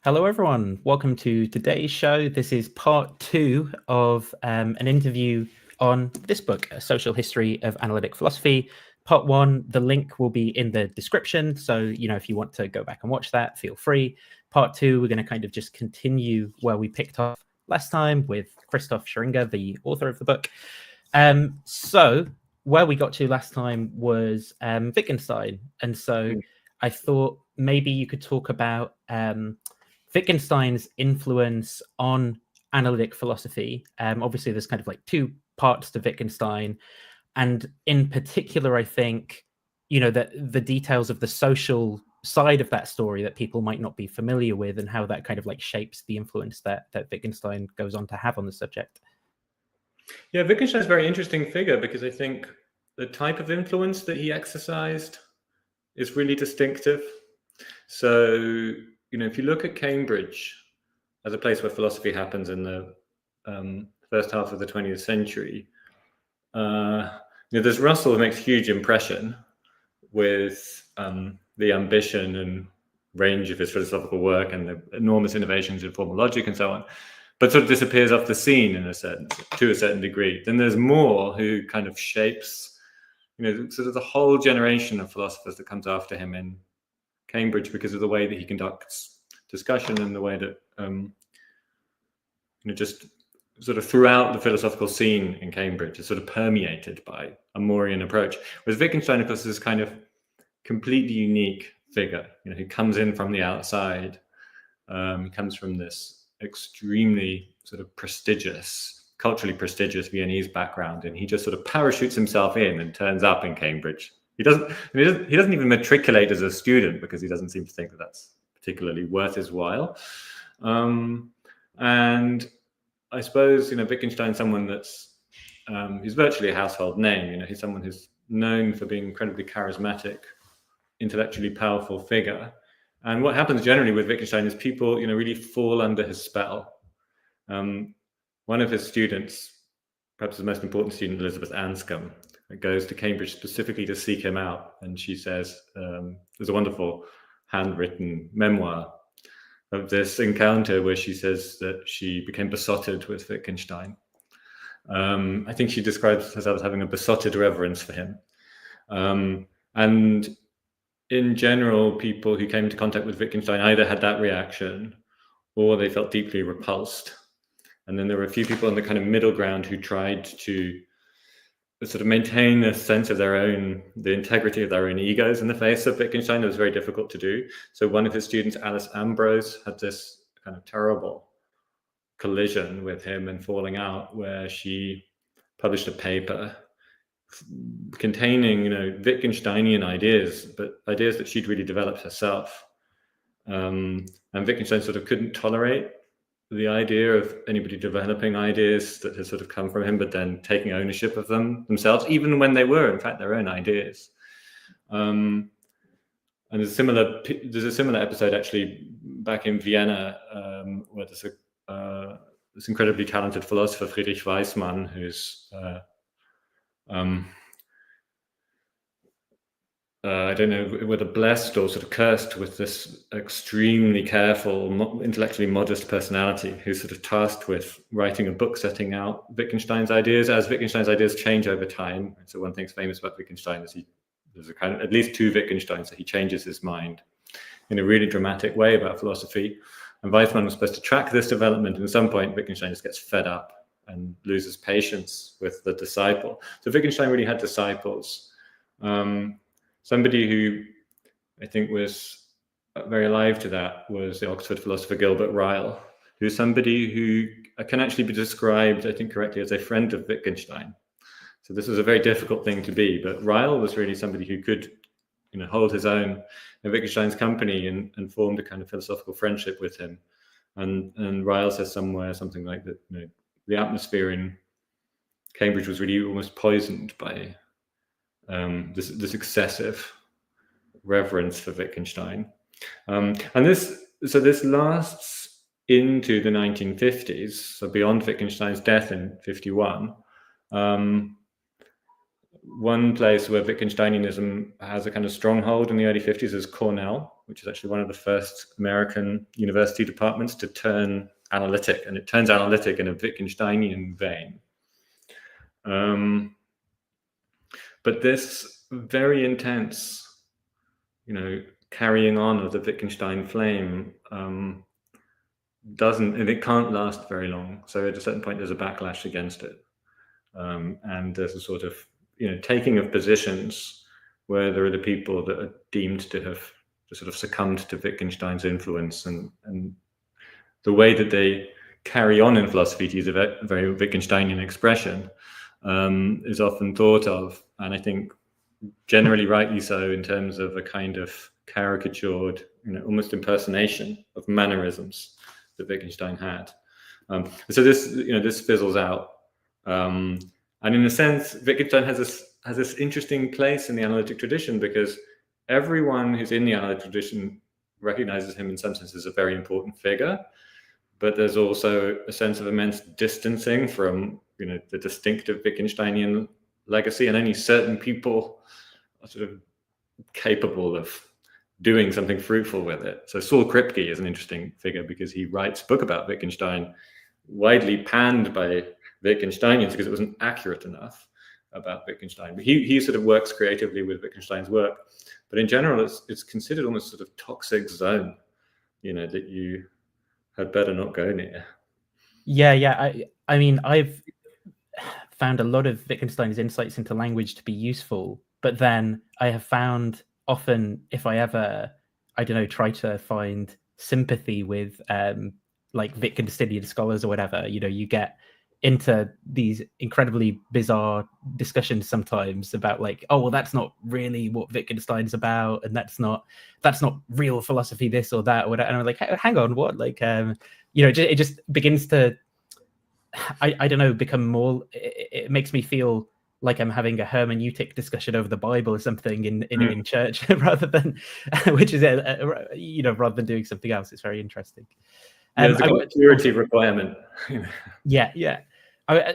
Hello, everyone. Welcome to today's show. This is part two of an interview on this book, A Social History of Analytic Philosophy. Part one, the link will be in the description. So, if you want to go back and watch that, feel free. Part two, we're going to kind of just continue where we picked up last time with Christoph Schuringa, the author of the book. So where we got to last time was Wittgenstein. And so I thought maybe you could talk about Vickenstein's influence on analytic philosophy. Obviously, there's kind of like two parts to Wittgenstein. And in particular, I think, that the details of the social side of that story that people might not be familiar with and how that kind of like shapes the influence that Wittgenstein goes on to have on the subject. Yeah, Wittgenstein is a very interesting figure because I think the type of influence that he exercised is really distinctive. So, if you look at Cambridge as a place where philosophy happens in the first half of the 20th century, there's Russell who makes a huge impression with the ambition and range of his philosophical work and the enormous innovations in formal logic and so on, but sort of disappears off the scene to a certain degree. Then there's More, who kind of shapes, sort of the whole generation of philosophers that comes after him in Cambridge because of the way that he conducts discussion and the way that, just sort of throughout the philosophical scene in Cambridge is sort of permeated by a Morean approach. Whereas Wittgenstein, of course, is this kind of completely unique figure, who comes in from the outside. He comes from this extremely sort of culturally prestigious Viennese background, and he just sort of parachutes himself in and turns up in Cambridge. He doesn't even matriculate as a student because he doesn't seem to think that that's particularly worth his while. And I suppose, Wittgenstein's someone that's he's virtually a household name. He's someone who's known for being incredibly charismatic, intellectually powerful figure. And what happens generally with Wittgenstein is people, really fall under his spell. One of his students, perhaps the most important student, Elizabeth Anscombe, goes to Cambridge specifically to seek him out. And she says, there's a wonderful handwritten memoir of this encounter where she says that she became besotted with Wittgenstein. I think she describes herself as having a besotted reverence for him. And in general, people who came into contact with Wittgenstein either had that reaction or they felt deeply repulsed. And then there were a few people on the kind of middle ground who tried to sort of maintain a sense of the integrity of their own egos in the face of Wittgenstein. It was very difficult to do. So one of his students, Alice Ambrose, had this kind of terrible collision with him and falling out where she published a paper containing, Wittgensteinian ideas, but ideas that she'd really developed herself. And Wittgenstein sort of couldn't tolerate the idea of anybody developing ideas that had sort of come from him, but then taking ownership of them themselves, even when they were, in fact, their own ideas. And there's a similar episode actually back in Vienna, where there's this incredibly talented philosopher, Friedrich Waismann, who's I don't know whether blessed or sort of cursed with this extremely careful, intellectually modest personality who's sort of tasked with writing a book setting out Wittgenstein's ideas as Wittgenstein's ideas change over time. So one thing's famous about Wittgenstein is there's a kind of at least two Wittgensteins that he changes his mind in a really dramatic way about philosophy. And Weizmann was supposed to track this development, and at some point Wittgenstein just gets fed up and loses patience with the disciple. So Wittgenstein really had disciples. Somebody who I think was very alive to that was the Oxford philosopher Gilbert Ryle, who's somebody who can actually be described, I think correctly, as a friend of Wittgenstein. So this was a very difficult thing to be, but Ryle was really somebody who could, hold his own in Wittgenstein's company and formed a kind of philosophical friendship with him. And Ryle says somewhere something like that, the atmosphere in Cambridge was really almost poisoned by this excessive reverence for Wittgenstein. And this lasts into the 1950s, so beyond Wittgenstein's death in 51. One place where Wittgensteinianism has a kind of stronghold in the early 50s is Cornell. which is actually one of the first American university departments to turn analytic, and it turns analytic in a Wittgensteinian vein. But this very intense, carrying on of the Wittgenstein flame it can't last very long. So at a certain point, there's a backlash against it. And there's a sort of, taking of positions where there are the people that are deemed to have sort of succumbed to Wittgenstein's influence, and the way that they carry on in philosophy, to use a very Wittgensteinian expression, is often thought of, and I think generally rightly so, in terms of a kind of caricatured, almost impersonation of mannerisms that Wittgenstein had. So this fizzles out, and in a sense, Wittgenstein has this interesting place in the analytic tradition, because everyone who's in the analytic tradition recognizes him in some sense as a very important figure, but there's also a sense of immense distancing from the distinctive Wittgensteinian legacy, and only certain people are sort of capable of doing something fruitful with it. So Saul Kripke is an interesting figure because he writes a book about Wittgenstein, widely panned by Wittgensteinians because it wasn't accurate enough about Wittgenstein. But he sort of works creatively with Wittgenstein's work. But in general, it's considered almost sort of toxic zone, that you had better not go near. Yeah. I mean, I've found a lot of Wittgenstein's insights into language to be useful, but then I have found often, if I ever, try to find sympathy with like Wittgensteinian scholars or whatever, you get into these incredibly bizarre discussions sometimes about like, oh, well, that's not really what Wittgenstein's about, and that's not real philosophy, this or that or whatever. And I'm like, hang on, what? Like, it just begins to, I don't know, become more. It makes me feel like I'm having a hermeneutic discussion over the Bible or something in church, rather than, which is rather than doing something else. It's very interesting. There's a purity requirement. Yeah.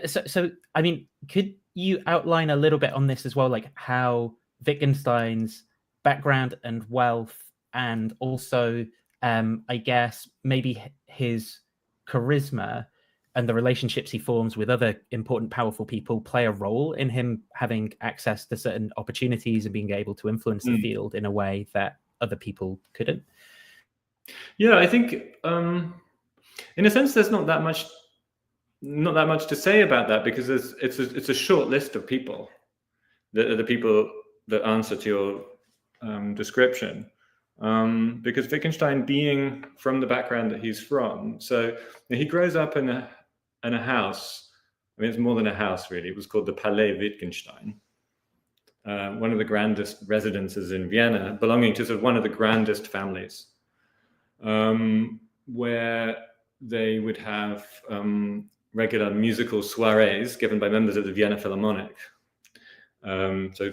So, I mean, could you outline a little bit on this as well, like how Wittgenstein's background and wealth, and also, I guess, maybe his charisma and the relationships he forms with other important, powerful people play a role in him having access to certain opportunities and being able to influence the field in a way that other people couldn't? Yeah, I think in a sense there's not that much to say about that, because it's a short list of people that are the people that answer to your description. Because Wittgenstein, being from the background that he's from, so he grows up in a house. I mean, it's more than a house, really. It was called the Palais Wittgenstein, one of the grandest residences in Vienna, belonging to sort of one of the grandest families, where they would have regular musical soirees given by members of the Vienna Philharmonic. So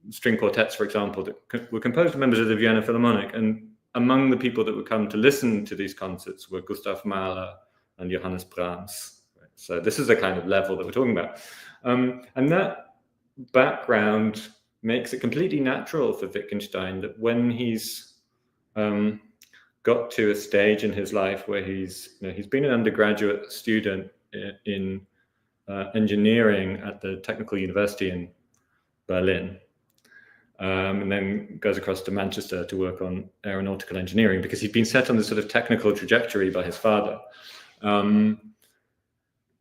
string quartets, for example, that were composed of members of the Vienna Philharmonic, and among the people that would come to listen to these concerts were Gustav Mahler and Johannes Brahms. So this is the kind of level that we're talking about. And that background makes it completely natural for Wittgenstein that when he's got to a stage in his life where he's been an undergraduate student in engineering at the Technical University in Berlin, and then goes across to Manchester to work on aeronautical engineering because he'd been set on this sort of technical trajectory by his father.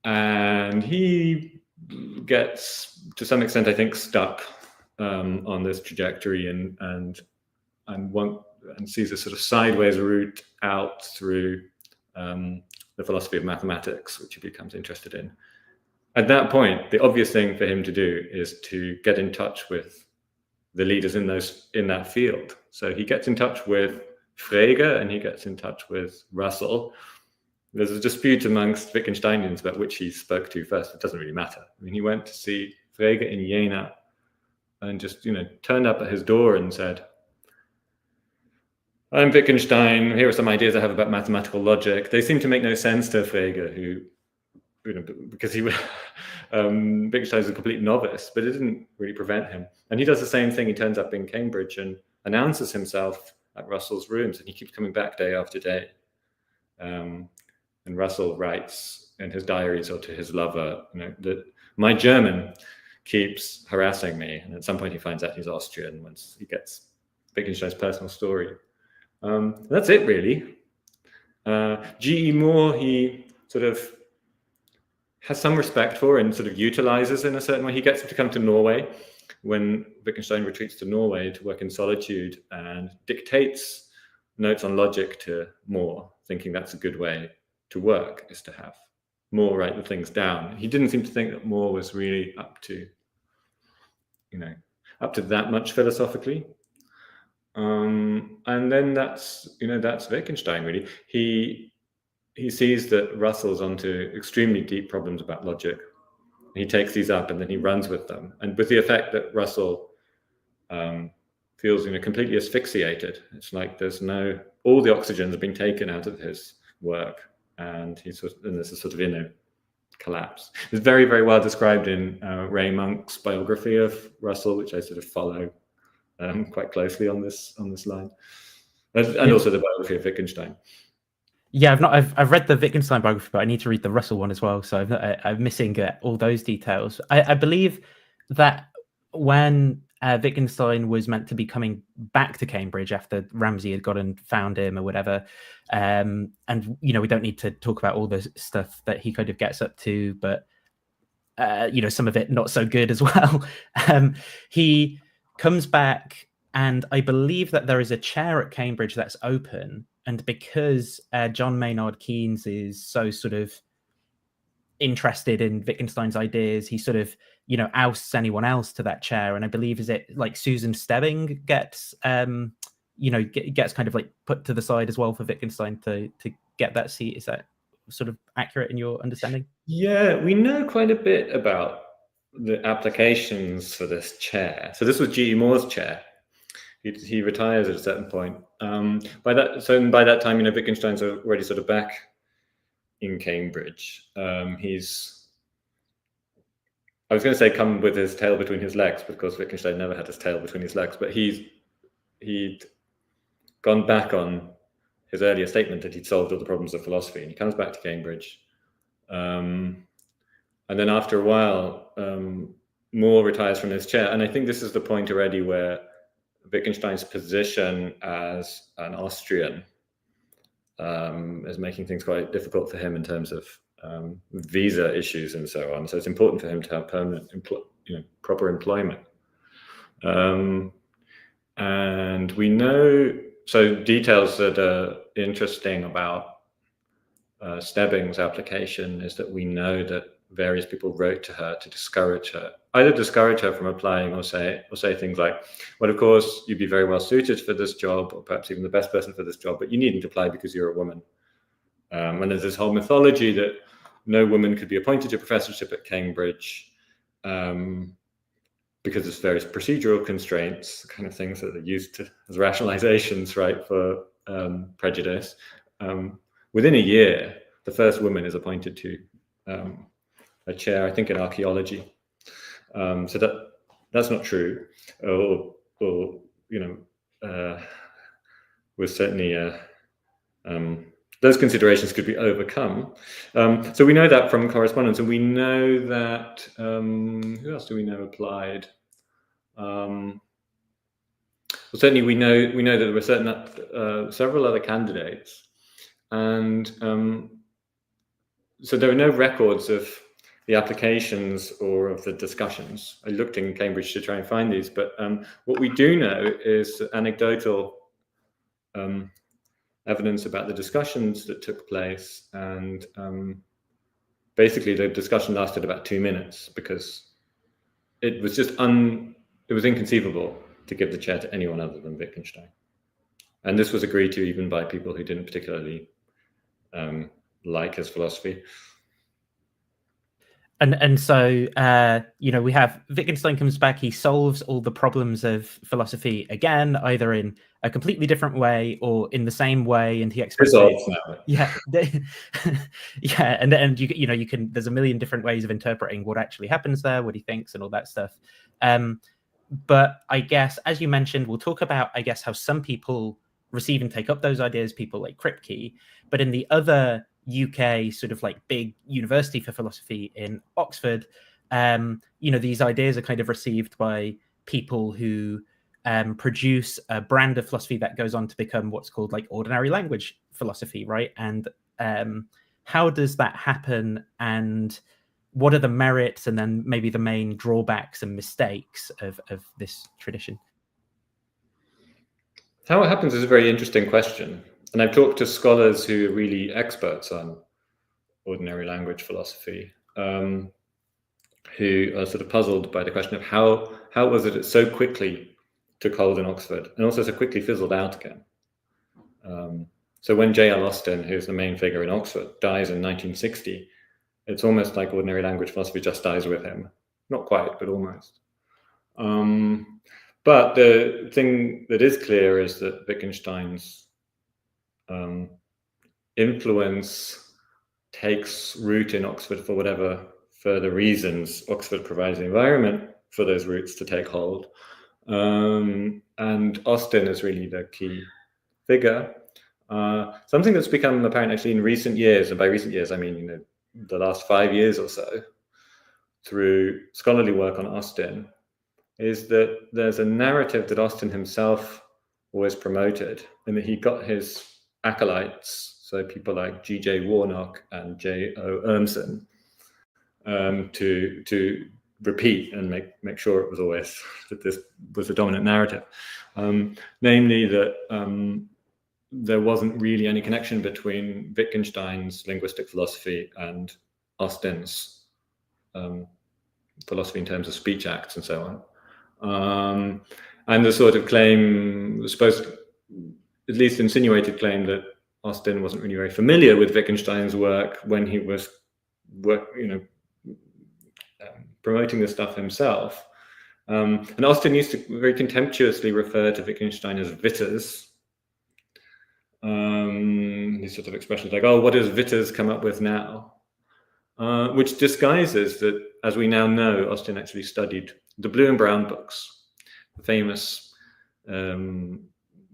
And he gets, to some extent, I think, stuck on this trajectory and sees a sort of sideways route out through the philosophy of mathematics, which he becomes interested in. At that point, the obvious thing for him to do is to get in touch with the leaders in that field. So he gets in touch with Frege and he gets in touch with Russell. There's a dispute amongst Wittgensteinians about which he spoke to first. It doesn't really matter. I mean, he went to see Frege in Jena and just, turned up at his door and said, "I'm Wittgenstein. Here are some ideas I have about mathematical logic." They seem to make no sense to Frege, who, because he Wittgenstein's a complete novice, but it didn't really prevent him. And he does the same thing. He turns up in Cambridge and announces himself at Russell's rooms, and he keeps coming back day after day. And Russell writes in his diaries or to his lover, that my German keeps harassing me, and at some point he finds out he's Austrian once he gets Wittgenstein's personal story. That's it, really. G.E. Moore, he sort of has some respect for and sort of utilizes in a certain way. He gets him to come to Norway when Wittgenstein retreats to Norway to work in solitude, and dictates notes on logic to Moore, thinking that's a good way to work, is to have Moore write the things down. He didn't seem to think that Moore was really up to that much philosophically. And then that's Wittgenstein, really. He sees that Russell's onto extremely deep problems about logic. He takes these up and then he runs with them, and with the effect that Russell feels completely asphyxiated. It's like all the oxygen has been taken out of his work, and there's a sort of inner collapse. It's very, very well described in Ray Monk's biography of Russell, which I sort of follow quite closely on this line, and also the biography of Wittgenstein. Yeah, I've read the Vickenstein biography, but I need to read the Russell one as well. So I'm missing all those details. I believe that when Wittgenstein was meant to be coming back to Cambridge after Ramsay had gone and found him or whatever, and we don't need to talk about all the stuff that he kind of gets up to, but some of it not so good as well. He comes back, and I believe that there is a chair at Cambridge that's open. And because John Maynard Keynes is so sort of interested in Wittgenstein's ideas, he sort of, ousts anyone else to that chair. And I believe, is it like Susan Stebbing gets kind of like put to the side as well for Wittgenstein to get that seat? Is that sort of accurate in your understanding? Yeah, we know quite a bit about the applications for this chair. So this was G.E. Moore's chair. He retires at a certain point. By that time, Wittgenstein's already sort of back in Cambridge. I was going to say come with his tail between his legs, because Wittgenstein never had his tail between his legs, but he'd gone back on his earlier statement that he'd solved all the problems of philosophy, and he comes back to Cambridge. And then after a while, Moore retires from his chair. And I think this is the point already where Wittgenstein's position as an Austrian is making things quite difficult for him in terms of visa issues and so on. So it's important for him to have permanent, proper employment. And we know, so details that are interesting about Stebbing's application is that we know that various people wrote to her to discourage her, either discourage her from applying or say things like, well, of course, you'd be very well suited for this job, or perhaps even the best person for this job, but you needn't apply because you're a woman. And there's this whole mythology that no woman could be appointed to professorship at Cambridge because of various procedural constraints, kind of things that are used as rationalizations, right, for prejudice. Within a year, the first woman is appointed to a chair, I think, in archaeology. So that's not true, or was certainly those considerations could be overcome. So we know that from correspondence, and we know that who else do we know applied? Well, certainly we know that there were several other candidates, and so there are no records of the applications or of the discussions. I looked in Cambridge to try and find these, but what we do know is anecdotal evidence about the discussions that took place, and basically the discussion lasted about 2 minutes because it was just it was inconceivable to give the chair to anyone other than Wittgenstein, and this was agreed to even by people who didn't particularly like his philosophy. And so, we have Wittgenstein comes back, he solves all the problems of philosophy again, either in a completely different way or in the same way, and he expresses yeah. And you can, there's a million different ways of interpreting what actually happens there, what he thinks and all that stuff. But I guess, as you mentioned, we'll talk about, I guess, how some people receive and take up those ideas, people like Kripke. But in the other UK sort of like big university for philosophy in Oxford, these ideas are kind of received by people who produce a brand of philosophy that goes on to become what's called like ordinary language philosophy, right? And how does that happen, and what are the merits and then maybe the main drawbacks and mistakes of this tradition? How it happens is a very interesting question. And I've talked to scholars who are really experts on ordinary language philosophy, who are sort of puzzled by the question of how was it so quickly took hold in Oxford and also so quickly fizzled out again. So when J.L. Austin, who's the main figure in Oxford, dies in 1960, it's almost like ordinary language philosophy just dies with him. Not quite, but almost. But the thing that is clear is that Wittgenstein's influence takes root in Oxford for whatever further reasons Oxford provides the environment for those roots to take hold. And Austin is really the key figure. Something that's become apparent actually in recent years, and by recent years I mean the last 5 years or so, through scholarly work on Austin, is that there's a narrative that Austin himself always promoted, and that he got his acolytes, so people like G.J. Warnock and J.O. Urmson, to repeat and make sure it was always that this was the dominant narrative, namely that there wasn't really any connection between Wittgenstein's linguistic philosophy and Austin's philosophy in terms of speech acts and so on. And the sort of claim, at least insinuated claim, that Austin wasn't really very familiar with Wittgenstein's work when he was promoting this stuff himself. And Austin used to very contemptuously refer to Wittgenstein as Witters. These sort of expressions like, oh, what does Witters come up with now? Which disguises that, as we now know, Austin actually studied the Blue and Brown books, the famous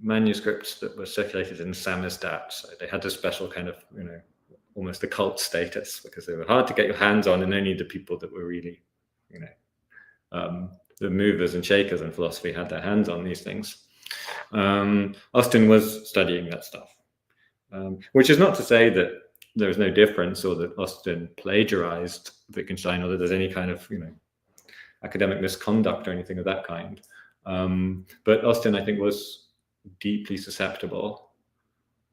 manuscripts that were circulated in Samizdat. So they had this special kind of, almost a cult status, because they were hard to get your hands on, and only the people that were really, the movers and shakers in philosophy had their hands on these things. Austin was studying that stuff, which is not to say that there was no difference, or that Austin plagiarized Wittgenstein, or that there's any kind of academic misconduct or anything of that kind. But Austin, I think, was deeply susceptible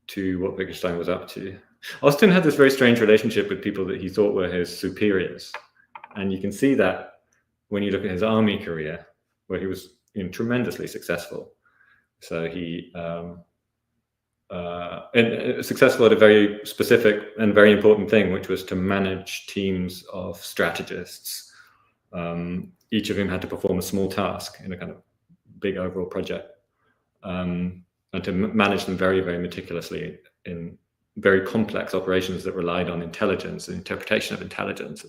to what Wittgenstein was up to. Austin had this very strange relationship with people that he thought were his superiors, and you can see that when you look at his army career, where he was tremendously successful. So he and successful at a very specific and very important thing, which was to manage teams of strategists. Each of whom had to perform a small task in a kind of big overall project, and to manage them very, very meticulously in very complex operations that relied on intelligence and interpretation of intelligence,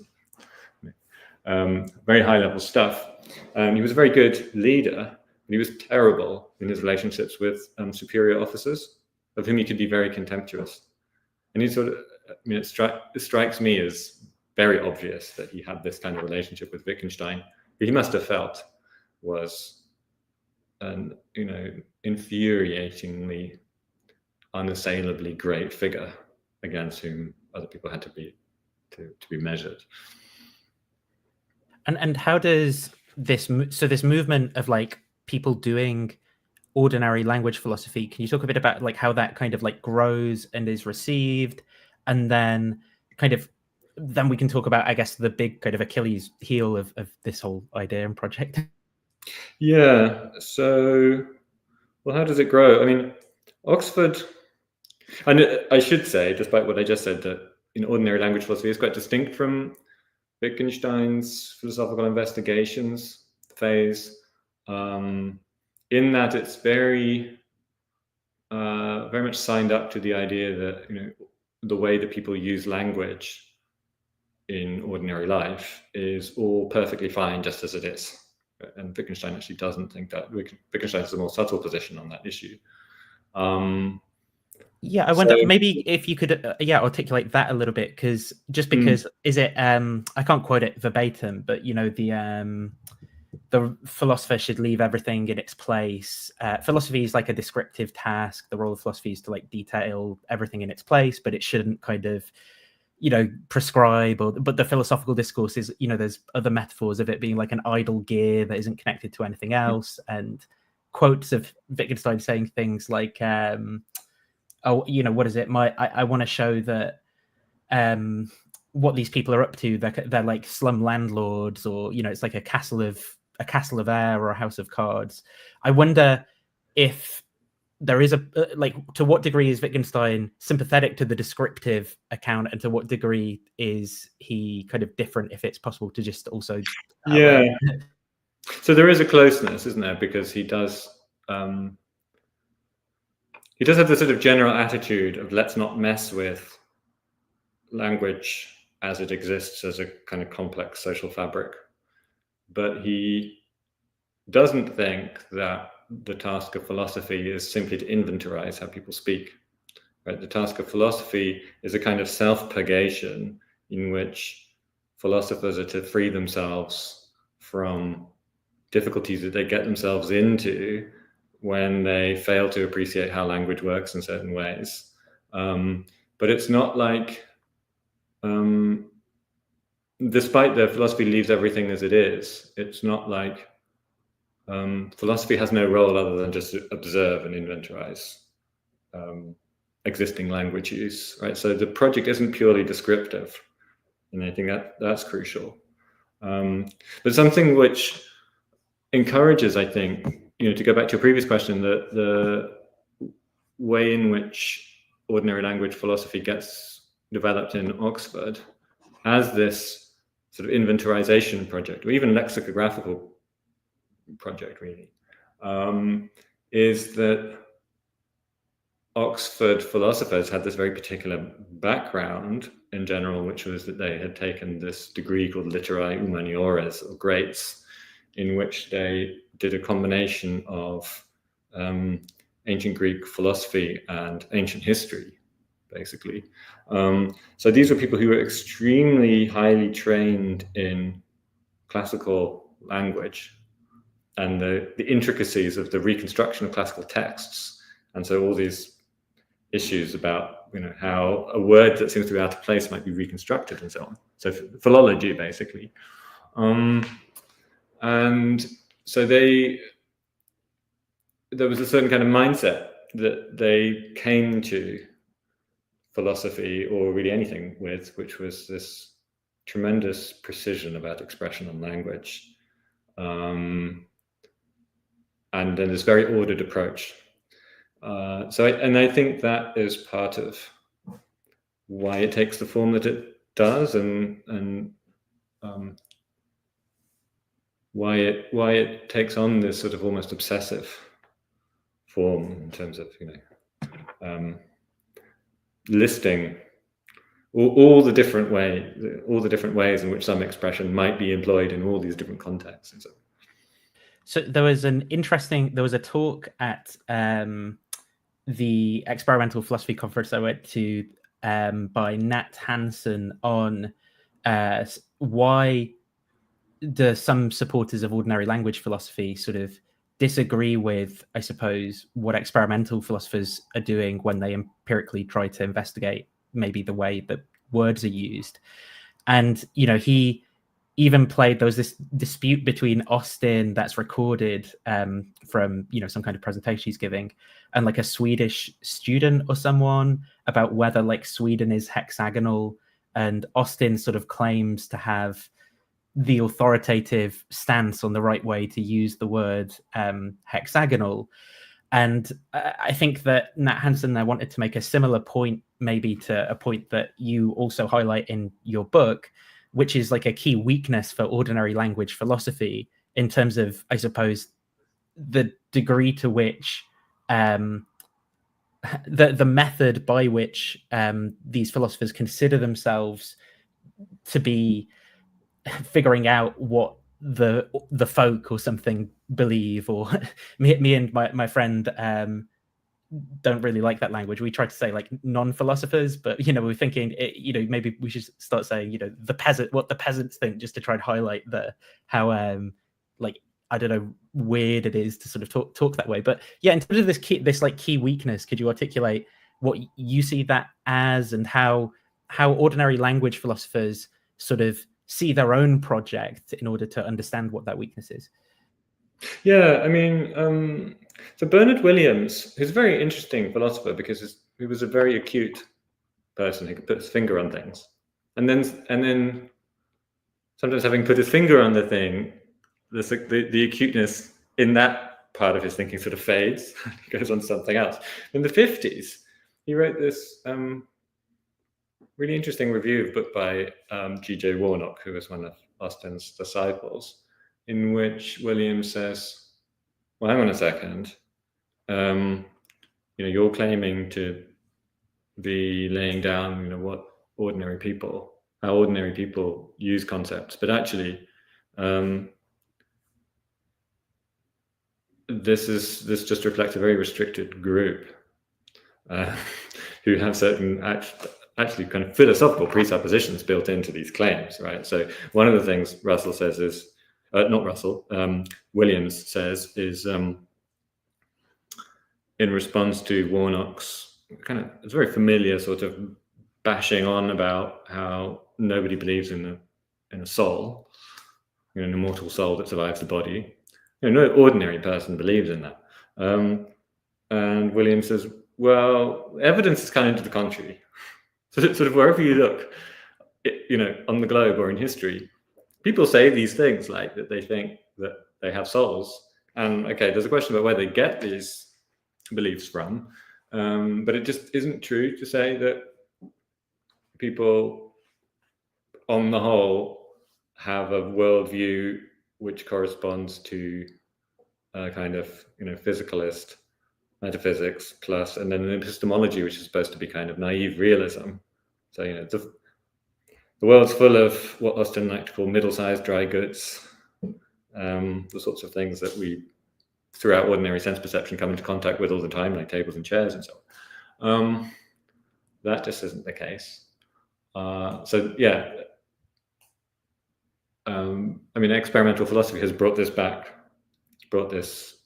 and very high level stuff. He was a very good leader. He was terrible in his relationships with superior officers, of whom he could be very contemptuous. And he sort of, it strikes me as very obvious that he had this kind of relationship with Wittgenstein, who he must have felt was an, infuriatingly, unassailably great figure against whom other people had to be measured. And how does this movement of like people doing ordinary language philosophy, can you talk a bit about like how that kind of like grows and is received, and then then we can talk about, I guess, the big kind of Achilles heel of this whole idea and project? Yeah. So, well, how does it grow? I mean, Oxford, and I should say, despite what I just said, that ordinary language philosophy is quite distinct from Wittgenstein's philosophical investigations phase, in that it's very much signed up to the idea that the way that people use language in ordinary life is all perfectly fine just as it is. And Wittgenstein actually doesn't think that. Wittgenstein has a more subtle position on that issue. Yeah, I wonder maybe if you could articulate that a little bit, because is it I can't quote it verbatim, but the philosopher should leave everything in its place. Philosophy is like a descriptive task. The role of philosophy is to like detail everything in its place, but it shouldn't kind of prescribe, but the philosophical discourse is, there's other metaphors of it being like an idle gear that isn't connected to anything else, and quotes of Wittgenstein saying things like what is it? I want to show that what these people are up to. They're like slum landlords, or it's like a castle of air or a house of cards. I wonder if there is to what degree is Wittgenstein sympathetic to the descriptive account, and to what degree is he kind of different, if it's possible to just also So there is a closeness, isn't there? Because he does have the sort of general attitude of let's not mess with language as it exists as a kind of complex social fabric. But he doesn't think that the task of philosophy is simply to inventorize how people speak. Right? The task of philosophy is a kind of self-purgation in which philosophers are to free themselves from difficulties that they get themselves into when they fail to appreciate how language works in certain ways. But it's not like, despite the philosophy leaves everything as it is, it's not like philosophy has no role other than just to observe and inventorize existing language use, right? So the project isn't purely descriptive, and I think that's crucial. But something which encourages, I think, to go back to your previous question, the way in which ordinary language philosophy gets developed in Oxford as this sort of inventorization project, or even lexicographical project, really, is that Oxford philosophers had this very particular background in general, which was that they had taken this degree called literae humaniores, or greats, in which they did a combination of ancient Greek philosophy and ancient history, basically. So these were people who were extremely highly trained in classical language and the intricacies of the reconstruction of classical texts. And so all these issues about how a word that seems to be out of place might be reconstructed and so on. So philology, basically. And so there was a certain kind of mindset that they came to philosophy, or really anything, with, which was this tremendous precision about expression and language, and then this very ordered approach. I think that is part of why it takes the form that it does, and why it takes on this sort of almost obsessive form in terms of listing all the different ways in which some expression might be employed in all these different contexts. And so there was a talk at the Experimental Philosophy Conference I went to by Nat Hansen on why do some supporters of ordinary language philosophy sort of disagree with, I suppose, what experimental philosophers are doing when they empirically try to investigate maybe the way that words are used. And, he even there was this dispute between Austin that's recorded from, some kind of presentation he's giving, and like a Swedish student or someone, about whether like Sweden is hexagonal. And Austin sort of claims to have the authoritative stance on the right way to use the word hexagonal. And I think that Nat Hansen there wanted to make a similar point, maybe to a point that you also highlight in your book, which is like a key weakness for ordinary language philosophy in terms of, I suppose, the degree to which the method by which these philosophers consider themselves to be figuring out what the folk or something believe, or me and my friend don't really like that language. We try to say like non-philosophers, but we're thinking maybe we should start saying the peasant, what the peasants think, just to try and highlight how like, I don't know, weird it is to sort of talk that way. But yeah, in terms of this key weakness, could you articulate what you see that as, and how ordinary language philosophers sort of see their own project in order to understand what that weakness is? Yeah, I mean, so Bernard Williams, who's a very interesting philosopher because he was a very acute person who could put his finger on things, and then sometimes having put his finger on the thing, the acuteness in that part of his thinking sort of fades. He goes on to something else. In the 50s, he wrote this really interesting review of a book by G.J. Warnock, who was one of Austin's disciples, in which Williams says, well, hang on a second, you're claiming to be laying down, how ordinary people use concepts, but actually, this just reflects a very restricted group who have certain actually kind of philosophical presuppositions built into these claims, right? So one of the things Russell says is, Williams says is, in response to Warnock's it's very familiar sort of bashing on about how nobody believes in a soul, an immortal soul that survives the body. No ordinary person believes in that. And Williams says, well, evidence is kind of to the contrary. So sort of wherever you look, on the globe or in history, people say these things, like that they think that they have souls. And okay, there's a question about where they get these beliefs from, but it just isn't true to say that people, on the whole, have a worldview which corresponds to a kind of physicalist metaphysics plus, and then an epistemology which is supposed to be kind of naive realism. So the world's full of what Austin liked to call middle-sized dry goods, the sorts of things that we, throughout ordinary sense perception, come into contact with all the time, like tables and chairs and so on. That just isn't the case. So yeah, I mean, experimental philosophy has brought this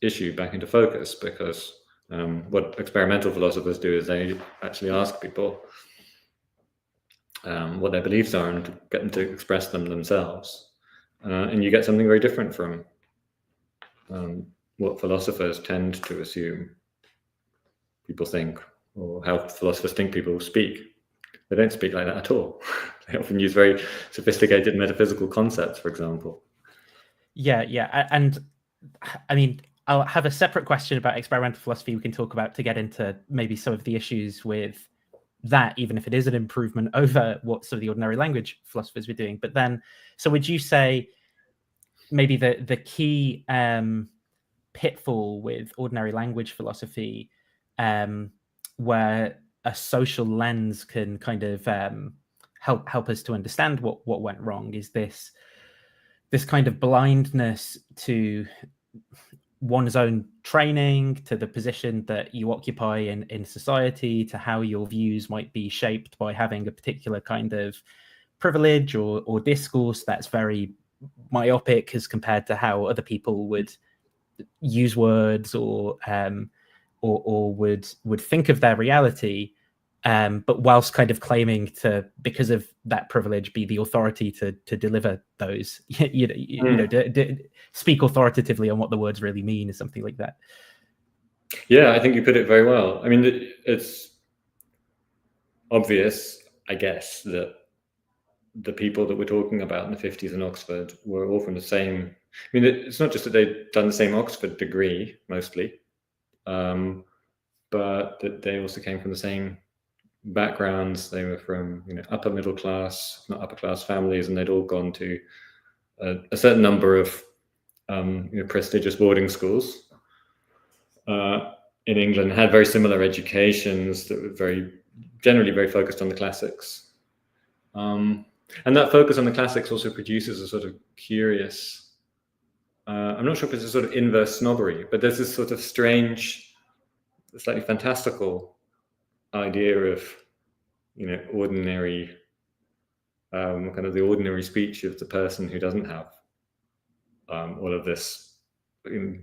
issue back into focus, because what experimental philosophers do is they actually ask people what their beliefs are and to get them to express them themselves. And you get something very different from what philosophers tend to assume people think, or how philosophers think people speak. They don't speak like that at all. They often use very sophisticated metaphysical concepts, for example. Yeah. And I mean, I'll have a separate question about experimental philosophy we can talk about to get into maybe some of the issues with that, even if it is an improvement over what some of the ordinary language philosophers were doing. But then, so would you say maybe the key pitfall with ordinary language philosophy, where a social lens can kind of help us to understand what went wrong, is this kind of blindness to one's own training, to the position that you occupy in society, to how your views might be shaped by having a particular kind of privilege or discourse that's very myopic as compared to how other people would use words or would think of their reality, but whilst kind of claiming to, because of that privilege, be the authority to deliver those, speak authoritatively on what the words really mean, or something like that. Yeah, I think you put it very well. I mean, it's obvious, I guess, that the people that we're talking about in the 50s in Oxford were all from the same. I mean, it's not just that they'd done the same Oxford degree, mostly, but that they also came from the same backgrounds. They were from upper middle class, not upper class families, and they'd all gone to a certain number of prestigious boarding schools in England, had very similar educations that were generally very focused on the classics. And that focus on the classics also produces a sort of curious, I'm not sure if it's a sort of inverse snobbery, but there's this sort of strange slightly fantastical idea of, ordinary, kind of the ordinary speech of the person who doesn't have all of this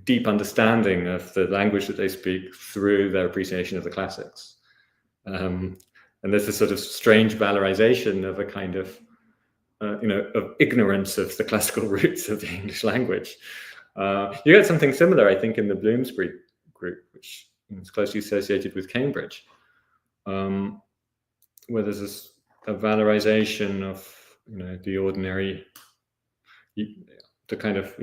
deep understanding of the language that they speak through their appreciation of the classics. And there's this sort of strange valorization of a kind of, of ignorance of the classical roots of the English language. You get something similar, I think, in the Bloomsbury group, which is closely associated with Cambridge, where there's a valorization of, the ordinary, the kind of,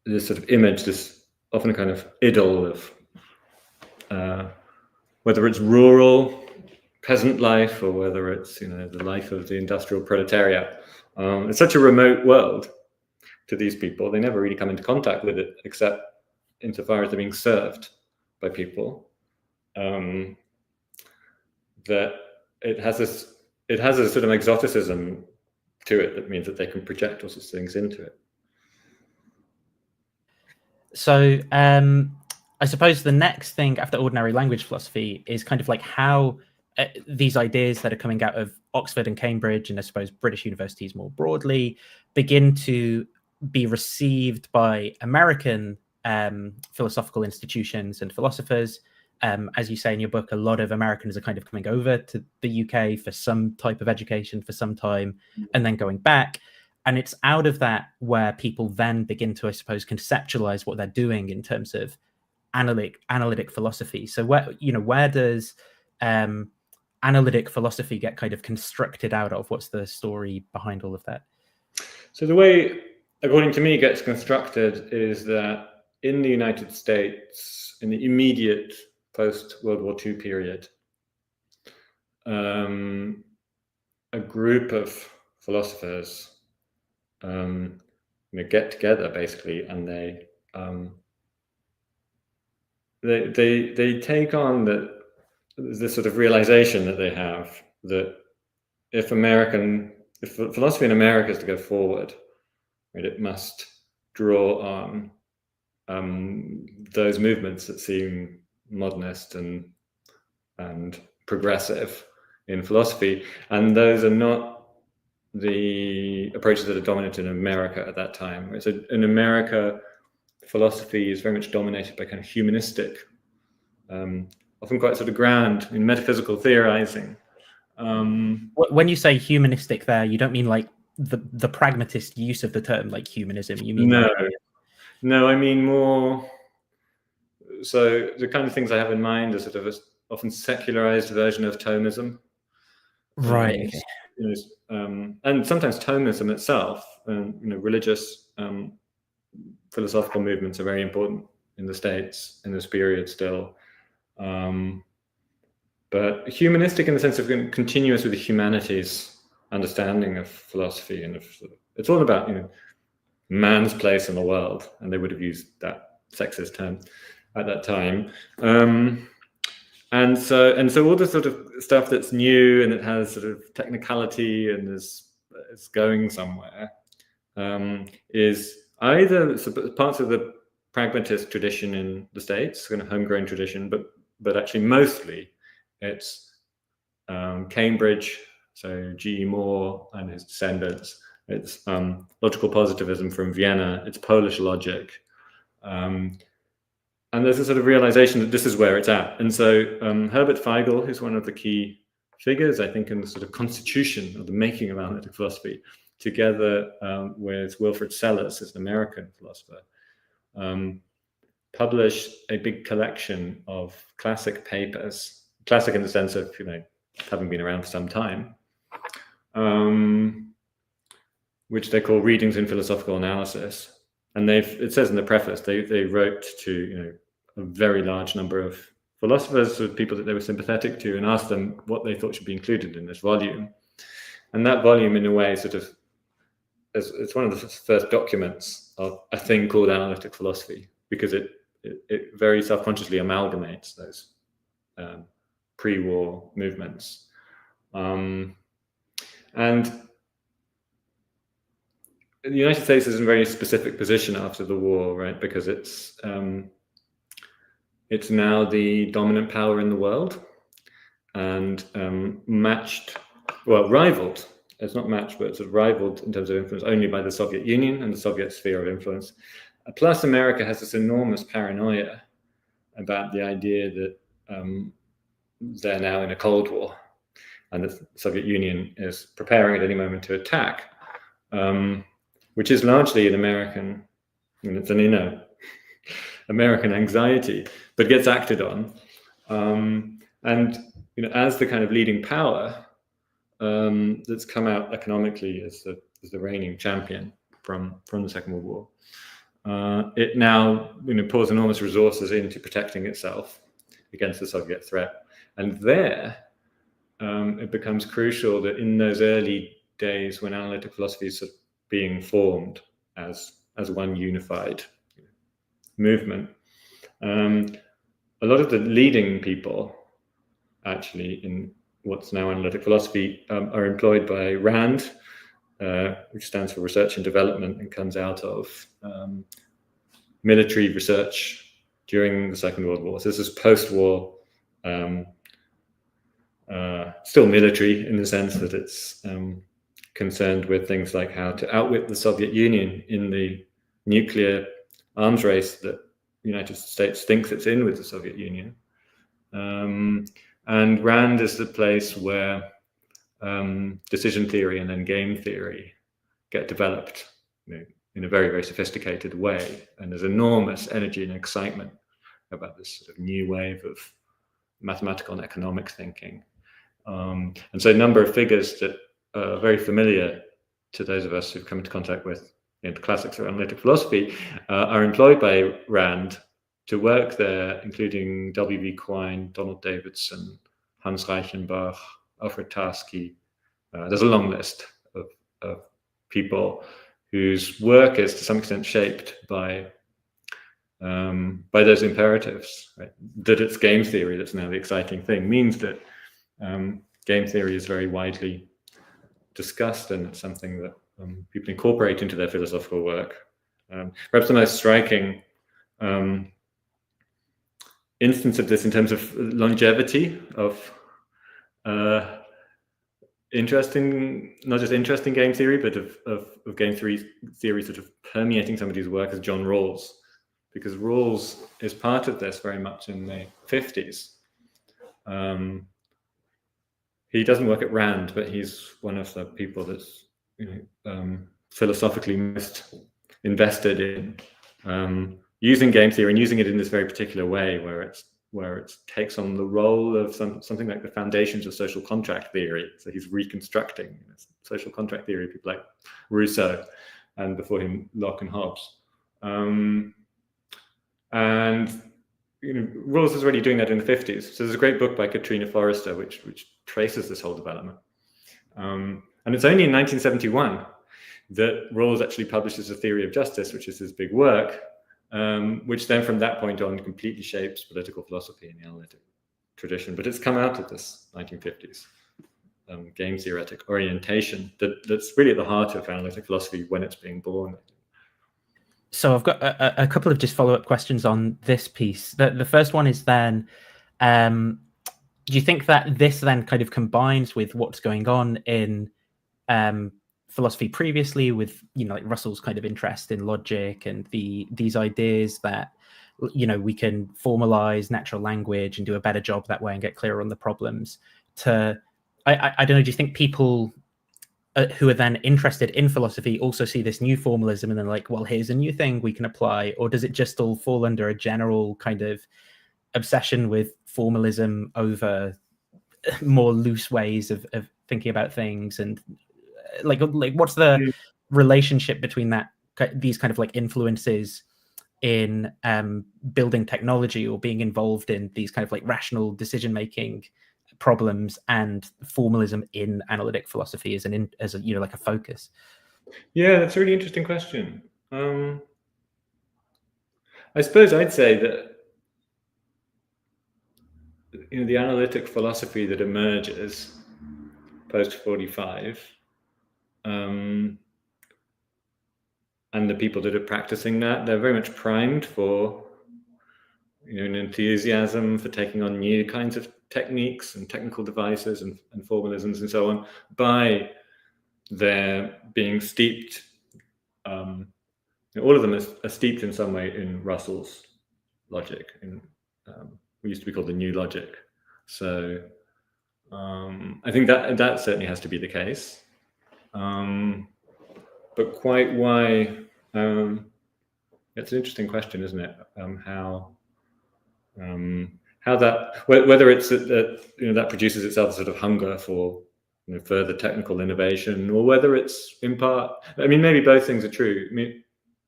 this sort of image, this often a kind of idyll of whether it's rural peasant life or whether it's, the life of the industrial proletariat. It's such a remote world to these people. They never really come into contact with it, except insofar as they're being served by people. That it has a sort of exoticism to it that means that they can project all sorts of things into it. So I suppose the next thing after ordinary language philosophy is kind of like how these ideas that are coming out of Oxford and Cambridge, and I suppose British universities more broadly, begin to be received by American philosophical institutions and philosophers. As you say in your book, a lot of Americans are kind of coming over to the UK for some type of education for some time and then going back. And it's out of that where people then begin to, I suppose, conceptualize what they're doing in terms of analytic philosophy. So where does analytic philosophy get kind of constructed out of? What's the story behind all of that? So the way, according to me, it gets constructed is that in the United States, in the immediate post-World War II period, a group of philosophers get together basically, and they take on this sort of realization that they have that if philosophy in America is to go forward, right, it must draw on those movements that seem modernist and progressive in philosophy, and those are not the approaches that are dominant in America at that time. Right? So in America, philosophy is very much dominated by kind of humanistic, often quite sort of grand in metaphysical theorizing. When you say humanistic there, you don't mean like the pragmatist use of the term like humanism. You mean no, I mean more. So the kind of things I have in mind are sort of a often secularized version of Thomism. Right. Okay. And sometimes Thomism itself, religious philosophical movements are very important in the States in this period still. But humanistic in the sense of continuous with the humanities understanding of philosophy, and it's all about man's place in the world, and they would have used that sexist term at that time. And so all the sort of stuff that's new and it has sort of technicality and is going somewhere is either parts of the pragmatist tradition in the States, kind of homegrown tradition, but actually mostly it's Cambridge, so G.E. Moore and his descendants. It's logical positivism from Vienna. It's Polish logic. And there's a sort of realization that this is where it's at. And so Herbert Feigl, who's one of the key figures, I think, in the sort of constitution of the making of analytic philosophy, together with Wilfrid Sellars, as an American philosopher, published a big collection of classic papers, classic in the sense of, having been around for some time, which they call Readings in Philosophical Analysis. And it says in the preface, they wrote to, a very large number of philosophers, or people that they were sympathetic to, and asked them what they thought should be included in this volume. And that volume, in a way, it's one of the first documents of a thing called analytic philosophy, because it very self-consciously amalgamates those pre-war movements. And the United States is in a very specific position after the war, right? Because it's now the dominant power in the world, and rivaled. It's not matched, but it's rivaled in terms of influence only by the Soviet Union and the Soviet sphere of influence. Plus, America has this enormous paranoia about the idea that they're now in a Cold War, and the Soviet Union is preparing at any moment to attack, which is largely an American, it's an inner American anxiety, but gets acted on. And as the kind of leading power that's come out economically as the reigning champion from the Second World War, it now pours enormous resources into protecting itself against the Soviet threat. And there, it becomes crucial that in those early days when analytic philosophy is being formed as one unified movement, a lot of the leading people actually in what's now analytic philosophy are employed by RAND, which stands for Research and Development, and comes out of military research during the Second World War. So this is post-war, still military in the sense that it's concerned with things like how to outwit the Soviet Union in the nuclear arms race that the United States thinks it's in with the Soviet Union. And RAND is the place where decision theory and then game theory get developed in a very, very sophisticated way. And there's enormous energy and excitement about this sort of new wave of mathematical and economic thinking. And so a number of figures that are very familiar to those of us who've come into contact with the classics of analytic philosophy are employed by RAND to work there, including W.B. Quine, Donald Davidson, Hans Reichenbach, Alfred Tarski. There's a long list of people whose work is to some extent shaped by those imperatives. Right? That it's game theory that's now the exciting thing means that game theory is very widely discussed, and it's something that people incorporate into their philosophical work. Perhaps the most striking instance of this in terms of longevity of not just interesting game theory, but of game theory sort of permeating somebody's work is John Rawls, because Rawls is part of this very much in the 50s. He doesn't work at RAND, but he's one of the people that's philosophically most invested in using game theory and using it in this very particular way, where it takes on the role of something like the foundations of social contract theory. So he's reconstructing social contract theory, people like Rousseau, and before him Locke and Hobbes. And Rawls is already doing that in the 50s. So there's a great book by Katrina Forrester which traces this whole development. And it's only in 1971 that Rawls actually publishes A Theory of Justice, which is his big work, which then from that point on completely shapes political philosophy in the analytic tradition. But it's come out of this 1950s game theoretic orientation that's really at the heart of analytic philosophy when it's being born. So I've got a couple of just follow-up questions on this piece. The first one is then, do you think that this then kind of combines with what's going on in philosophy previously, with like Russell's kind of interest in logic and these ideas that we can formalize natural language and do a better job that way and get clearer on the problems? I don't know. Do you think people who are then interested in philosophy also see this new formalism and then like, well, here's a new thing we can apply? Or does it just all fall under a general kind of obsession with formalism over more loose ways of thinking about things? And like what's the relationship between these kind of like influences in building technology or being involved in these kind of like rational decision making problems and formalism in analytic philosophy as a like a focus? Yeah, that's a really interesting question. I suppose I'd say that the analytic philosophy that emerges post 45 and the people that are practicing that, they're very much primed for, an enthusiasm for taking on new kinds of techniques and technical devices and formalisms and so on, by their being steeped. All of them are steeped in some way in Russell's logic, in what used to be called the New Logic. So I think that certainly has to be the case. But quite why? It's an interesting question, isn't it? How that, whether it's that produces itself a sort of hunger for further technical innovation, or whether it's in part, maybe both things are true.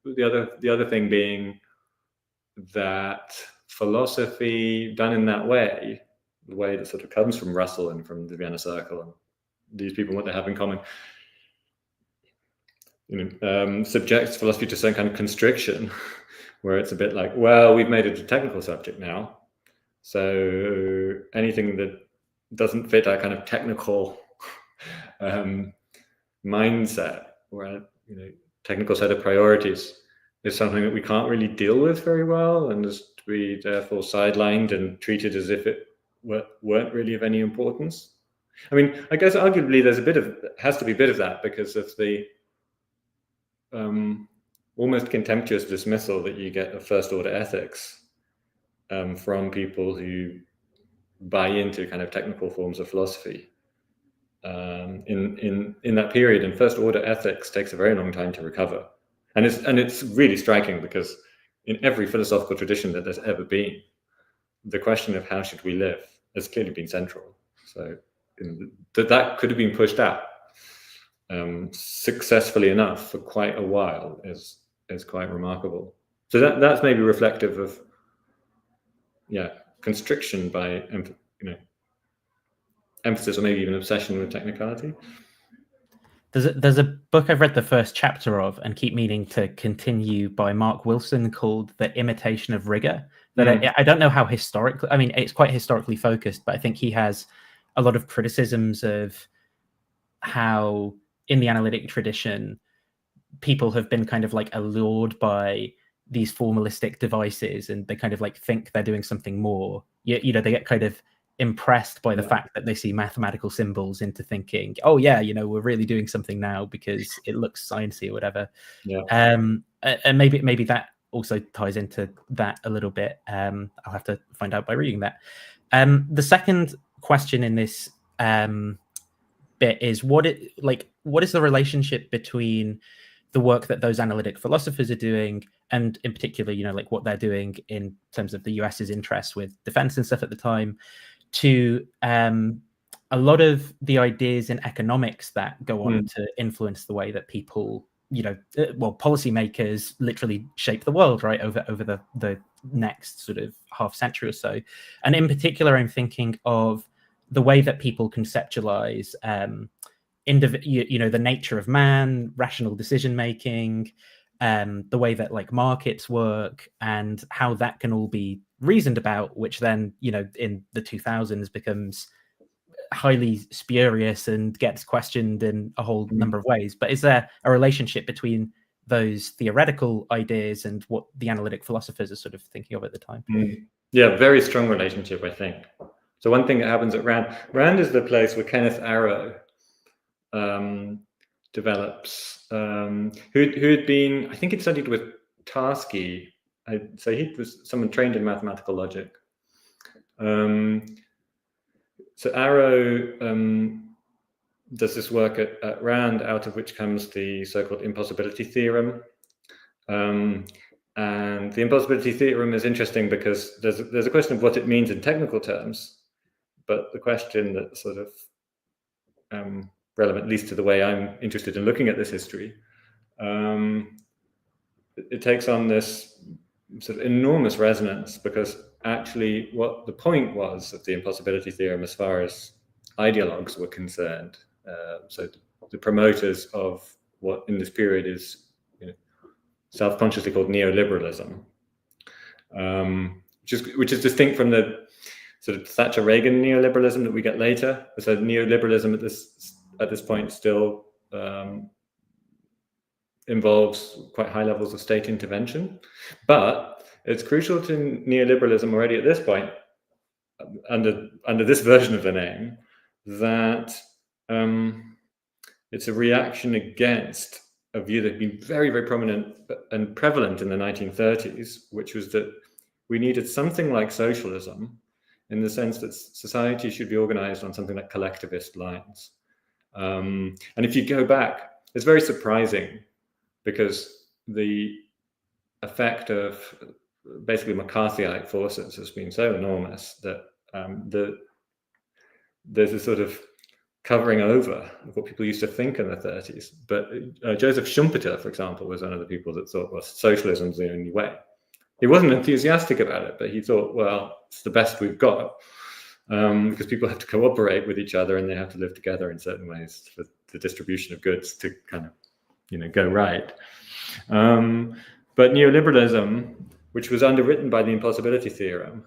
The other thing being that philosophy done in that way, the way that sort of comes from Russell and from the Vienna Circle and these people, what they have in common, subjects philosophy to some kind of constriction, where it's a bit like, well, we've made it a technical subject now, so anything that doesn't fit our kind of technical mindset, or technical set of priorities, is something that we can't really deal with very well, and is to be therefore sidelined and treated as if it weren't really of any importance. I guess arguably has to be a bit of that, because of the almost contemptuous dismissal that you get of first order ethics from people who buy into kind of technical forms of philosophy in that period. And first order ethics takes a very long time to recover, and it's really striking, because in every philosophical tradition that there's ever been, the question of how should we live has clearly been central. So that could have been pushed out successfully enough for quite a while is quite remarkable. So that's maybe reflective of constriction by emphasis, or maybe even obsession with technicality. There's a book I've read the first chapter of and keep meaning to continue, by Mark Wilson, called The Imitation of Rigger. That I don't know how historically, it's quite historically focused, but I think he has a lot of criticisms of how in the analytic tradition people have been kind of like allured by these formalistic devices, and they kind of like think they're doing something more. They get kind of impressed by the fact that they see mathematical symbols into thinking, oh yeah, we're really doing something now because it looks sciencey or whatever. And maybe that also ties into that a little bit. I'll have to find out by reading that. The second question in this bit is what is the relationship between the work that those analytic philosophers are doing, and in particular, what they're doing in terms of the US's interests with defense and stuff at the time, to a lot of the ideas in economics that go on to influence the way that people, policymakers literally shape the world, right, over the next sort of half century or so. And in particular, I'm thinking of the way that people conceptualize the nature of man, rational decision making, the way that like markets work, and how that can all be reasoned about, which then in the 2000s becomes highly spurious and gets questioned in a whole number of ways. But is there a relationship between those theoretical ideas and what the analytic philosophers are sort of thinking of at the time? Yeah, very strong relationship, I think. So one thing that happens at Rand is the place where Kenneth Arrow develops, who had been, I think he'd studied with Tarski. So he was someone trained in mathematical logic. So Arrow does this work at Rand, out of which comes the so-called impossibility theorem. And the impossibility theorem is interesting because there's a question of what it means in technical terms, but the question that sort of relevant, at least to the way I'm interested in looking at this history, it takes on this sort of enormous resonance, because actually what the point was of the impossibility theorem as far as ideologues were concerned, so the promoters of what in this period is self-consciously called neoliberalism, which is distinct from the sort of Thatcher-Reagan neoliberalism that we get later. So neoliberalism at this point still involves quite high levels of state intervention. But it's crucial to neoliberalism already at this point, under this version of the name, that it's a reaction against a view that had been very, very prominent and prevalent in the 1930s, which was that we needed something like socialism, in the sense that society should be organized on something like collectivist lines. And if you go back, it's very surprising, because the effect of basically McCarthyite forces has been so enormous that there's a sort of covering over of what people used to think in the 30s. But Joseph Schumpeter, for example, was one of the people that thought, well, socialism's the only way. He wasn't enthusiastic about it, but he thought, well, it's the best we've got, because people have to cooperate with each other and they have to live together in certain ways for the distribution of goods to kind of, go right. But neoliberalism, which was underwritten by the impossibility theorem,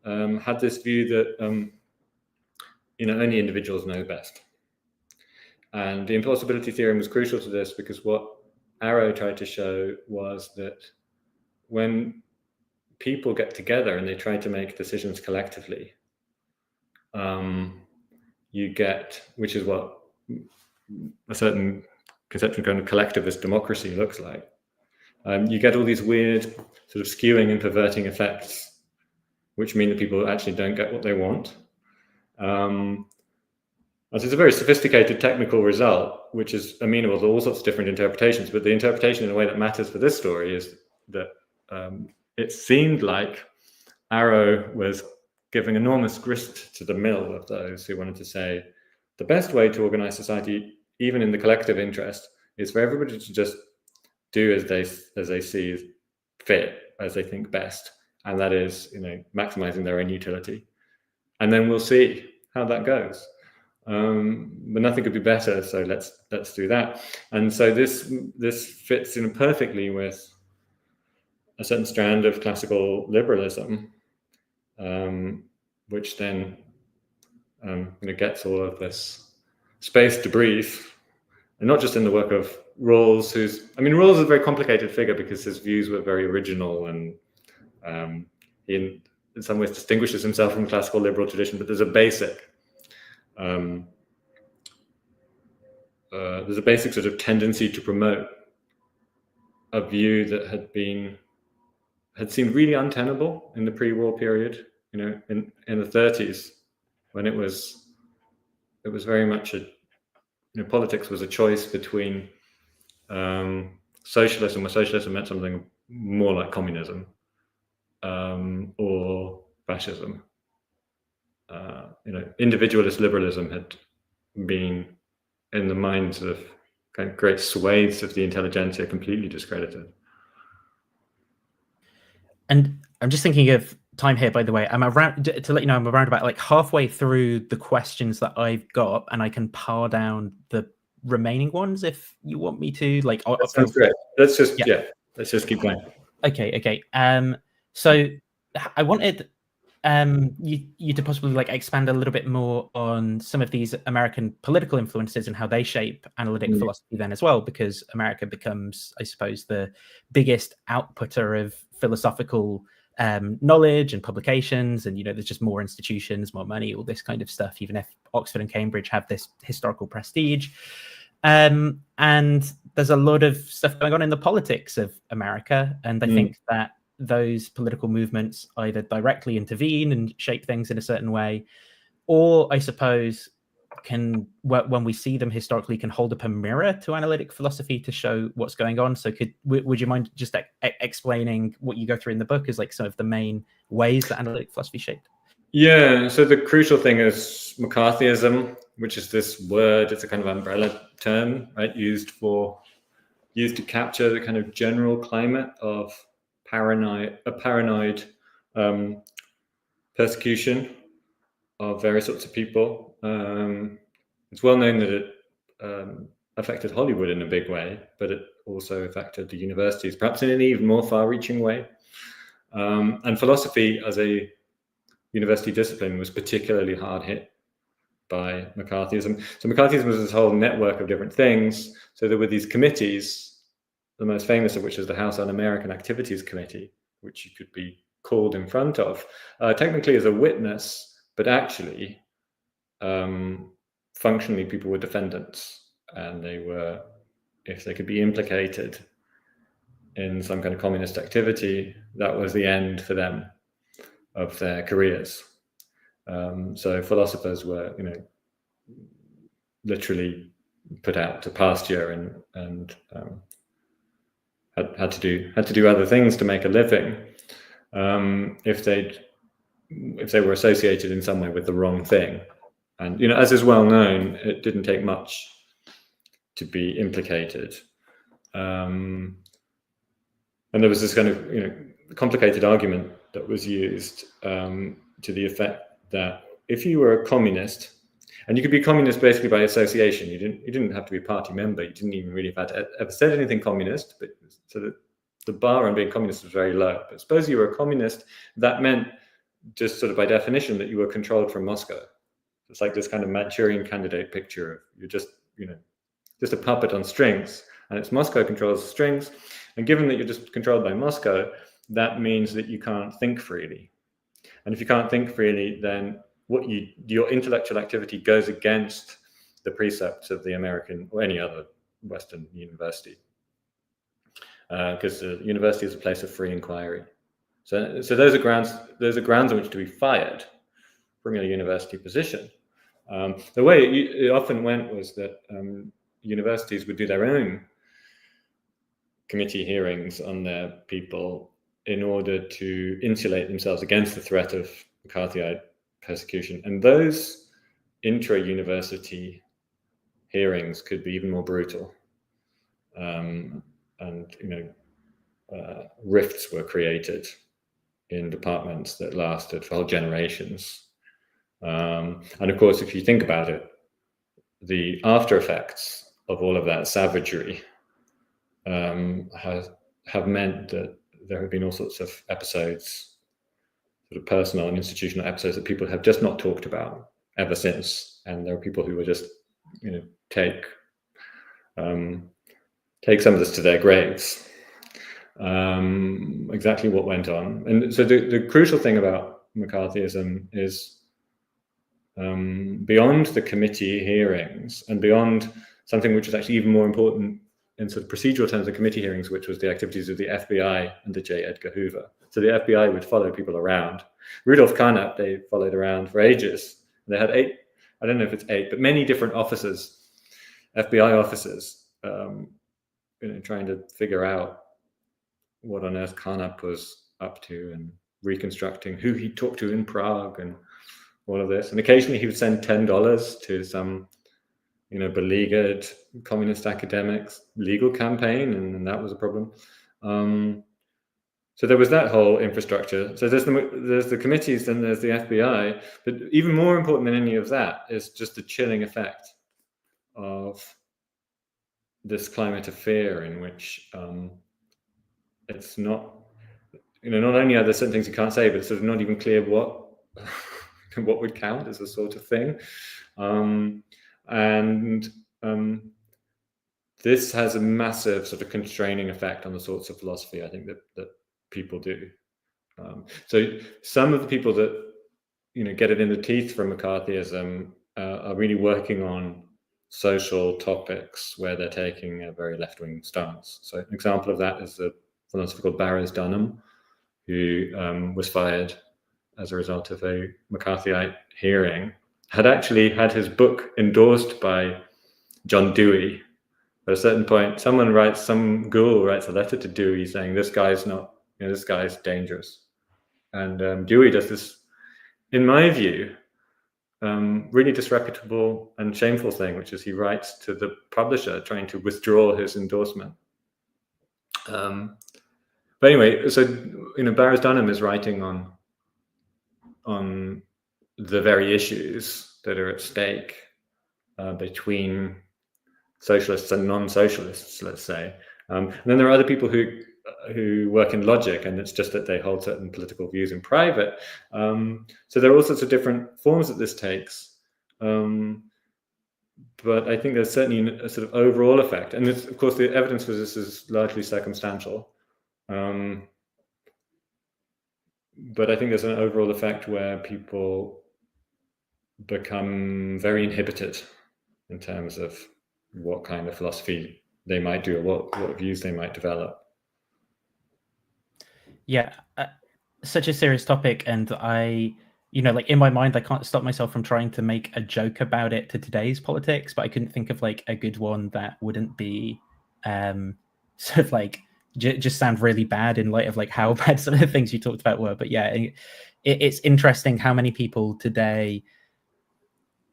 had this view that only individuals know best. And the impossibility theorem was crucial to this, because what Arrow tried to show was that when people get together and they try to make decisions collectively, you get, which is what a certain conception kind of collectivist democracy looks like, you get all these weird sort of skewing and perverting effects, which mean that people actually don't get what they want. It's a very sophisticated technical result, which is amenable to all sorts of different interpretations. But the interpretation in a way that matters for this story is that it seemed like Arrow was giving enormous grist to the mill of those who wanted to say the best way to organize society, even in the collective interest, is for everybody to just do as they see fit, as they think best, and that is, maximizing their own utility. And then we'll see how that goes. But nothing could be better, so let's do that. And so this fits in perfectly with a certain strand of classical liberalism, which then gets all of this space to breathe, and not just in the work of Rawls, Rawls is a very complicated figure because his views were very original, and he in some ways distinguishes himself from classical liberal tradition, but there's a basic sort of tendency to promote a view that had seemed really untenable in the pre-war period, in the 30s, when it was very much politics was a choice between socialism, where socialism meant something more like communism, or fascism. Individualist liberalism had been in the minds of kind of great swathes of the intelligentsia completely discredited. And I'm just thinking of time here, by the way. I'm around to let you know I'm around about like halfway through the questions that I've got, and I can par down the remaining ones if you want me to. Like, that sounds great. Let's just keep going. Okay. So I wanted you to possibly like expand a little bit more on some of these American political influences and how they shape analytic philosophy then as well, because America becomes, I suppose, the biggest outputter of philosophical knowledge and publications, and there's just more institutions, more money, all this kind of stuff, even if Oxford and Cambridge have this historical prestige. And there's a lot of stuff going on in the politics of America, and I think that those political movements either directly intervene and shape things in a certain way, or I suppose when we see them historically, can hold up a mirror to analytic philosophy to show what's going on. So would you mind just explaining what you go through in the book as like some of the main ways that analytic philosophy shaped? Yeah, so the crucial thing is McCarthyism, which is this word, it's a kind of umbrella term, right, used to capture the kind of general climate of paranoid persecution of various sorts of people. It's well known that it affected Hollywood in a big way, but it also affected the universities, perhaps in an even more far-reaching way. And philosophy as a university discipline was particularly hard hit by McCarthyism. So McCarthyism was this whole network of different things. So there were these committees the most famous of which is the House Un-American Activities Committee, which you could be called in front of, technically as a witness, but actually, functionally, people were defendants, and they were, if they could be implicated in some kind of communist activity, that was the end for them of their careers. So philosophers were, literally put out to pasture and had to do other things to make a living if they were associated in some way with the wrong thing. And as is well known, it didn't take much to be implicated. And there was this kind of complicated argument that was used to the effect that if you were a communist, and you could be communist basically by association, you didn't have to be a party member, you didn't even really have to ever said anything communist, but so that the bar on being communist was very low. But suppose you were a communist, that meant just sort of by definition that you were controlled from Moscow. It's like this kind of Manchurian candidate picture of you're just a puppet on strings, and it's Moscow controls the strings. And given that you're just controlled by Moscow, that means that you can't think freely. And if you can't think freely, then your intellectual activity goes against the precepts of the American or any other Western university, because the university is a place of free inquiry. So those are grounds on which to be fired from your university position. The way it often went was that universities would do their own committee hearings on their people in order to insulate themselves against the threat of McCarthyite persecution. And those intra-university hearings could be even more brutal. And rifts were created in departments that lasted for whole generations. And of course, if you think about it, the after effects of all of that savagery have meant that there have been all sorts of episodes, sort of personal and institutional episodes that people have just not talked about ever since. And there are people who will just, take some of this to their graves. Exactly what went on. And so the crucial thing about McCarthyism is beyond the committee hearings and beyond something which is actually even more important in sort of procedural terms of committee hearings, which was the activities of the FBI under J. Edgar Hoover. So the FBI would follow people around. Rudolf Carnap, they followed around for ages. They had I don't know if it's 8, but many different officers, FBI officers, trying to figure out what on earth Carnap was up to and reconstructing who he talked to in Prague and all of this. And occasionally he would send $10 to some, beleaguered communist academics legal campaign, and that was a problem. So there was that whole infrastructure. So there's the committees, then there's the FBI. But even more important than any of that is just the chilling effect of this climate of fear in which it's not, not only are there certain things you can't say, but it's sort of not even clear what would count as a sort of thing. This has a massive sort of constraining effect on the sorts of philosophy I think that people do. So some of the people that get it in the teeth from McCarthyism are really working on social topics where they're taking a very left-wing stance. So an example of that is the philosopher called Barrows Dunham, who was fired as a result of a McCarthyite hearing, had actually had his book endorsed by John Dewey. At a certain point, some ghoul writes a letter to Dewey saying, this guy's dangerous. And Dewey does this, in my view, really disreputable and shameful thing, which is he writes to the publisher trying to withdraw his endorsement. But anyway, so Barrows Dunham is writing on the very issues that are at stake between socialists and non-socialists, let's say. And then there are other people who work in logic, and it's just that they hold certain political views in private. So there are all sorts of different forms that this takes. but I think there's certainly a sort of overall effect, and of course the evidence for this is largely circumstantial. But I think there's an overall effect where people become very inhibited in terms of what kind of philosophy they might do, or what views they might develop. Yeah, such a serious topic, and I, like in my mind, I can't stop myself from trying to make a joke about it to today's politics, but I couldn't think of like a good one that wouldn't be sort of like just sound really bad in light of like how bad some of the things you talked about were. But yeah, it's interesting how many people today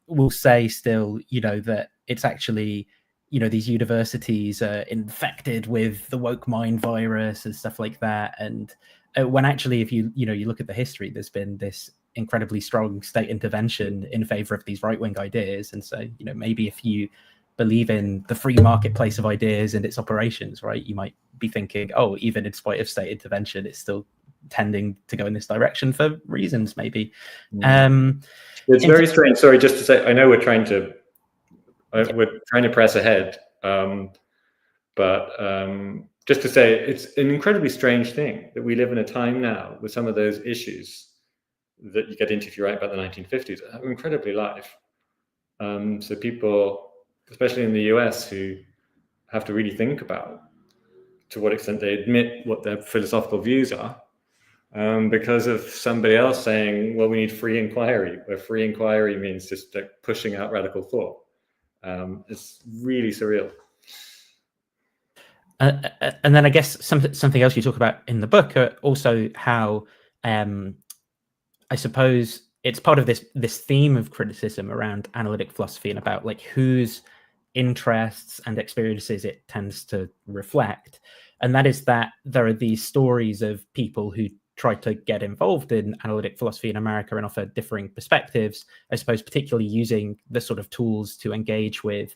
will say still, that it's actually, these universities are infected with the woke mind virus and stuff like that. And when actually, if you look at the history, there's been this incredibly strong state intervention in favor of these right-wing ideas. And so, maybe if you believe in the free marketplace of ideas and its operations, right, you might be thinking, oh, even in spite of state intervention, it's still tending to go in this direction for reasons, maybe. It's very strange. Sorry, just to say, I know we're trying to press ahead, but just to say, it's an incredibly strange thing that we live in a time now with some of those issues that you get into if you write about the 1950s are incredibly live. So people, especially in the US, who have to really think about to what extent they admit what their philosophical views are, because of somebody else saying, well, we need free inquiry, where free inquiry means just like pushing out radical thought. It's really surreal. And then I guess something else you talk about in the book are also how I suppose it's part of this theme of criticism around analytic philosophy and about like whose interests and experiences it tends to reflect. And that is that there are these stories of people who try to get involved in analytic philosophy in America and offer differing perspectives, I suppose, particularly using the sort of tools to engage with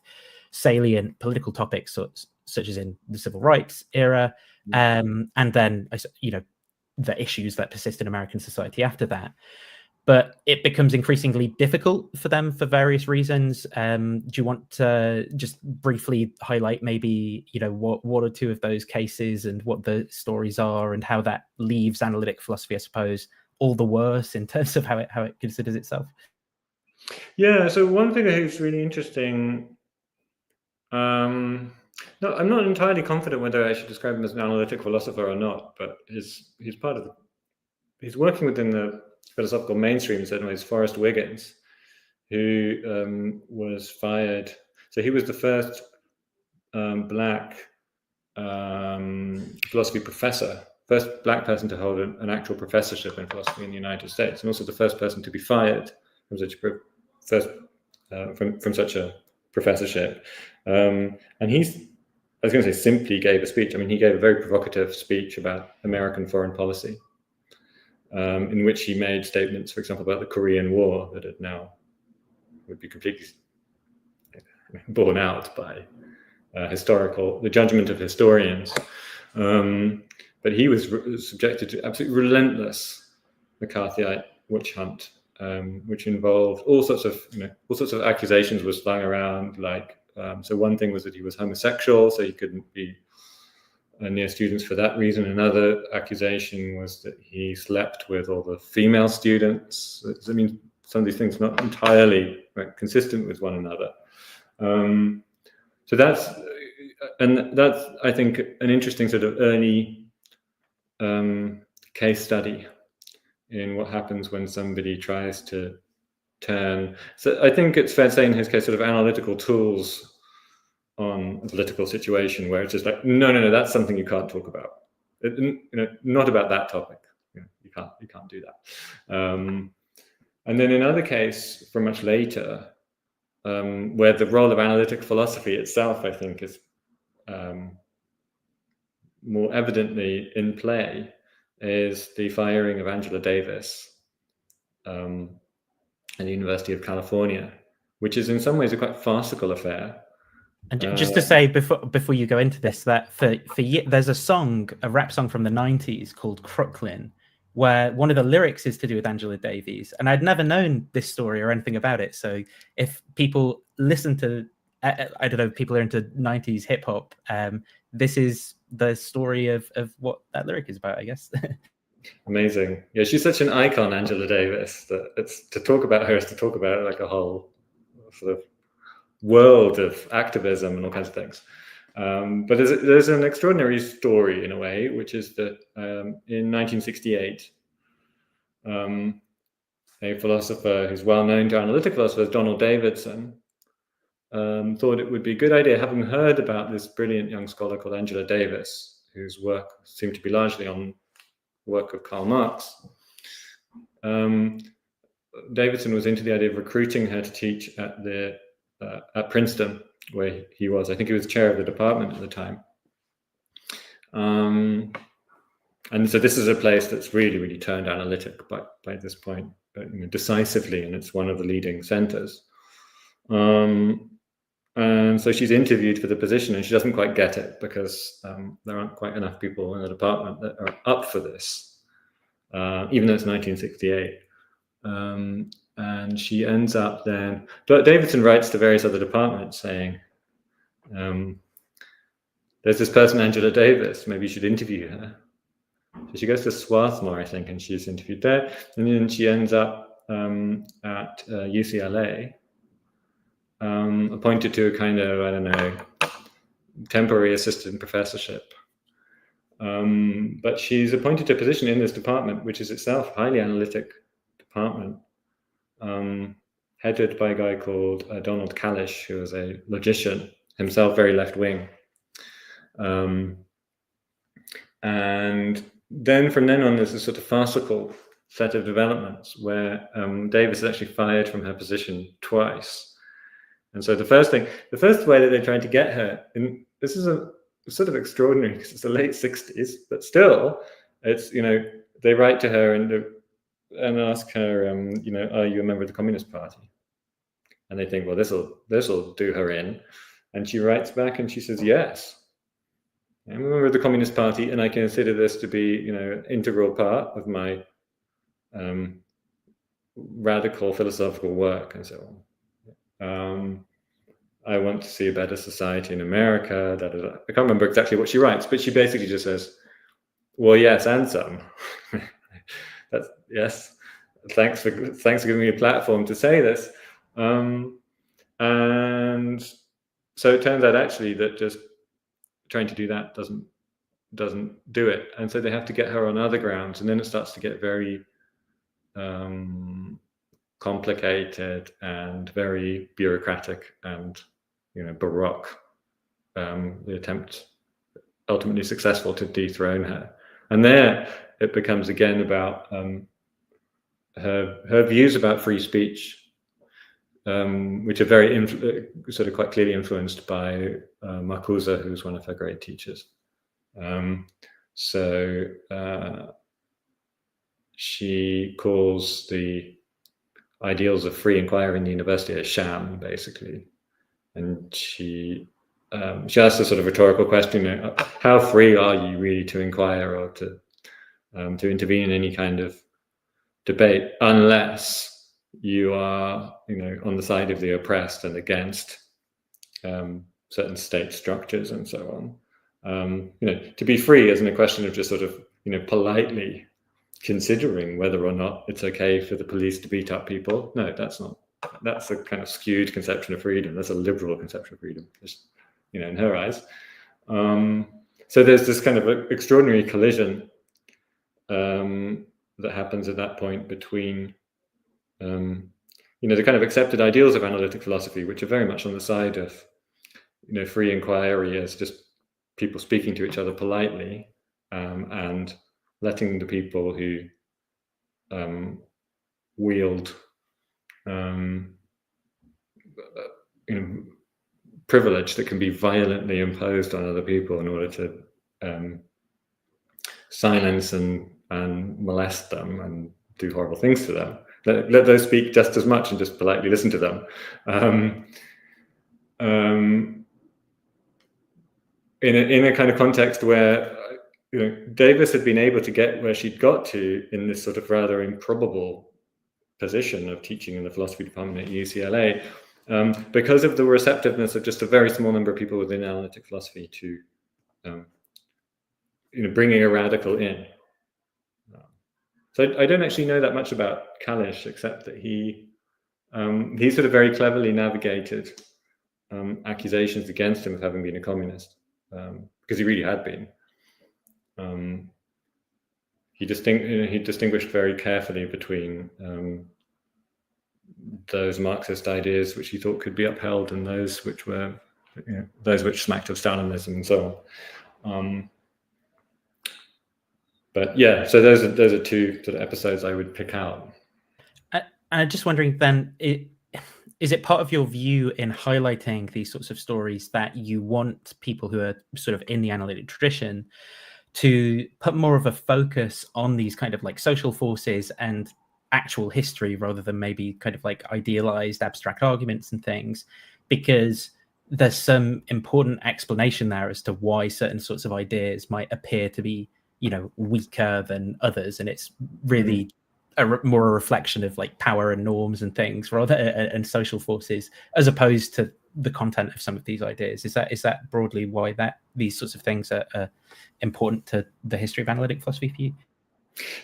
salient political topics such as in the civil rights era, and then, the issues that persist in American society after that. But it becomes increasingly difficult for them for various reasons. Do you want to just briefly highlight maybe, what are two of those cases and what the stories are and how that leaves analytic philosophy, I suppose, all the worse in terms of how it considers itself? Yeah, so one thing I think is really interesting, no, I'm not entirely confident whether I should describe him as an analytic philosopher or not, but he's working within the philosophical mainstream in certain ways. Forrest Wiggins, who was fired. So he was the first black philosophy professor, first black person to hold an actual professorship in philosophy in the United States, and also the first person to be fired from such from such a professorship. And I was going to say simply gave a speech. I mean, he gave a very provocative speech about American foreign policy, in which he made statements, for example, about the Korean War that would be completely borne out by the judgment of historians. But he was subjected to absolutely relentless McCarthyite witch hunt, which involved all sorts of accusations were slung around. Like, so one thing was that he was homosexual, so he couldn't be near students for that reason. Another accusation was that he slept with all the female students. I mean, some of these things not entirely consistent with one another. So that's I think an interesting sort of early case study in what happens when somebody tries to turn. So I think it's fair to say in his case, sort of analytical tools on a political situation where it's just like, no, that's something you can't talk about. Not about that topic. You can't do that. And then another case from much later, where the role of analytic philosophy itself, I think, is more evidently in play, is the firing of Angela Davis at the University of California, which is in some ways a quite farcical affair. And just to say before you go into this, that for there's a rap song from the 90s called Crooklyn, where one of the lyrics is to do with Angela Davies. And I'd never known this story or anything about it. So if people listen to, I don't know, people are into 90s hip hop, this is the story of what that lyric is about, I guess. Amazing. Yeah, she's such an icon, Angela Davis, that it's to talk about her is to talk about like a whole sort of world of activism and all kinds of things. But there's an extraordinary story in a way, which is that in 1968, a philosopher who's well known to analytic philosophers, Donald Davidson, thought it would be a good idea, having heard about this brilliant young scholar called Angela Davis, whose work seemed to be largely on work of Karl Marx. Davidson was into the idea of recruiting her to teach at Princeton, where he was. I think he was chair of the department at the time. And so this is a place that's really, really turned analytic by this point, decisively, and it's one of the leading centers. And so she's interviewed for the position, and she doesn't quite get it because there aren't quite enough people in the department that are up for this, even though it's 1968. And she ends up then, Davidson writes to various other departments saying, there's this person, Angela Davis, maybe you should interview her. So she goes to Swarthmore, I think, and she's interviewed there. And then she ends up at UCLA, appointed to a kind of, I don't know, temporary assistant professorship. But she's appointed to a position in this department, which is itself a highly analytic department, headed by a guy called Donald Kalish, who was a logician, himself very left-wing. And then from then on, there's a sort of farcical set of developments where Davis is actually fired from her position twice. And so the first way that they're trying to get her, and this is a sort of extraordinary because it's the late 60s, but still, it's, they write to her and ask her, are you a member of the Communist Party? And they think, well, this'll do her in. And she writes back and she says, yes, I'm a member of the Communist Party, and I consider this to be, an integral part of my radical philosophical work and so on. I want to see a better society in America. I can't remember exactly what she writes, but she basically just says, well, yes, and some. Yes. Thanks for giving me a platform to say this. And so it turns out actually that just trying to do that doesn't do it, and so they have to get her on other grounds, and then it starts to get very complicated and very bureaucratic and baroque. The attempt, ultimately successful, to dethrone her, and there it becomes again about her views about free speech, which are very sort of quite clearly influenced by Marcuse, who's one of her great teachers. So she calls the ideals of free inquiry in the university a sham, basically, and she asks a sort of rhetorical question: how free are you really to inquire or to intervene in any kind of debate, unless you are, on the side of the oppressed and against certain state structures and so on. To be free isn't a question of just sort of, politely considering whether or not it's okay for the police to beat up people. No, that's not. That's a kind of skewed conception of freedom. That's a liberal conception of freedom, just, in her eyes. So there's this kind of extraordinary collision that happens at that point between the kind of accepted ideals of analytic philosophy, which are very much on the side of free inquiry as just people speaking to each other politely, and letting the people who wield privilege that can be violently imposed on other people in order to silence and molest them and do horrible things to them. Let those speak just as much and just politely listen to them. In a kind of context where Davis had been able to get where she'd got to in this sort of rather improbable position of teaching in the philosophy department at UCLA, because of the receptiveness of just a very small number of people within analytic philosophy to, bringing a radical in. So I don't actually know that much about Kalisch, except that he sort of very cleverly navigated accusations against him of having been a communist, because he really had been. He distinguished very carefully between those Marxist ideas which he thought could be upheld and those which were, those which smacked of Stalinism and so on. But yeah, so those are two sort of episodes I would pick out. I'm just wondering then, is it part of your view in highlighting these sorts of stories that you want people who are sort of in the analytic tradition to put more of a focus on these kind of like social forces and actual history rather than maybe kind of like idealized abstract arguments and things, because there's some important explanation there as to why certain sorts of ideas might appear to be, weaker than others, and it's really more a reflection of like power and norms and things rather and social forces, as opposed to the content of some of these ideas. Is that broadly why these sorts of things are important to the history of analytic philosophy for you?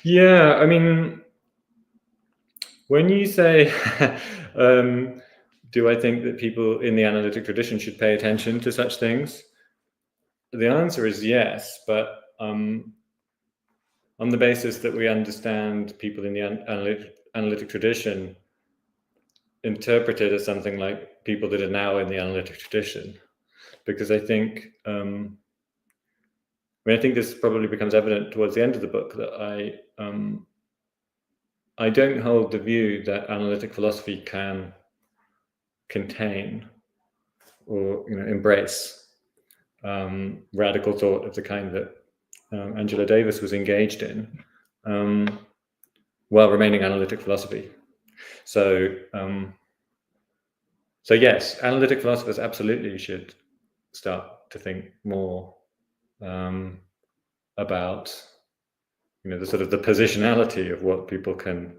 Yeah, I mean, when you say, do I think that people in the analytic tradition should pay attention to such things? The answer is yes, but on the basis that we understand people in the analytic tradition interpreted as something like people that are now in the analytic tradition. Because I think, I think this probably becomes evident towards the end of the book that I don't hold the view that analytic philosophy can contain or embrace radical thought of the kind that Angela Davis was engaged in, while remaining analytic philosophy. So yes, analytic philosophers absolutely should start to think more about the sort of the positionality of what people can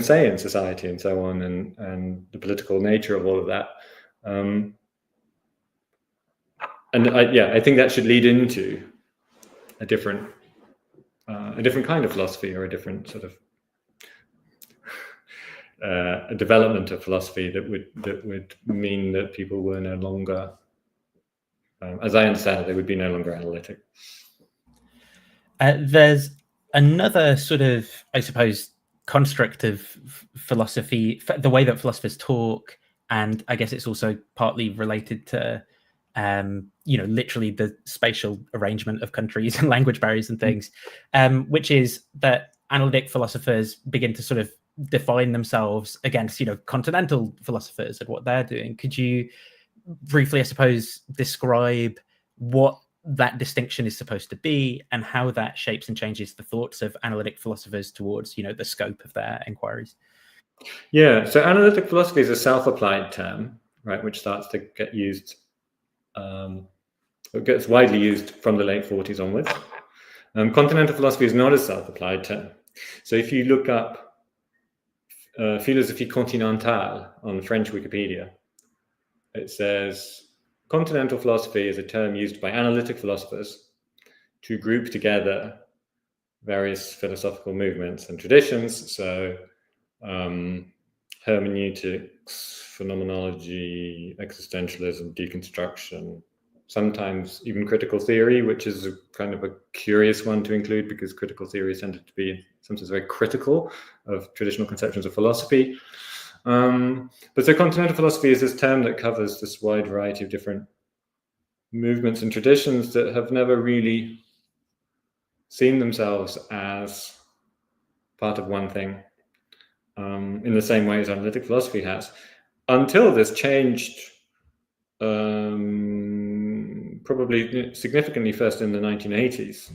say in society and so on, and the political nature of all of that. And I think that should lead into a different kind of philosophy, or a different sort of a development of philosophy that would mean that people were no longer, as I understand it, they would be no longer analytic. There's another sort of, I suppose, construct of philosophy, the way that philosophers talk, and I guess it's also partly related to literally the spatial arrangement of countries and language barriers and things, which is that analytic philosophers begin to sort of define themselves against continental philosophers and what they're doing. Could you briefly, I suppose, describe what that distinction is supposed to be and how that shapes and changes the thoughts of analytic philosophers towards the scope of their inquiries? Yeah, so analytic philosophy is a self-applied term, right, which starts to get used, it gets widely used from the late 40s onwards. Continental philosophy is not a self-applied term. So if you look up philosophie continentale on French Wikipedia, it says continental philosophy is a term used by analytic philosophers to group together various philosophical movements and traditions. So hermeneutics, phenomenology, existentialism, deconstruction, sometimes even critical theory, which is a kind of a curious one to include because critical theory is tended to be sometimes very critical of traditional conceptions of philosophy. But so continental philosophy is this term that covers this wide variety of different movements and traditions that have never really seen themselves as part of one thing, in the same way as analytic philosophy has, until this changed probably significantly first in the 1980s,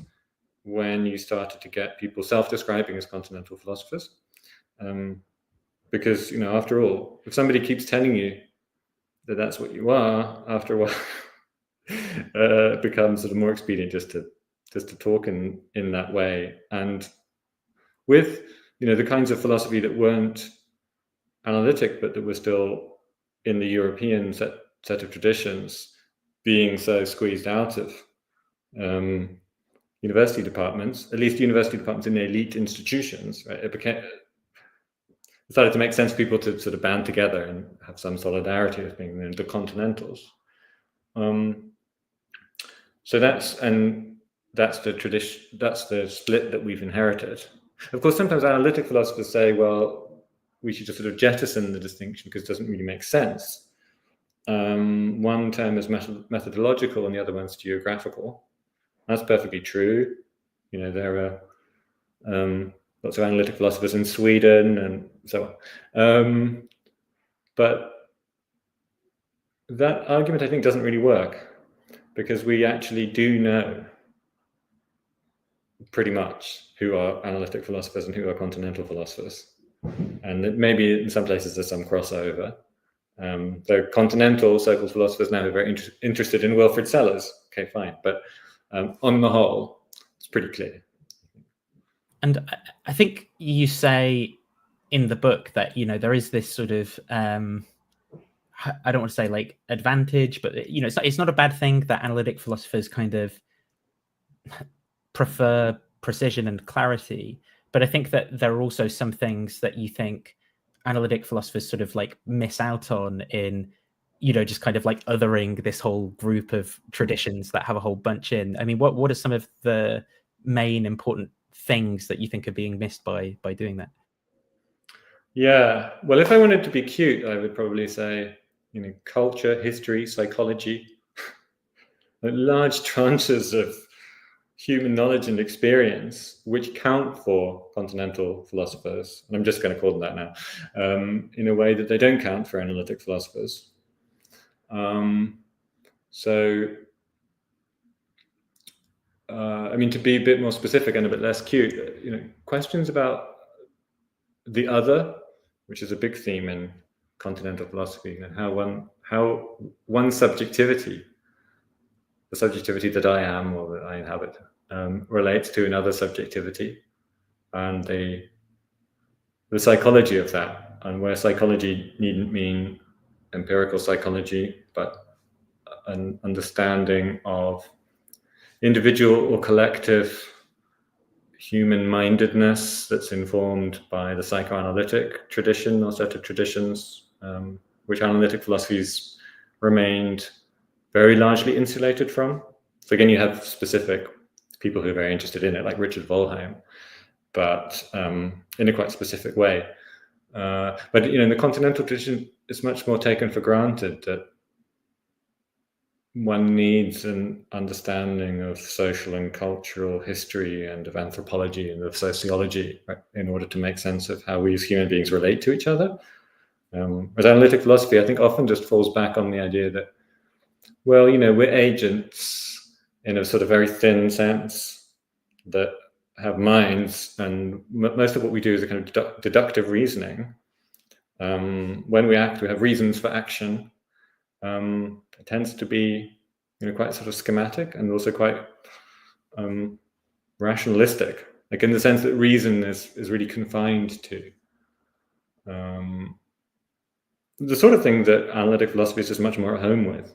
when you started to get people self-describing as continental philosophers. Because, after all, if somebody keeps telling you that that's what you are, after a while, it becomes sort of more expedient just to talk in that way. And with the kinds of philosophy that weren't analytic, but that were still in the European set of traditions, being so squeezed out of university departments, at least university departments in elite institutions, right? It started to make sense for people to sort of band together and have some solidarity as being the continentals. So that's the tradition, that's the split that we've inherited. Of course, sometimes analytic philosophers say, well, we should just sort of jettison the distinction because it doesn't really make sense. One term is methodological and the other one's geographical. That's perfectly true. There are lots of analytic philosophers in Sweden and so on. But that argument, I think, doesn't really work, because we actually do know pretty much who are analytic philosophers and who are continental philosophers. And maybe in some places there's some crossover. Though continental so-called philosophers now are very interested in Wilfrid Sellars. Okay, fine. But on the whole, it's pretty clear. And I think you say in the book that, there is this sort of, I don't want to say like advantage, but it's not a bad thing that analytic philosophers kind of prefer precision and clarity. But I think that there are also some things that you think analytic philosophers sort of like miss out on in, just kind of like othering this whole group of traditions that have a whole bunch in. I mean, what are some of the main important things that you think are being missed by doing that? Yeah, well, if I wanted to be cute, I would probably say, culture, history, psychology, large tranches of human knowledge and experience, which count for continental philosophers, and I'm just going to call them that now, in a way that they don't count for analytic philosophers. To be a bit more specific and a bit less cute, questions about the other, which is a big theme in continental philosophy, and how one subjectivity, the subjectivity that I am or that I inhabit, relates to another subjectivity, and the psychology of that, and where psychology needn't mean empirical psychology, but an understanding of individual or collective human-mindedness that's informed by the psychoanalytic tradition or set of traditions, which analytic philosophies remained very largely insulated from. So again, you have specific people who are very interested in it, like Richard Volheim, but in a quite specific way. But in the continental tradition, it's much more taken for granted that one needs an understanding of social and cultural history and of anthropology and of sociology, right, in order to make sense of how we as human beings relate to each other. Whereas analytic philosophy, I think, often just falls back on the idea that, well, we're agents in a sort of very thin sense that have minds, and most of what we do is a kind of deductive reasoning. When we act, we have reasons for action. It tends to be, quite sort of schematic and also quite rationalistic, like in the sense that reason is really confined to the sort of thing that analytic philosophy is just much more at home with,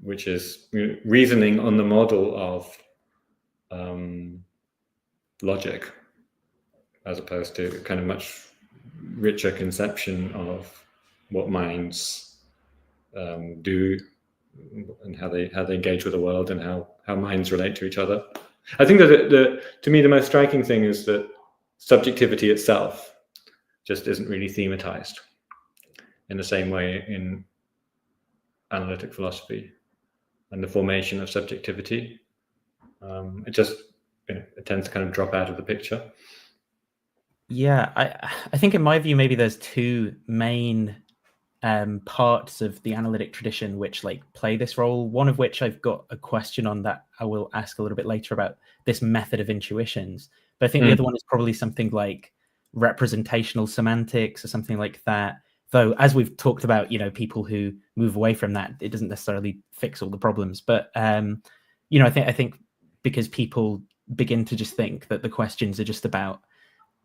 which is reasoning on the model of logic, as opposed to kind of much richer conception of what minds do and how they engage with the world and how minds relate to each other. I think that to me the most striking thing is that subjectivity itself just isn't really thematized in the same way in analytic philosophy, and the formation of subjectivity. It just it tends to kind of drop out of the picture. Yeah, I think in my view, maybe there's two main parts of the analytic tradition which like play this role, one of which I've got a question on that I will ask a little bit later about this method of intuitions. But I think the other one is probably something like representational semantics or something like that, though, as we've talked about, people who move away from that, it doesn't necessarily fix all the problems. But I think because people begin to just think that the questions are just about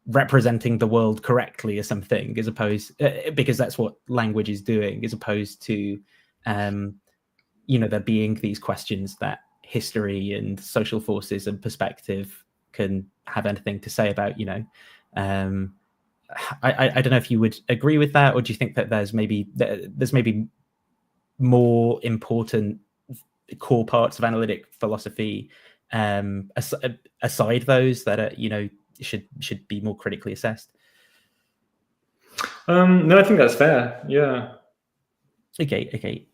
representing the world correctly or something, as opposed because that's what language is doing, as opposed to there being these questions that history and social forces and perspective can have anything to say about. I don't know if you would agree with that, or do you think that there's maybe more important core parts of analytic philosophy aside those that are should be more critically assessed? No, I think that's fair. Yeah. Okay.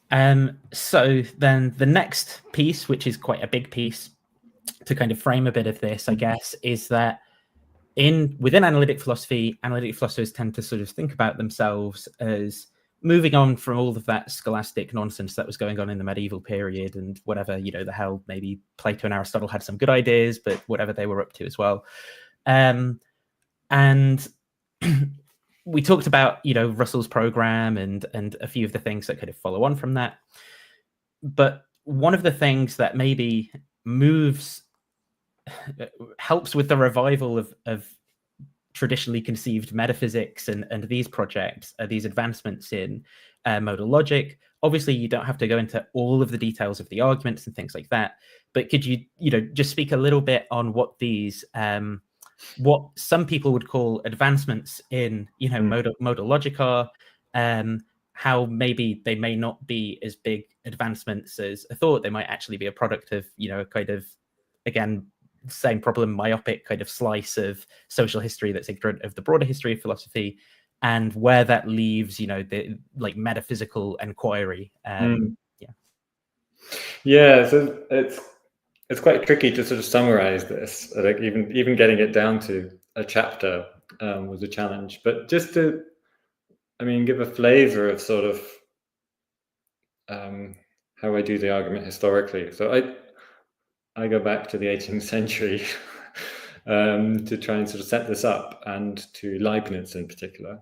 So then the next piece, which is quite a big piece to kind of frame a bit of this, I guess, is that within analytic philosophy, analytic philosophers tend to sort of think about themselves as moving on from all of that scholastic nonsense that was going on in the medieval period and whatever, the hell, maybe Plato and Aristotle had some good ideas, but whatever they were up to as well. And we talked about, Russell's program and a few of the things that kind of follow on from that. But one of the things that maybe helps with the revival of traditionally conceived metaphysics and these projects, these advancements in modal logic. Obviously, you don't have to go into all of the details of the arguments and things like that, but could you, just speak a little bit on what these, what some people would call advancements in, modal logic are, how maybe they may not be as big advancements as I thought. They might actually be a product of, a kind of, again, same problem, myopic kind of slice of social history that's ignorant of the broader history of philosophy, and where that leaves, the metaphysical inquiry. So it's quite tricky to sort of summarize this. Like even getting it down to a chapter was a challenge. But just to, give a flavor of sort of how I do the argument historically. So I go back to the 18th century to try and sort of set this up, and to Leibniz in particular.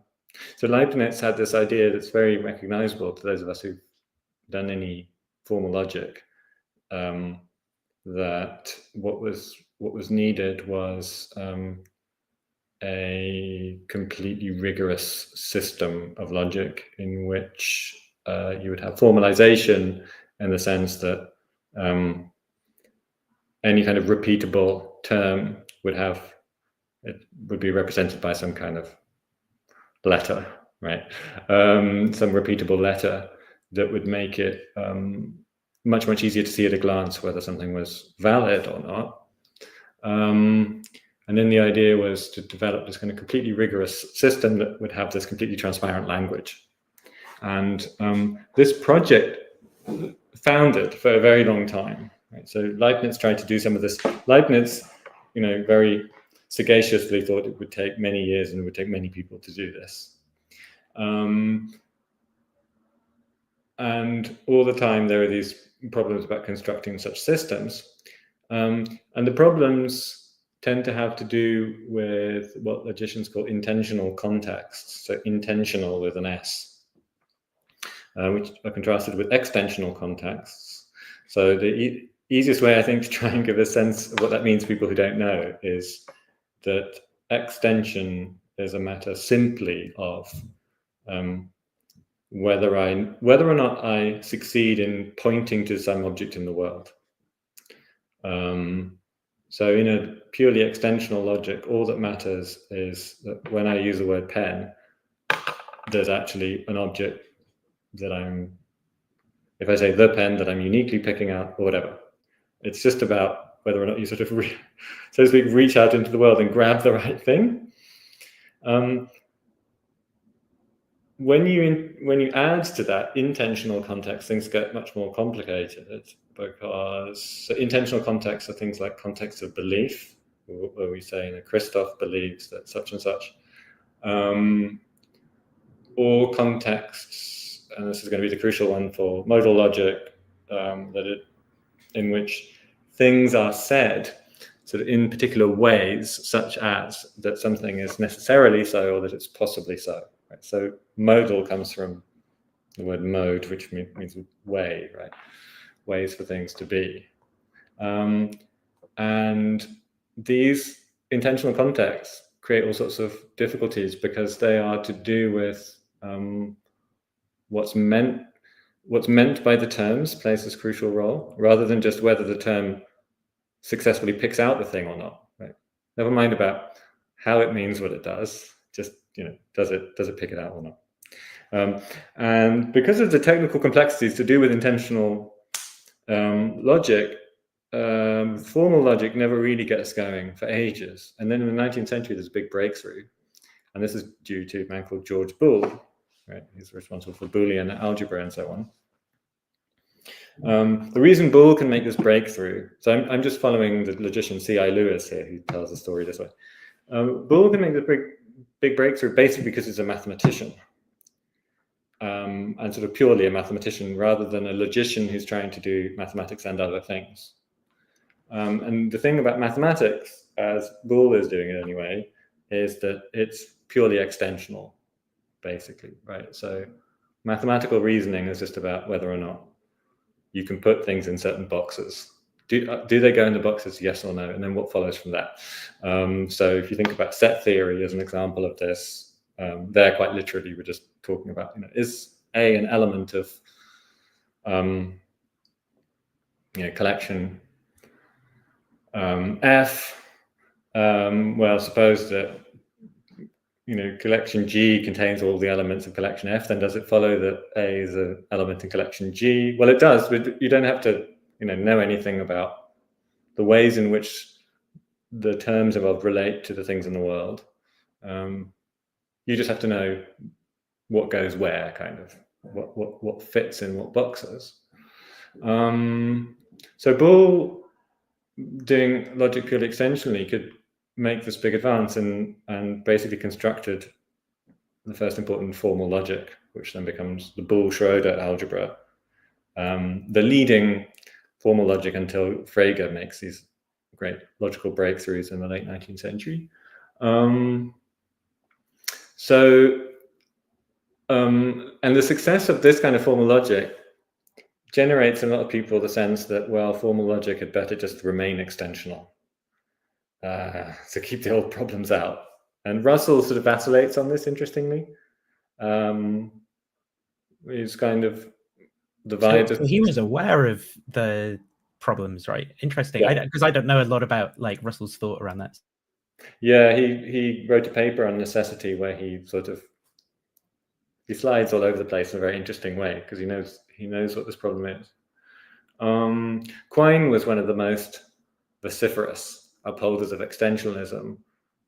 So Leibniz had this idea that's very recognizable to those of us who've done any formal logic, that what was needed was a completely rigorous system of logic in which you would have formalization in the sense that any kind of repeatable term would be represented by some kind of letter, right? Some repeatable letter that would make it much, much easier to see at a glance whether something was valid or not. And then the idea was to develop this kind of completely rigorous system that would have this completely transparent language. And this project foundered for a very long time. Right? So Leibniz tried to do some of this. Leibniz, very sagaciously thought it would take many years and it would take many people to do this. And all the time there are these problems about constructing such systems. And the problems tend to have to do with what logicians call intentional contexts. So intentional with an S, which are contrasted with extensional contexts. So the easiest way, I think, to try and give a sense of what that means to people who don't know is that extension is a matter simply of whether or not I succeed in pointing to some object in the world. So in a purely extensional logic, all that matters is that when I use the word pen, there's actually an object that if I say the pen, that I'm uniquely picking out or whatever. It's just about whether or not you sort of, so to speak, reach out into the world and grab the right thing. When you add to that intentional context, things get much more complicated, because intentional contexts are things like contexts of belief, where we say, Christoph believes that such and such, or contexts, and this is going to be the crucial one for modal logic, in which things are said sort of in particular ways, such as that something is necessarily so or that it's possibly so. Right? So modal comes from the word mode, which means way, right? Ways for things to be. And these intentional contexts create all sorts of difficulties because they are to do with what's meant by the terms plays this crucial role, rather than just whether the term successfully picks out the thing or not. Right? Never mind about how it means what it does. Just does it pick it out or not? And because of the technical complexities to do with intentional logic, formal logic never really gets going for ages. And then in the 19th century, there's a big breakthrough. And this is due to a man called George Boole. Right? He's responsible for Boolean algebra and so on. The reason Boole can make this breakthrough, so I'm just following the logician C.I. Lewis here, who tells the story this way. Boole can make this big breakthrough basically because he's a mathematician. And sort of purely a mathematician rather than a logician who's trying to do mathematics and other things. And the thing about mathematics, as Boole is doing it anyway, is that it's purely extensional, basically, right? So mathematical reasoning is just about whether or not you can put things in certain boxes. Do they go in the boxes, yes or no? And then what follows from that? So if you think about set theory as an example of this, there quite literally we're just talking about, is A an element of collection F? Well, suppose that collection G contains all the elements of collection F, then does it follow that A is an element in collection G? Well, it does, but you don't have to know anything about the ways in which the terms above relate to the things in the world. You just have to know what goes where, kind of what fits in what boxes. So Boole, doing logic purely extensionally, could make this big advance and basically constructed the first important formal logic, which then becomes the Boole-Schroeder algebra, the leading formal logic until Frege makes these great logical breakthroughs in the late 19th century. And the success of this kind of formal logic generates in a lot of people the sense that, well, formal logic had better just remain extensional. So keep the old problems out. And Russell sort of vacillates on this, interestingly. He's kind of divided. So he was aware of the problems, right? Interesting. Because I don't know a lot about Russell's thought around that. Yeah, he wrote a paper on necessity where he slides all over the place in a very interesting way because he knows what this problem is. Quine was one of the most vociferous upholders of extensionalism.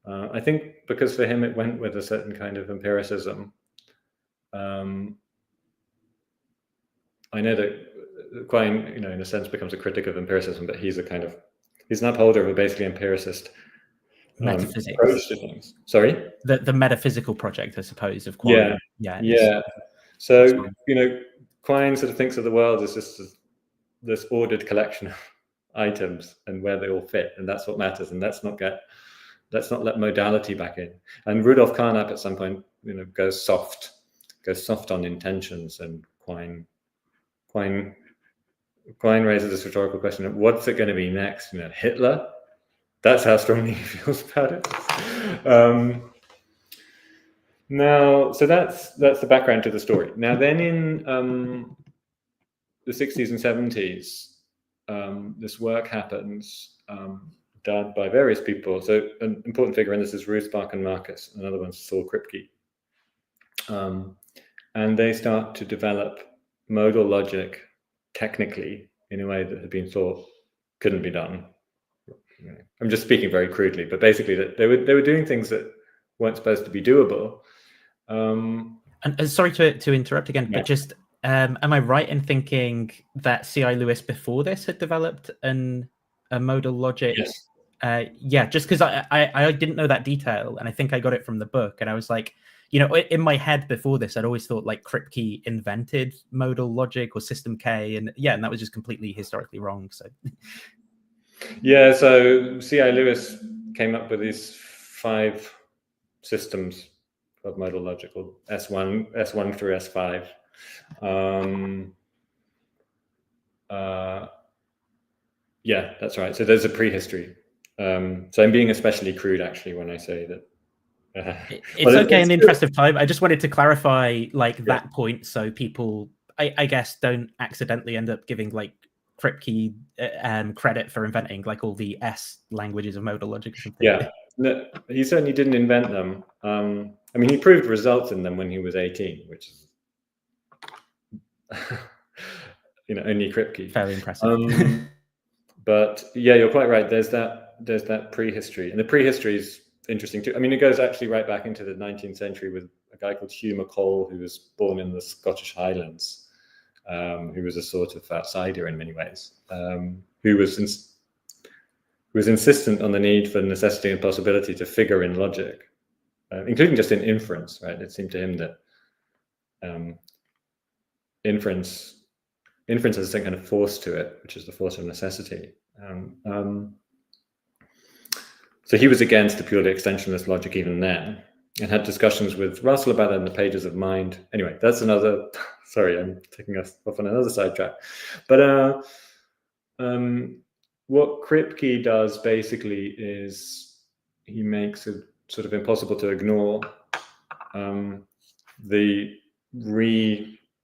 I think because for him it went with a certain kind of empiricism. I know that Quine, in a sense, becomes a critic of empiricism, but he's an upholder of a basically empiricist metaphysics approach to things. Sorry? The metaphysical project, I suppose, of Quine. Yeah. So, Quine sort of thinks of the world as just this ordered collection of items and where they all fit, and that's what matters, and let's not let modality back in. And Rudolf Carnap at some point, goes soft on intentions, and Quine raises this rhetorical question of what's it going to be next? Hitler? That's how strongly he feels about it. Now, so that's the background to the story. Now, then in the 60s and 70s, this work happens, done by various people. So an important figure in this is Ruth Barkan-Marcus, another one's Saul Kripke. And they start to develop modal logic technically in a way that had been thought couldn't be done. I'm just speaking very crudely, but basically that they were doing things that weren't supposed to be doable. And sorry to interrupt again, but just am I right in thinking that C.I. Lewis before this had developed a modal logic? Yes. Just because I didn't know that detail, and I think I got it from the book, and I was like, in my head before this, I'd always thought Kripke invented modal logic or System K, and that was just completely historically wrong. So. Yeah, so C.I. Lewis came up with these 5 systems modal logic, or S1 through S5. Yeah, that's right. So there's a prehistory. So I'm being especially crude, actually, when I say that. It's okay in the interest of time. I just wanted to clarify that point, so people, I guess, don't accidentally end up giving like Kripke credit for inventing like all the S languages of modal logic or something. Yeah, no, he certainly didn't invent them. I mean, he proved results in them when he was 18, which is only Kripke. Fairly impressive. But yeah, you're quite right. There's that prehistory, and the prehistory is interesting too. I mean, it goes actually right back into the 19th century with a guy called Hugh McCall, who was born in the Scottish Highlands, who was a sort of outsider in many ways, who was insistent on the need for necessity and possibility to figure in logic, including just in inference. Right? It seemed to him that inference has a certain kind of force to it, which is the force of necessity. So he was against the purely extensionalist logic even then, and had discussions with Russell about that in the Pages of Mind. Anyway, that's another. Sorry, I'm taking us off on another sidetrack. But what Kripke does basically is he makes it sort of impossible to ignore the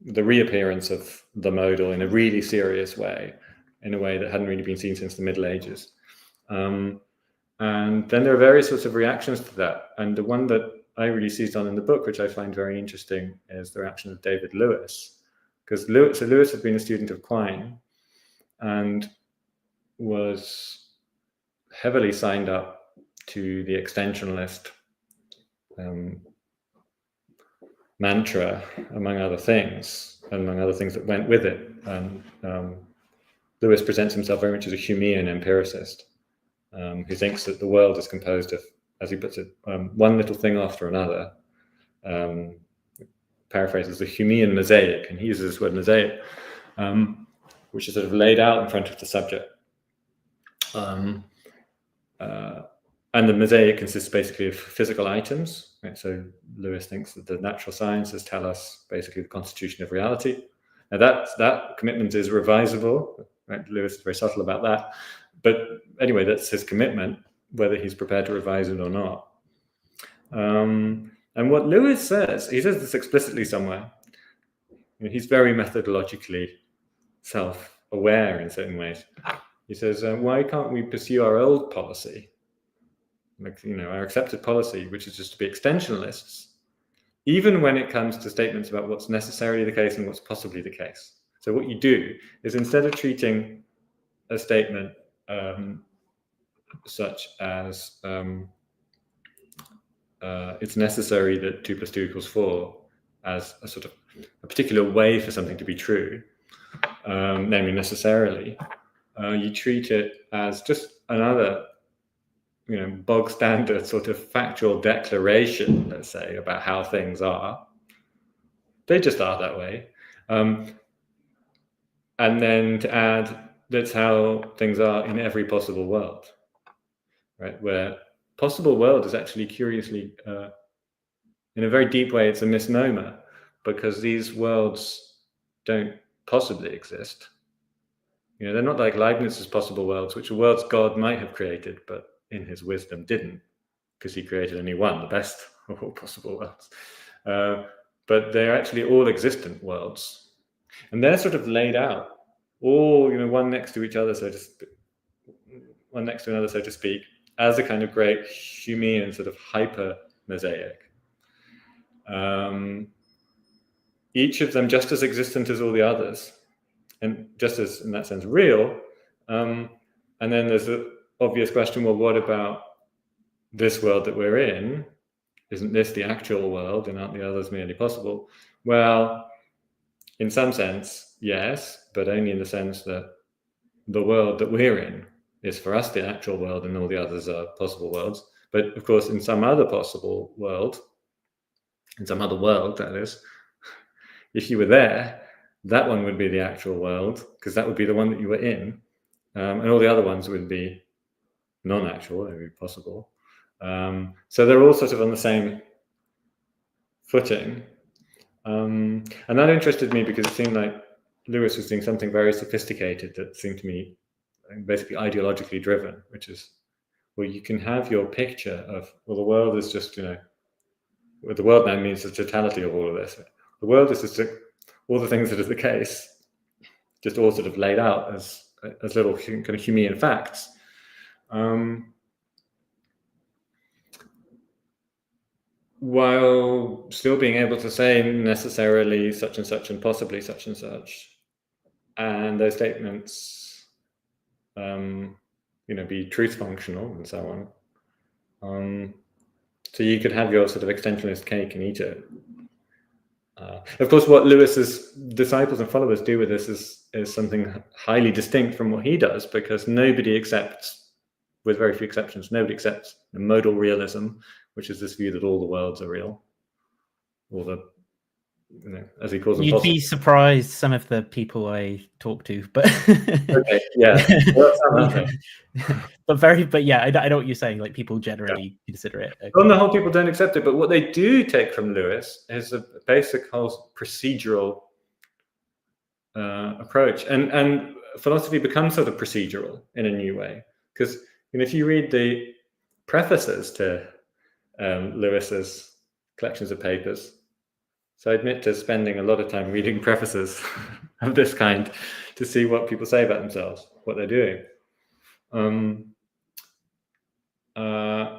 reappearance of the modal in a really serious way, in a way that hadn't really been seen since the Middle Ages. And then there are various sorts of reactions to that. And the one that I really seized on in the book, which I find very interesting, is the reaction of David Lewis. Because Lewis had been a student of Quine and was heavily signed up to the extensionalist mantra, among other things that went with it. And Lewis presents himself very much as a Humean empiricist, who thinks that the world is composed of, as he puts it, one little thing after another. Paraphrases the Humean mosaic, and he uses this word mosaic, which is sort of laid out in front of the subject. And the mosaic consists basically of physical items. Right? So Lewis thinks that the natural sciences tell us basically the constitution of reality. Now that commitment is revisable. Right? Lewis is very subtle about that. But anyway, that's his commitment, whether he's prepared to revise it or not. And what Lewis says, he says this explicitly somewhere. He's very methodologically self-aware in certain ways. He says, why can't we pursue our old policy? Our accepted policy, which is just to be extensionalists, even when it comes to statements about what's necessarily the case and what's possibly the case. So what you do is, instead of treating a statement such as it's necessary that 2 + 2 = 4 as a sort of a particular way for something to be true, namely necessarily, you treat it as just another bog standard sort of factual declaration, let's say, about how things are. They just are that way. And then to add, that's how things are in every possible world, right? Where possible world is actually curiously, in a very deep way, it's a misnomer, because these worlds don't possibly exist. They're not like Leibniz's possible worlds, which are worlds God might have created, but in his wisdom didn't, because he created only one, the best of all possible worlds. But they're actually all existent worlds, and they're sort of laid out, all one next to each other, one next to another, so to speak, as a kind of great Humean sort of hyper mosaic. Each of them just as existent as all the others, and just as, in that sense, real. And then there's the obvious question, well, what about this world that we're in? Isn't this the actual world, and aren't the others merely possible? Well, in some sense, yes, but only in the sense that the world that we're in is for us the actual world, and all the others are possible worlds. But of course, in some other possible world, in some other world, that is, if you were there, that one would be the actual world, because that would be the one that you were in, and all the other ones would be non-actual, they would be possible. So they're all sort of on the same footing. And that interested me because it seemed like Lewis was doing something very sophisticated that seemed to me basically ideologically driven, which is, well, you can have your picture of, well, the world is just, well, the world now means the totality of all of this. The world is just all the things that are the case, just all sort of laid out as little kind of Humean facts. While still being able to say necessarily such and such and possibly such and such, and those statements, be truth functional and so on. So you could have your sort of extensionist cake and eat it. Of course, what Lewis's disciples and followers do with this is something highly distinct from what he does, because nobody accepts, with very few exceptions, nobody accepts the modal realism, which is this view that all the worlds are real, or the, as he calls them. You'd be surprised, some of the people I talk to, but okay, yeah. But yeah, I know what you're saying. Like, people generally consider it. Okay. On the whole, people don't accept it, but what they do take from Lewis is a basic whole procedural approach, and philosophy becomes sort of procedural in a new way, because if you read the prefaces to Lewis's collections of papers, so I admit to spending a lot of time reading prefaces of this kind to see what people say about themselves, what they're doing.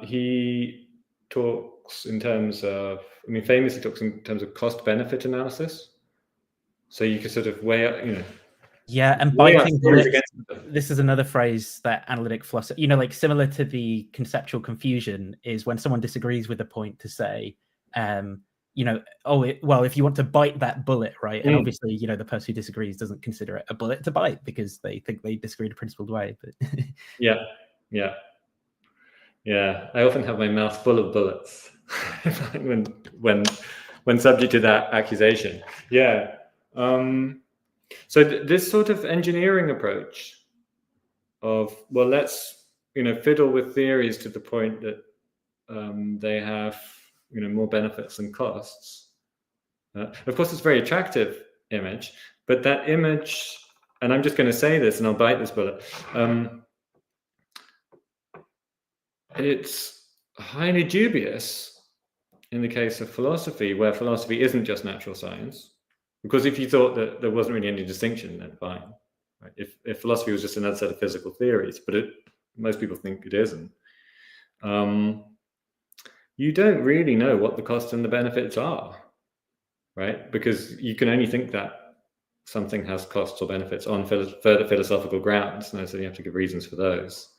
He talks in terms of, famously talks in terms of cost-benefit analysis. So you can sort of weigh up, Yeah, and biting bullets. This is another phrase that analytic philosophy, like similar to the conceptual confusion, is when someone disagrees with a point to say, well, if you want to bite that bullet, right? And obviously, the person who disagrees doesn't consider it a bullet to bite because they think they disagree in a principled way. But yeah. I often have my mouth full of bullets when subject to that accusation. Yeah. So this sort of engineering approach of, well, let's fiddle with theories to the point that they have more benefits than costs. Of course, it's a very attractive image, but that image, and I'm just going to say this, and I'll bite this bullet. It's highly dubious in the case of philosophy, where philosophy isn't just natural science. Because if you thought that there wasn't really any distinction, then fine. Right? If philosophy was just another set of physical theories, but most people think it isn't, you don't really know what the costs and the benefits are, right? Because you can only think that something has costs or benefits on further philosophical grounds, and so you have to give reasons for those.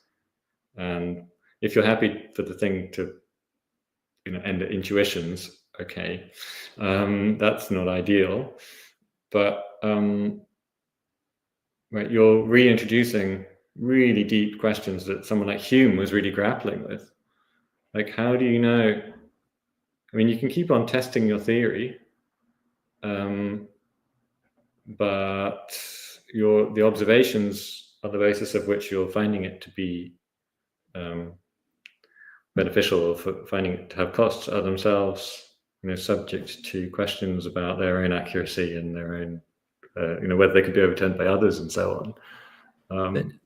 And if you're happy for the thing to end at intuitions, okay, that's not ideal, but right, you're reintroducing really deep questions that someone like Hume was really grappling with. Like, how do you know? You can keep on testing your theory, but the observations on the basis of which you're finding it to be beneficial, or finding it to have costs, are themselves subject to questions about their own accuracy and their own whether they could be overturned by others and so on.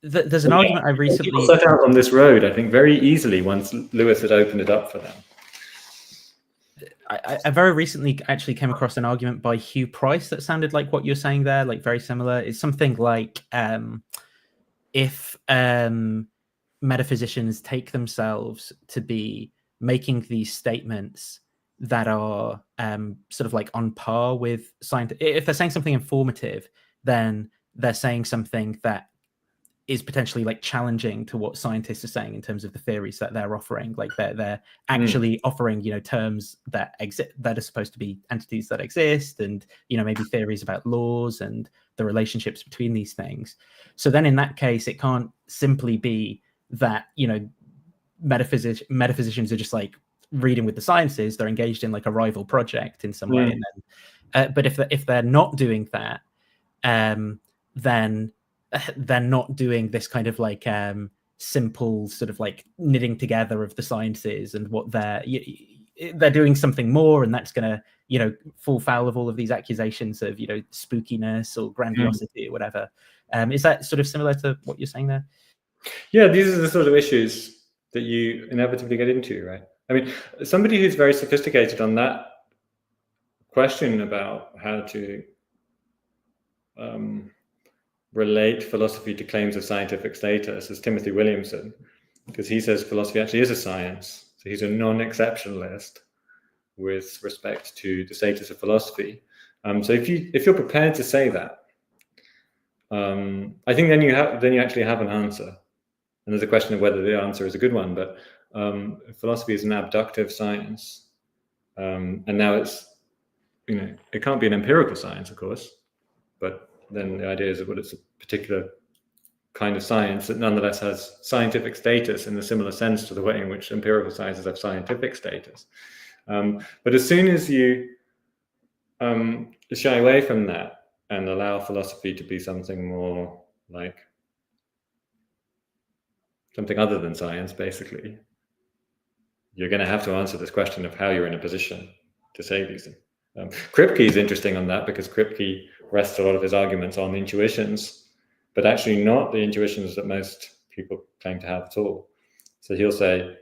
There's an argument I recently people set out on this road, I think, very easily once Lewis had opened it up for them. I very recently actually came across an argument by Hugh Price that sounded like what you're saying there, like very similar. It's something like if metaphysicians take themselves to be making these statements that are sort of like on par with science, if they're saying something informative, then they're saying something that is potentially like challenging to what scientists are saying in terms of the theories that they're offering. Like they're actually offering, terms that exist, that are supposed to be entities that exist, and maybe theories about laws and the relationships between these things. So then in that case, it can't simply be that metaphysicians are just like reading with the sciences. They're engaged in like a rival project in some way. And then, but if they're not doing that, then they're not doing this kind of like simple sort of like knitting together of the sciences and what they're they're doing something more, and that's going to, you know, fall foul of all of these accusations of, you know, spookiness or grandiosity or whatever. Is that sort of similar to what you're saying there? Yeah, these are the sort of issues that you inevitably get into, right? I mean, somebody who's very sophisticated on that question about how to relate philosophy to claims of scientific status is Timothy Williamson, because he says philosophy actually is a science. So he's a non-exceptionalist with respect to the status of philosophy. So if you're prepared to say that, I think then you actually have an answer. And there's a question of whether the answer is a good one. But philosophy is an abductive science, and now it's, you know, it can't be an empirical science, of course, but then the idea is that, well, it's a particular kind of science that nonetheless has scientific status in a similar sense to the way in which empirical sciences have scientific status. But as soon as you shy away from that and allow philosophy to be something more like something other than science, basically, you're going to have to answer this question of how you're in a position to say these things. Kripke is interesting on that, because Kripke rests a lot of his arguments on intuitions, but actually not the intuitions that most people claim to have at all. So he'll say,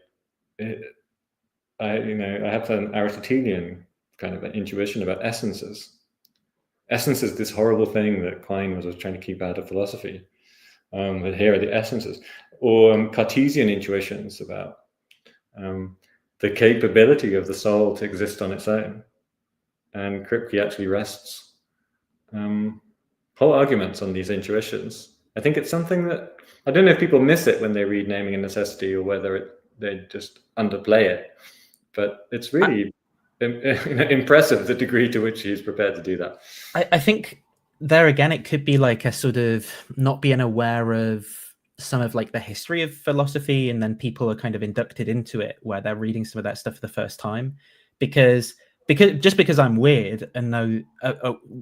I have an Aristotelian kind of an intuition about essences. Essence is this horrible thing that Quine was trying to keep out of philosophy. But here are the essences. Or Cartesian intuitions about the capability of the soul to exist on its own. And Kripke actually rests whole arguments on these intuitions. I think it's something that, I don't know if people miss it when they read Naming and Necessity, or whether they just underplay it, but it's really impressive the degree to which he's prepared to do that. I think there again, it could be like a sort of not being aware of some of like the history of philosophy, and then people are kind of inducted into it where they're reading some of that stuff for the first time, because I'm weird and know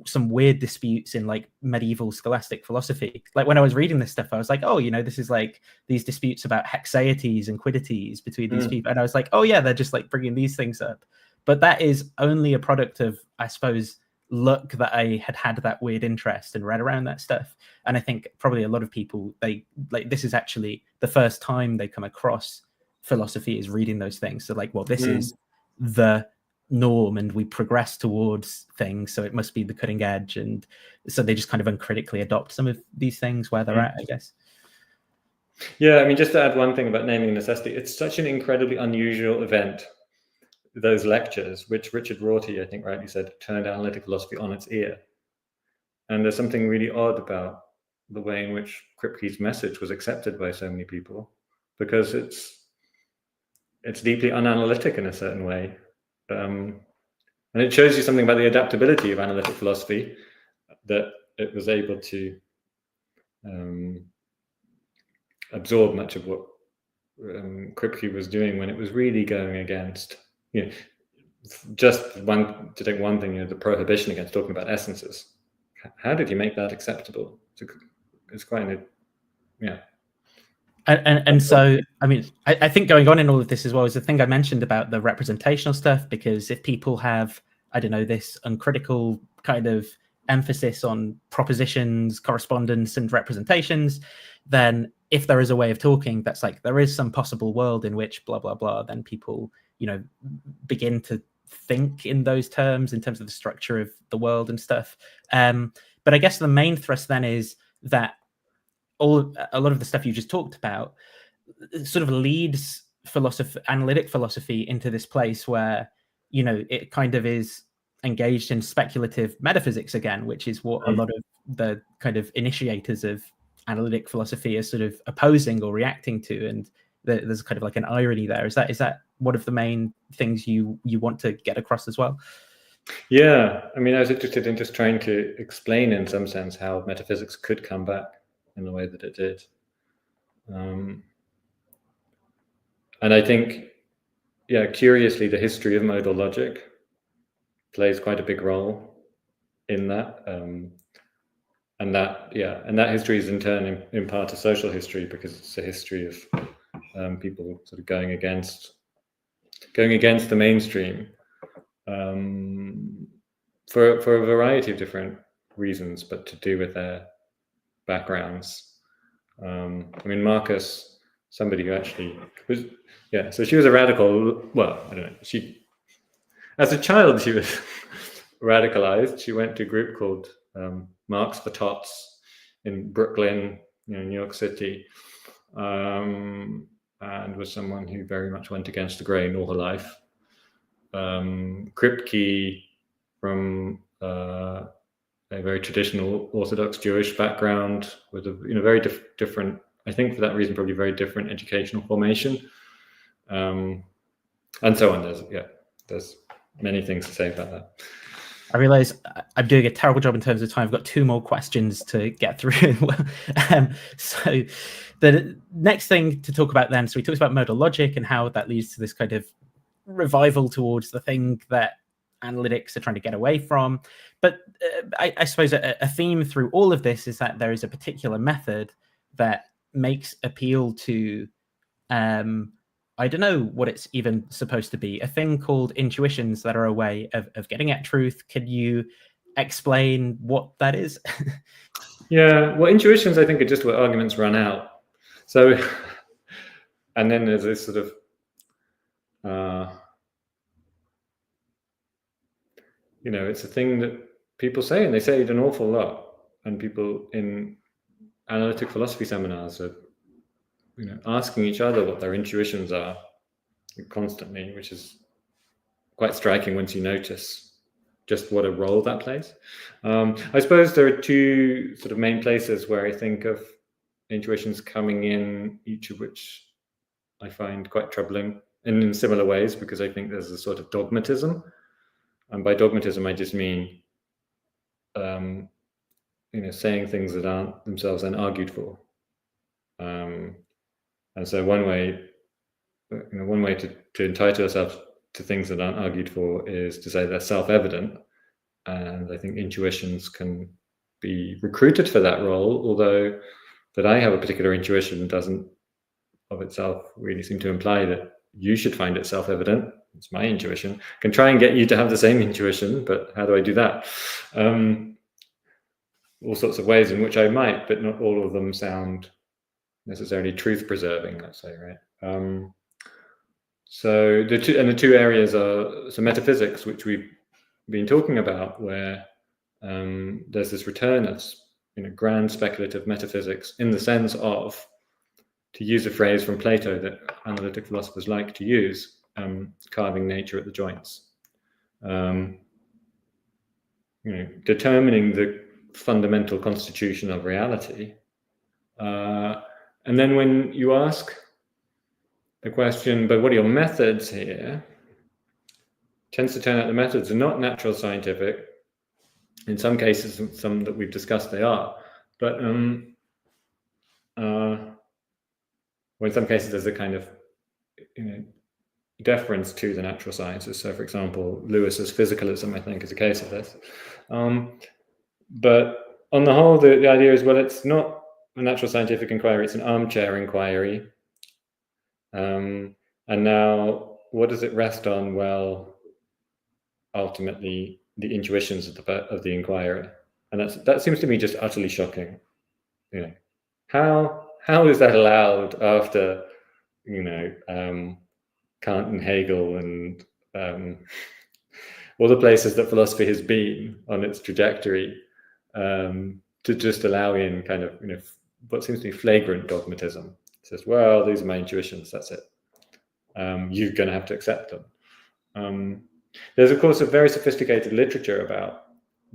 some weird disputes in like medieval scholastic philosophy. Like when I was reading this stuff, I was like, oh, you know, this is like these disputes about hexaeties and quiddities between these people, and I was like, oh yeah, they're just like bringing these things up. But that is only a product of, I suppose, luck that I had that weird interest and read around that stuff. And I think probably a lot of people, they like, this is actually the first time they come across philosophy is reading those things. So like, well, this is the norm and we progress towards things, so it must be the cutting edge. And so they just kind of uncritically adopt some of these things where they're at, I guess. Yeah, I mean, just to add one thing about Naming and Necessity, it's such an incredibly unusual event, those lectures, which Richard Rorty, I think rightly said, turned analytic philosophy on its ear. And there's something really odd about the way in which Kripke's message was accepted by so many people, because it's deeply unanalytic in a certain way. And it shows you something about the adaptability of analytic philosophy, that it was able to absorb much of what Kripke was doing when it was really going against, you know, to take one thing, you know, the prohibition against talking about essences. How did he make that acceptable? It's quite yeah. And so, I mean, I think going on in all of this as well is the thing I mentioned about the representational stuff, because if people have, I don't know, this uncritical kind of emphasis on propositions, correspondence, and representations, then if there is a way of talking that's like, there is some possible world in which blah, blah, blah, then people, you know, begin to think in those terms, in terms of the structure of the world and stuff. But I guess the main thrust then is that a lot of the stuff you just talked about sort of leads analytic philosophy into this place where, you know, it kind of is engaged in speculative metaphysics again, which is what a lot of the kind of initiators of analytic philosophy are sort of opposing or reacting to. And there's kind of like an irony there. Is that one of the main things you want to get across as well? Yeah, I mean, I was interested in just trying to explain in some sense how metaphysics could come back in the way that it did. And I think, yeah, curiously, the history of modal logic plays quite a big role in that. And that history is in turn in part a social history, because it's a history of people sort of going against going against the mainstream for a variety of different reasons, but to do with their backgrounds. I mean, Marcus, somebody who actually was, so she was a radical. Well, I don't know. As a child, she was radicalized. She went to a group called Marx for Tots in Brooklyn, New York City, and was someone who very much went against the grain all her life. Kripke, from a very traditional Orthodox Jewish background, with a very different, I think for that reason, probably very different educational formation, and so on. There's many things to say about that. I realize I'm doing a terrible job in terms of time. I've got 2 more questions to get through. So the next thing to talk about then, so we talked about modal logic and how that leads to this kind of revival towards the thing that analytics are trying to get away from. But I suppose a theme through all of this is that there is a particular method that makes appeal to, I don't know what it's even supposed to be, a thing called intuitions that are a way of getting at truth. Could you explain what that is? Yeah, well, intuitions, I think, are just where arguments run out. So, and then there's this sort of, it's a thing that people say, and they say it an awful lot. And people in analytic philosophy seminars are, asking each other what their intuitions are constantly, which is quite striking once you notice just what a role that plays. I suppose there are 2 sort of main places where I think of intuitions coming in, each of which I find quite troubling, and in similar ways, because I think there's a sort of dogmatism. And by dogmatism, I just mean, saying things that aren't themselves then argued for. And so one way to entitle ourselves to things that aren't argued for is to say they're self-evident. And I think intuitions can be recruited for that role, although that I have a particular intuition doesn't of itself really seem to imply that you should find it self-evident. It's my intuition. I can try and get you to have the same intuition, but how do I do that? All sorts of ways in which I might, but not all of them sound necessarily truth-preserving, let's say, right? So the 2 areas are metaphysics, which we've been talking about, where there's this return of grand speculative metaphysics, in the sense of, to use a phrase from Plato that analytic philosophers like to use, carving nature at the joints. Determining the fundamental constitution of reality. And then when you ask the question, but what are your methods here? Tends to turn out the methods are not natural scientific. In some cases, some that we've discussed, they are. But well, in some cases, there's a kind of deference to the natural sciences. So, for example, Lewis's physicalism, I think, is a case of this. But on the whole, the idea is, well, it's not a natural scientific inquiry, it's an armchair inquiry. And now, what does it rest on? Well, ultimately, the intuitions of the inquirer. And that seems to me just utterly shocking. How is that allowed after, Kant and Hegel and all the places that philosophy has been on its trajectory, to just allow in kind of, what seems to be flagrant dogmatism? It says, well, these are my intuitions, that's it. You're going to have to accept them. There's, of course, a very sophisticated literature about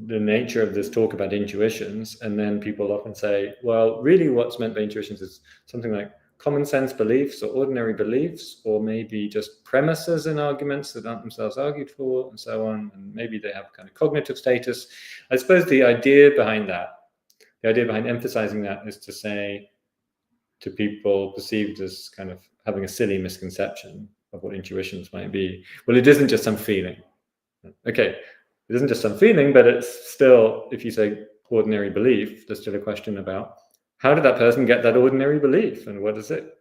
the nature of this talk about intuitions, and then people often say, well, really what's meant by intuitions is something like common sense beliefs or ordinary beliefs, or maybe just premises in arguments that aren't themselves argued for, and so on, and maybe they have kind of cognitive status. I suppose the idea behind emphasizing that is to say to people perceived as kind of having a silly misconception of what intuitions might be, well, it isn't just some feeling. Okay, it isn't just some feeling, but it's still, if you say ordinary belief, there's still a question about how did that person get that ordinary belief, and what is it?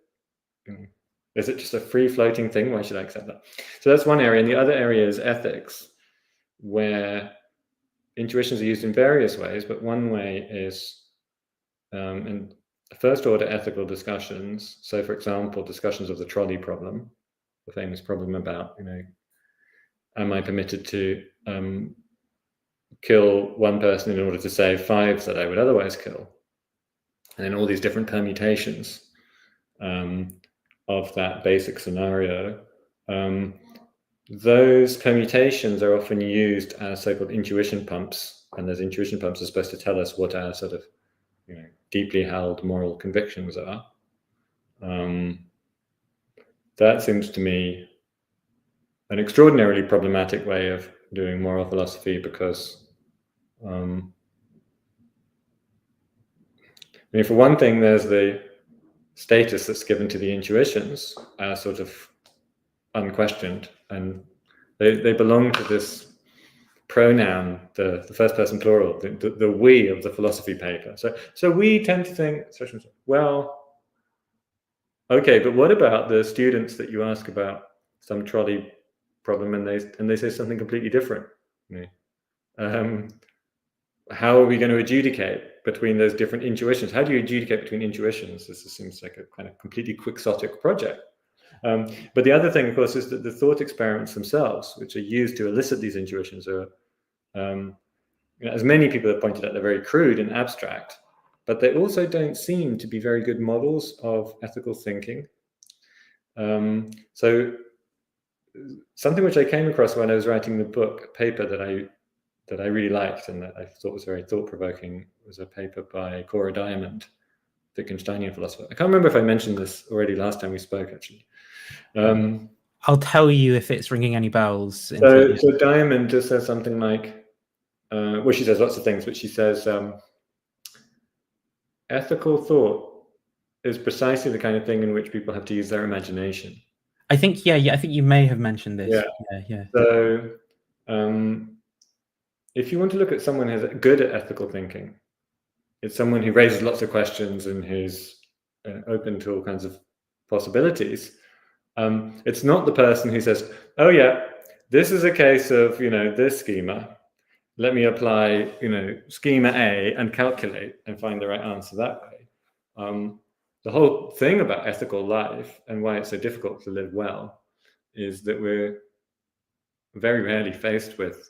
Is it just a free-floating thing? Why should I accept that? So that's one area. And the other area is ethics, where intuitions are used in various ways, but one way is in first-order ethical discussions. So, for example, discussions of the trolley problem, the famous problem about, am I permitted to kill one person in order to save 5 that I would otherwise kill? And then all these different permutations of that basic scenario. Those permutations are often used as so-called intuition pumps, and those intuition pumps are supposed to tell us what our sort of deeply held moral convictions are. That seems to me an extraordinarily problematic way of doing moral philosophy, because for one thing, there's the status that's given to the intuitions as sort of unquestioned, and they belong to this pronoun, the first person plural, the we of the philosophy paper. So we tend to think, well, okay, but what about the students that you ask about some trolley problem and they say something completely different? How are we going to adjudicate between those different intuitions? How do you adjudicate between intuitions? This seems like a kind of completely quixotic project. But the other thing, of course, is that the thought experiments themselves, which are used to elicit these intuitions, are, as many people have pointed out, they're very crude and abstract, but they also don't seem to be very good models of ethical thinking. So something which I came across when I was writing the book, a paper that I really liked and that I thought was very thought-provoking, was a paper by Cora Diamond, Vickensteinian philosopher. I can't remember if I mentioned this already last time we spoke, actually. I'll tell you if it's ringing any bells. So Diamond just says something like, well, she says lots of things, but she says, ethical thought is precisely the kind of thing in which people have to use their imagination. I think, I think you may have mentioned this. Yeah. So if you want to look at someone who's good at ethical thinking, it's someone who raises lots of questions and who's open to all kinds of possibilities. It's not the person who says, oh yeah, this is a case of, this schema. Let me apply, schema A and calculate and find the right answer that way. The whole thing about ethical life and why it's so difficult to live well is that we're very rarely faced with,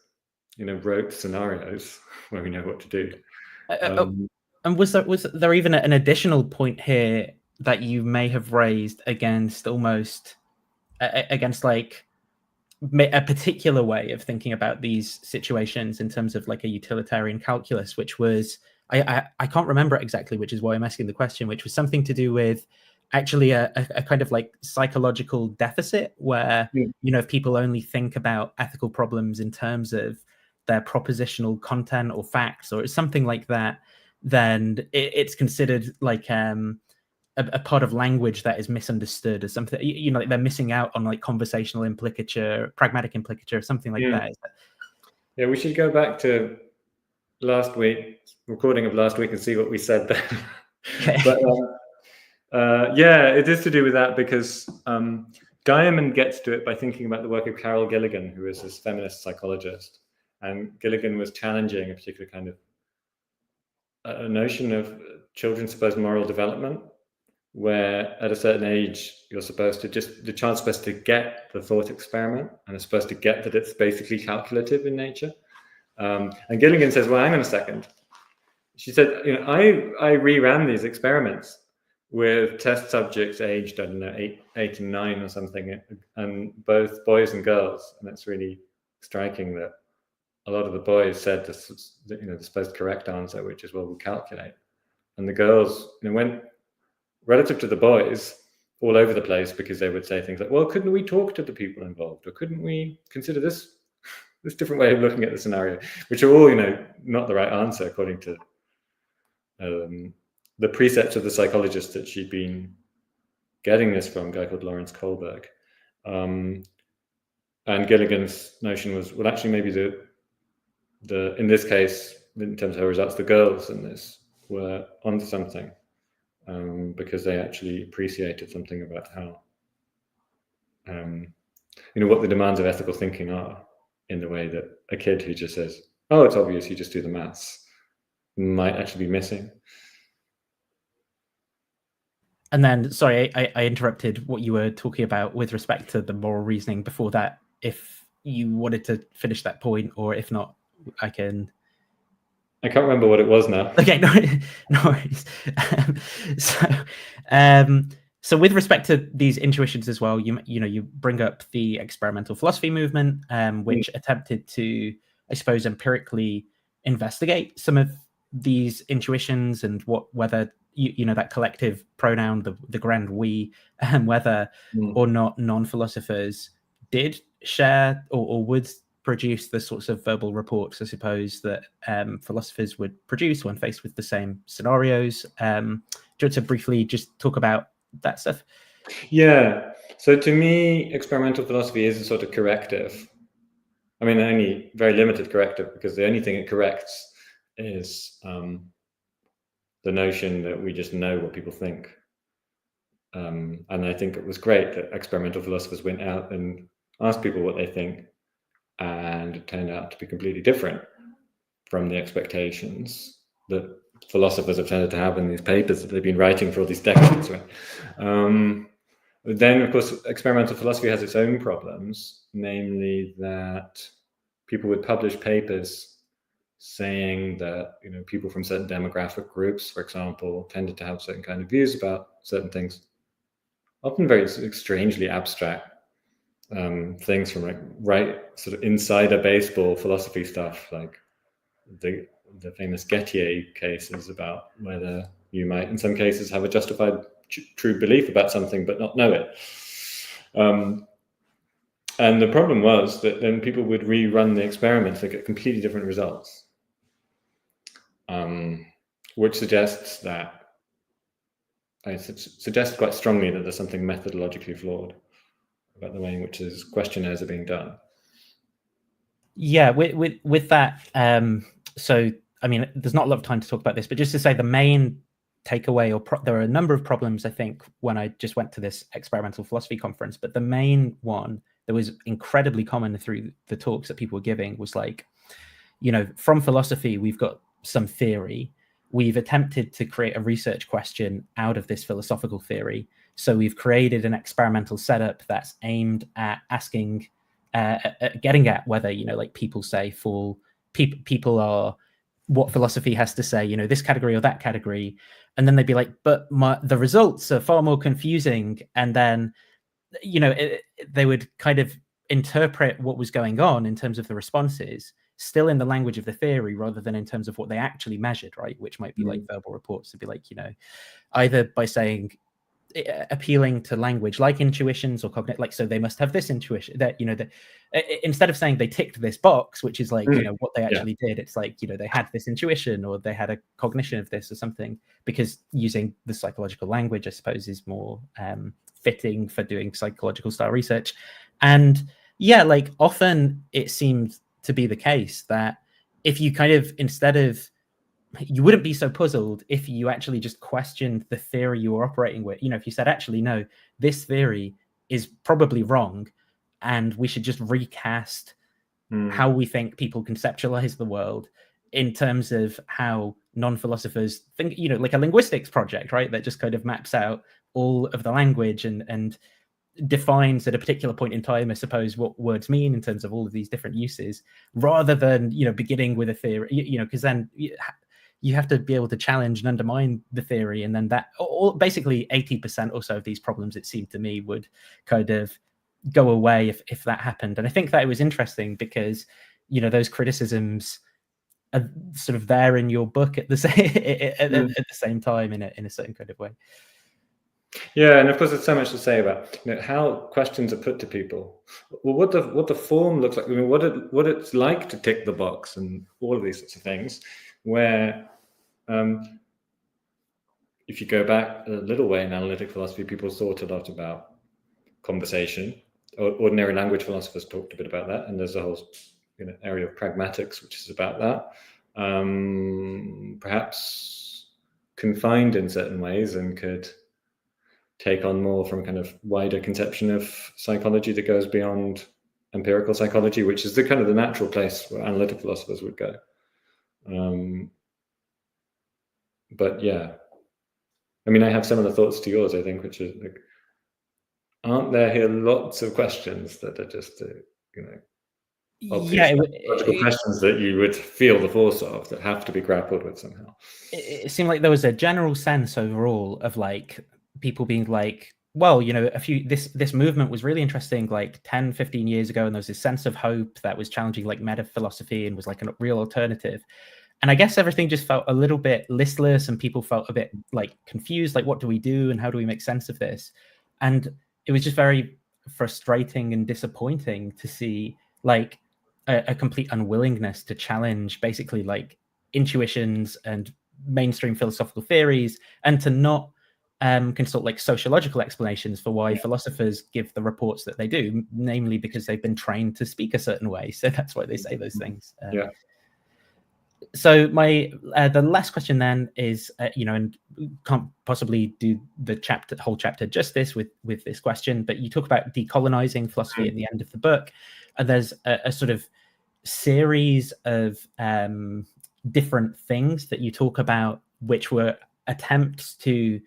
rote scenarios where we know what to do. And was there even an additional point here that you may have raised against like a particular way of thinking about these situations in terms of like a utilitarian calculus, which was, I can't remember exactly, which is why I'm asking the question, which was something to do with actually a kind of like psychological deficit where, if people only think about ethical problems in terms of their propositional content or facts or something like that, then it's considered like a part of language that is misunderstood as something, like they're missing out on like conversational implicature, pragmatic implicature, something like that. Yeah, we should go back to last week, recording of last week, and see what we said then. Okay. But it is to do with that, because Diamond gets to it by thinking about the work of Carol Gilligan, who is this feminist psychologist. And Gilligan was challenging a particular kind of a notion of children's supposed moral development, where at a certain age, you're supposed to the child's supposed to get the thought experiment and is supposed to get that it's basically calculative in nature. And Gilligan says, well, hang on a second. She said, I reran these experiments with test subjects aged, I don't know, 8 and 9 or something, and both boys and girls. And it's really striking that a lot of the boys said this, the supposed correct answer, which is, well, we'll calculate. And the girls, went relative to the boys all over the place, because they would say things like, well, couldn't we talk to the people involved? Or couldn't we consider this different way of looking at the scenario, which are all, not the right answer according to the precepts of the psychologist that she'd been getting this from, a guy called Lawrence Kohlberg. And Gilligan's notion was, well, actually, maybe in this case, in terms of her results, the girls in this were onto something, because they actually appreciated something about how what the demands of ethical thinking are, in the way that a kid who just says, "Oh, it's obvious, you just do the maths," might actually be missing. And then, sorry, I interrupted what you were talking about with respect to the moral reasoning before that. If you wanted to finish that point, or if not, I can. I can't remember what it was now. Okay, no worries. So with respect to these intuitions as well, you bring up the experimental philosophy movement, which attempted to, I suppose, empirically investigate some of these intuitions and whether that collective pronoun, the grand we, whether or not non-philosophers did share or would produce the sorts of verbal reports, I suppose, that philosophers would produce when faced with the same scenarios. Do you want to briefly just talk about that stuff? Yeah. So to me, experimental philosophy is a sort of corrective. I mean, only very limited corrective, because the only thing it corrects is the notion that we just know what people think. And I think it was great that experimental philosophers went out and asked people what they think, and it turned out to be completely different from the expectations that philosophers have tended to have in these papers that they've been writing for all these decades. Right? Then, of course, experimental philosophy has its own problems, namely that people would publish papers saying that people from certain demographic groups, for example, tended to have certain kind of views about certain things, often very strangely abstract things, from right sort of insider baseball philosophy stuff, like the famous Gettier cases about whether you might, in some cases, have a justified true belief about something but not know it. And the problem was that then people would rerun the experiments to get completely different results, which suggests that I suggest quite strongly that there's something methodologically flawed about the way in which these questionnaires are being done. Yeah, with that. So, I mean, there's not a lot of time to talk about this, but just to say the main takeaway, there are a number of problems, I think, when I just went to this experimental philosophy conference, but the main one that was incredibly common through the talks that people were giving was like, from philosophy, we've got some theory. We've attempted to create a research question out of this philosophical theory. So we've created an experimental setup that's aimed at asking, getting at whether, like people say people are what philosophy has to say, this category or that category. And then they'd be like, but the results are far more confusing. And then, they would kind of interpret what was going on in terms of the responses still in the language of the theory rather than in terms of what they actually measured, right? Which might be like verbal reports. To be like, either by saying, appealing to language like intuitions or cognitive, like, so they must have this intuition that, instead of saying they ticked this box, which is like, what they actually did, it's like, they had this intuition or they had a cognition of this or something, because using the psychological language, I suppose, is more fitting for doing psychological style research. And yeah, like often it seems to be the case that if you kind of, you wouldn't be so puzzled if you actually just questioned the theory you were operating with. If you said, actually, no, this theory is probably wrong, and we should just recast how we think people conceptualize the world in terms of how non-philosophers think, like a linguistics project, right? That just kind of maps out all of the language and defines at a particular point in time, I suppose, what words mean in terms of all of these different uses, rather than, beginning with a theory, because then you have to be able to challenge and undermine the theory. And then that, basically 80% or so of these problems, it seemed to me, would kind of go away if that happened. And I think that it was interesting because, those criticisms are sort of there in your book at the same time in a certain kind of way. Yeah, and of course, there's so much to say about how questions are put to people. Well, what the form looks like. I mean, what it's like to tick the box, and all of these sorts of things. Where, if you go back a little way in analytic philosophy, people thought a lot about conversation. Ordinary language philosophers talked a bit about that, and there's a whole area of pragmatics which is about that. Perhaps confined in certain ways and could take on more from a kind of wider conception of psychology that goes beyond empirical psychology, which is the kind of the natural place where analytic philosophers would go. But yeah, I mean, I have similar thoughts to yours, I think, which is like, aren't there here lots of questions that are just, obvious logical questions that you would feel the force of, that have to be grappled with somehow? It seemed like there was a general sense overall of like people being like, well, this movement was really interesting like 10, 15 years ago, and there was this sense of hope that was challenging like meta philosophy and was like a real alternative. And I guess everything just felt a little bit listless, and people felt a bit like confused, like what do we do and how do we make sense of this? And it was just very frustrating and disappointing to see like a complete unwillingness to challenge basically like intuitions and mainstream philosophical theories, and to not consult like sociological explanations for why philosophers give the reports that they do, namely because they've been trained to speak a certain way. So that's why they say those things. So the last question then is, and can't possibly do the whole chapter justice with this question, but you talk about decolonizing philosophy at the end of the book, and there's a sort of series of different things that you talk about, which were attempts to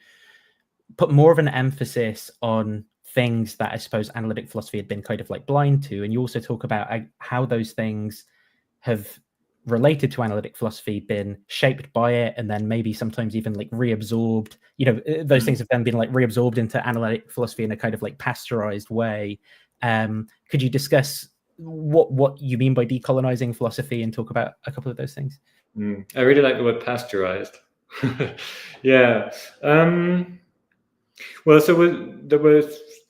put more of an emphasis on things that I suppose analytic philosophy had been kind of like blind to. And you also talk about how those things have related to analytic philosophy been shaped by it, and then maybe sometimes even like reabsorbed, those things have then been like reabsorbed into analytic philosophy in a kind of like pasteurized way. Could you discuss what you mean by decolonizing philosophy and talk about a couple of those things? I really like the word pasteurized. Yeah. Well, so there were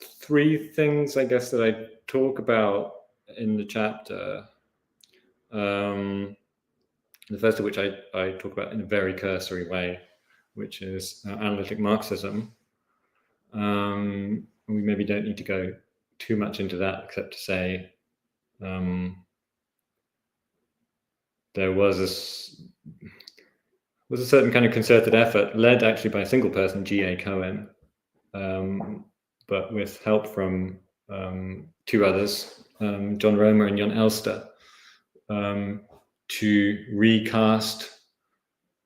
three things, I guess, that I talk about in the chapter. The first of which I talk about in a very cursory way, which is analytic Marxism. We maybe don't need to go too much into that, except to say there was a certain kind of concerted effort, led actually by a single person, G.A. Cohen, but with help from two others, John Romer and Jon Elster, to recast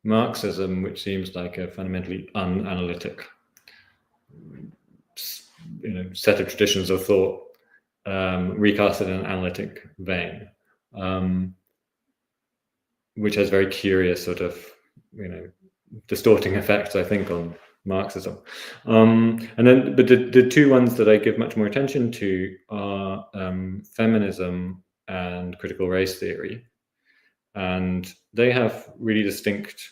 Marxism, which seems like a fundamentally unanalytic set of traditions of thought, recast in an analytic vein, which has very curious sort of distorting effects, I think, on Marxism. And then, but the two ones that I give much more attention to are feminism and critical race theory. And they have really distinct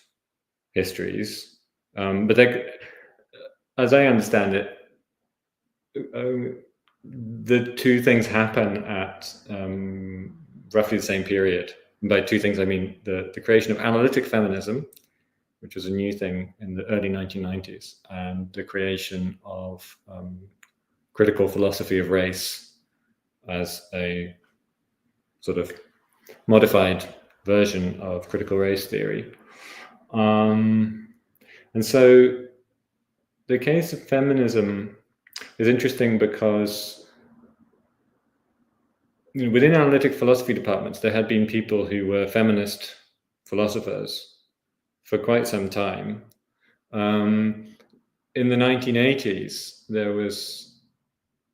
histories. But they, as I understand it, the two things happen at roughly the same period. And by two things, I mean the creation of analytic feminism, which was a new thing in the early 1990s, and the creation of critical philosophy of race as a sort of modified version of critical race theory. And so the case of feminism is interesting because within analytic philosophy departments, there had been people who were feminist philosophers for quite some time. In the 1980s, there was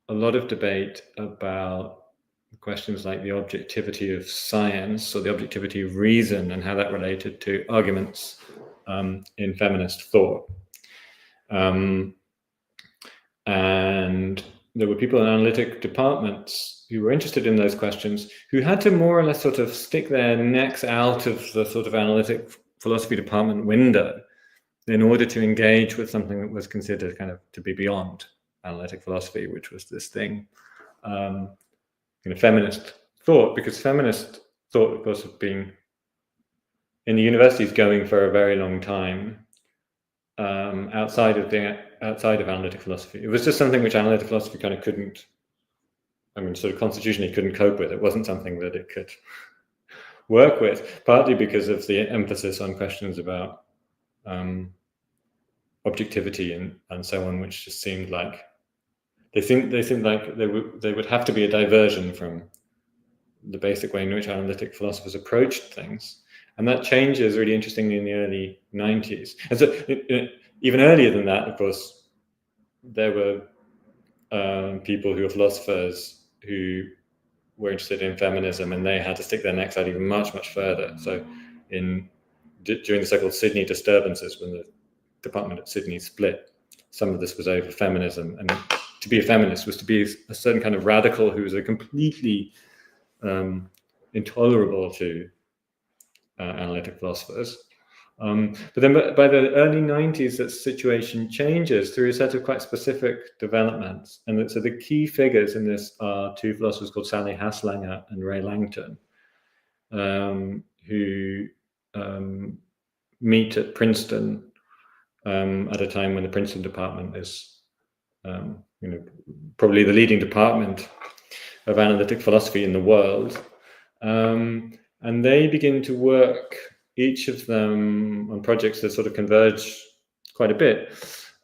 a lot of debate about questions like the objectivity of science or the objectivity of reason and how that related to arguments in feminist thought. And there were people in analytic departments who were interested in those questions, who had to more or less sort of stick their necks out of the sort of analytic philosophy department window in order to engage with something that was considered kind of to be beyond analytic philosophy, which was this thing, feminist thought, because feminist thought, of course, had been in the universities going for a very long time, outside of analytic philosophy. It was just something which analytic philosophy kind of couldn't, sort of constitutionally couldn't cope with. It wasn't something that it could work with, partly because of the emphasis on questions about objectivity and so on, which just seemed like they seemed like they would have to be a diversion from the basic way in which analytic philosophers approached things. And that changes really interestingly in the early 90s. And so even earlier than that, of course, there were people who were philosophers who were interested in feminism, and they had to stick their necks out even much, much further. So during the so-called Sydney disturbances, when the department at Sydney split, some of this was over feminism. And to be a feminist was to be a certain kind of radical who was a completely intolerable to analytic philosophers. But then by the early 90s, that situation changes through a set of quite specific developments. And so the key figures in this are two philosophers called Sally Haslanger and Ray Langton, who meet at Princeton at a time when the Princeton department is probably the leading department of analytic philosophy in the world. And they begin to work, each of them, on projects that sort of converge quite a bit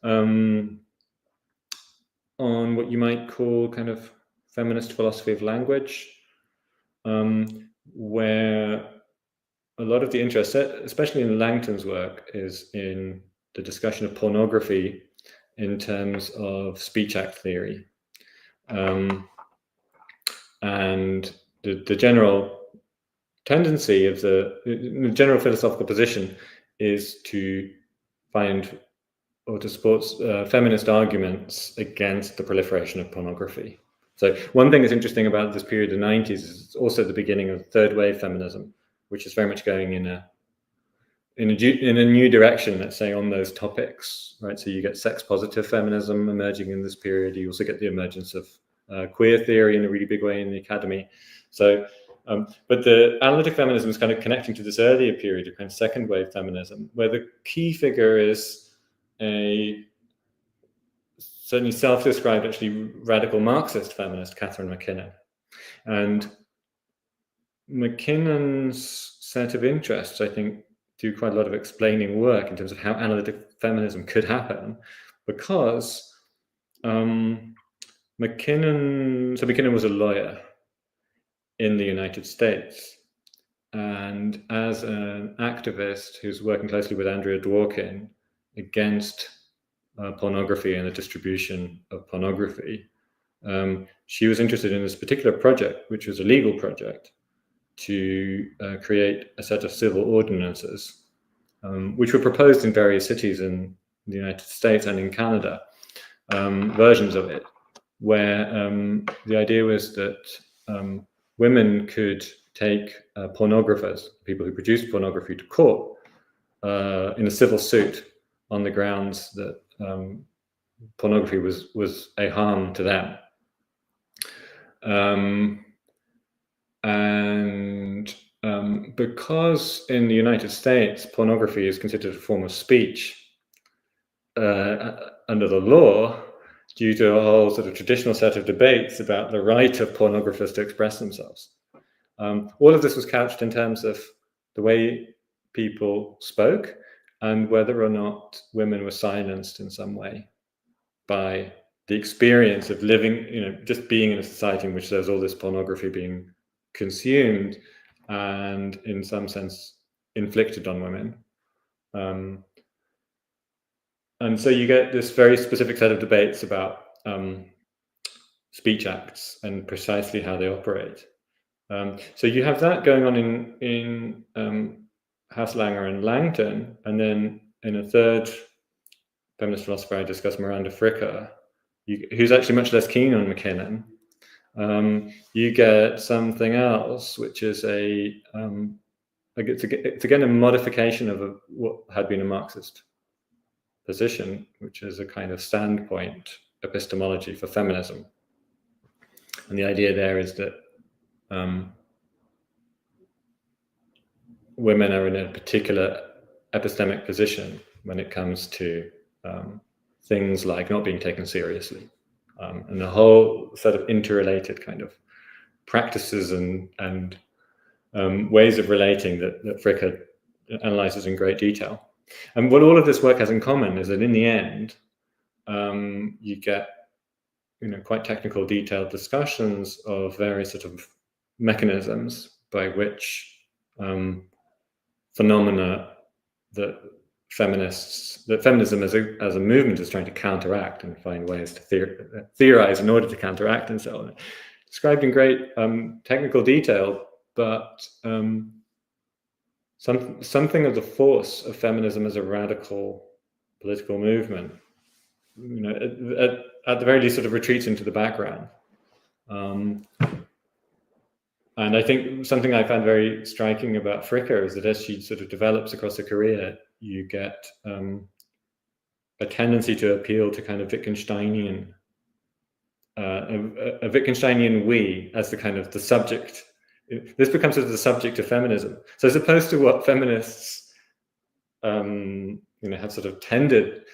on what you might call kind of feminist philosophy of language, where a lot of the interest, especially in Langton's work, is in the discussion of pornography in terms of speech act theory. And the general tendency of the general philosophical position is to find or to support feminist arguments against the proliferation of pornography. So one thing that's interesting about this period of the 90s is it's also the beginning of third wave feminism, which is very much going in a new direction, let's say, on those topics, right? So you get sex positive feminism emerging in this period. You also get the emergence of queer theory in a really big way in the academy. So, but the analytic feminism is kind of connecting to this earlier period of kind of second wave feminism, where the key figure is a certainly self-described, actually radical Marxist feminist, Catherine MacKinnon. And MacKinnon's set of interests, I think, do quite a lot of explaining work in terms of how analytic feminism could happen, because MacKinnon was a lawyer in the United States, and as an activist who's working closely with Andrea Dworkin against pornography and the distribution of pornography, she was interested in this particular project, which was a legal project, to create a set of civil ordinances, which were proposed in various cities in the United States and in Canada, versions of it, where the idea was that women could take pornographers, people who produced pornography, to court in a civil suit on the grounds that pornography was a harm to them. And because in the United States, pornography is considered a form of speech under the law, due to a whole sort of traditional set of debates about the right of pornographers to express themselves. All of this was couched in terms of the way people spoke and whether or not women were silenced in some way by the experience of living, just being in a society in which there's all this pornography being consumed and in some sense inflicted on women. And so you get this very specific set of debates about speech acts and precisely how they operate. So you have that going on in Haslanger and Langton, and then in a third feminist philosopher I discussed, Miranda Fricker, who's actually much less keen on MacKinnon. You get something else, which is it's again a modification of what had been a Marxist position, which is a kind of standpoint epistemology for feminism. And the idea there is that women are in a particular epistemic position when it comes to things like not being taken seriously, and the whole set of interrelated kind of practices and ways of relating that Fricker analyzes in great detail. And what all of this work has in common is that in the end, you get quite technical, detailed discussions of various sort of mechanisms by which phenomena that feminism as a movement is trying to counteract and find ways to theorize in order to counteract and so on. Described in great technical detail, but something of the force of feminism as a radical political movement, at the very least, sort of retreats into the background. And I think something I found very striking about Fricke is that as she sort of develops across her career, you get a tendency to appeal to kind of Wittgensteinian, a Wittgensteinian we as the kind of the subject. This becomes sort of the subject of feminism. So as opposed to what feminists, have sort of tended,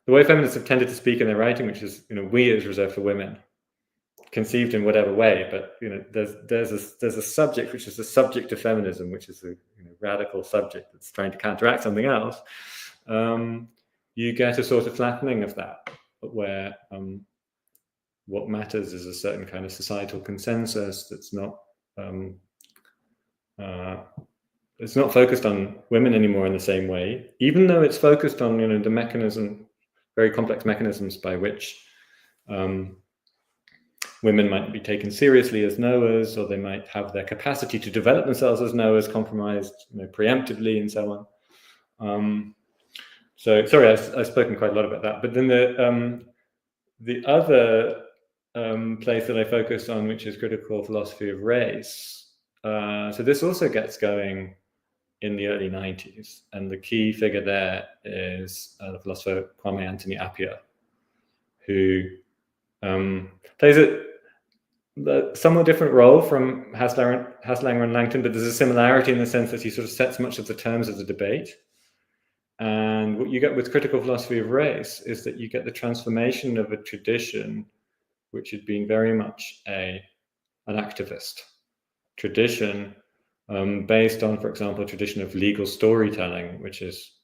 the way feminists have tended to speak in their writing, which is, we is reserved for women, conceived in whatever way, but there's a subject which is the subject of feminism, which is a radical subject that's trying to counteract something else. You get a sort of flattening of that, where what matters is a certain kind of societal consensus that's not it's not focused on women anymore in the same way, even though it's focused on the mechanism, very complex mechanisms by which women might be taken seriously as knowers, or they might have their capacity to develop themselves as knowers compromised preemptively and so on. So sorry, I've spoken quite a lot about that. But then the other place that I focused on, which is critical philosophy of race. So this also gets going in the early 90s. And the key figure there is the philosopher Kwame Anthony Appiah, who plays a somewhat different role from Haslanger and Langton, but there's a similarity in the sense that he sort of sets much of the terms of the debate. And what you get with critical philosophy of race is that you get the transformation of a tradition which had been very much an activist tradition, based on, for example, a tradition of legal storytelling, which is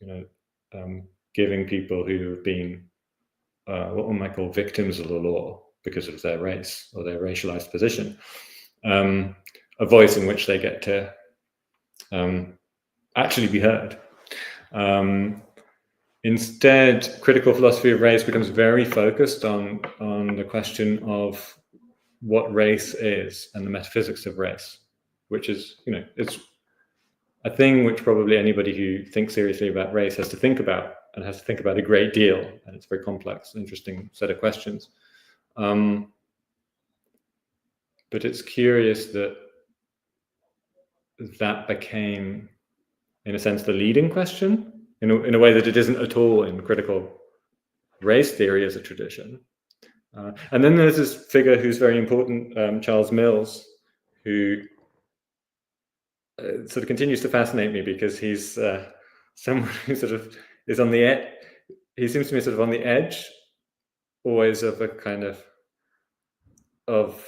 giving people who have been what one might call victims of the law because of their race or their racialized position, a voice in which they get to actually be heard. Instead, critical philosophy of race becomes very focused on the question of what race is and the metaphysics of race, which is, it's a thing which probably anybody who thinks seriously about race has to think about, and has to think about a great deal. And it's a very complex, interesting set of questions. But it's curious that that became, in a sense, the leading question, in a way that it isn't at all in critical race theory as a tradition. And then there's this figure who's very important, Charles Mills, who sort of continues to fascinate me because he's someone who sort of is on the edge. He seems to me sort of on the edge, always of a kind of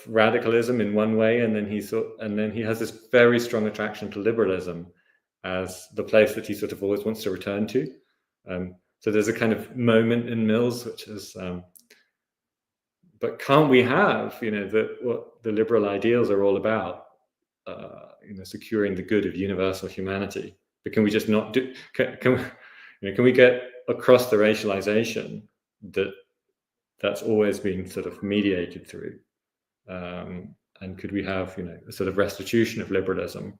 radicalism in one way, and then he has this very strong attraction to liberalism as the place that he sort of always wants to return to. So there's a kind of moment in Mills which is, but can't we have, what the liberal ideals are all about, securing the good of universal humanity? But can we just not do? Can we get across the racialization that's always been sort of mediated through? And could we have, a sort of restitution of liberalism?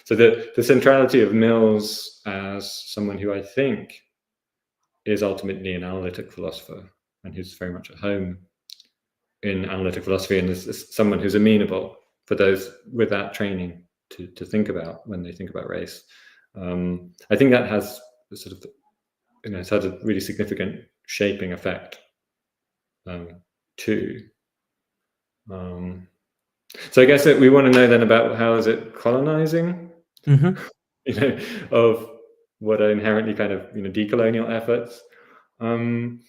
So the centrality of Mills as someone who I think is ultimately an analytic philosopher, and who's very much at home in analytic philosophy, and is someone who's amenable for those with that training to think about when they think about race. I think that has sort of, it's had a really significant shaping effect too. So I guess that we want to know then about how is it colonizing, of what are inherently kind of decolonial efforts, and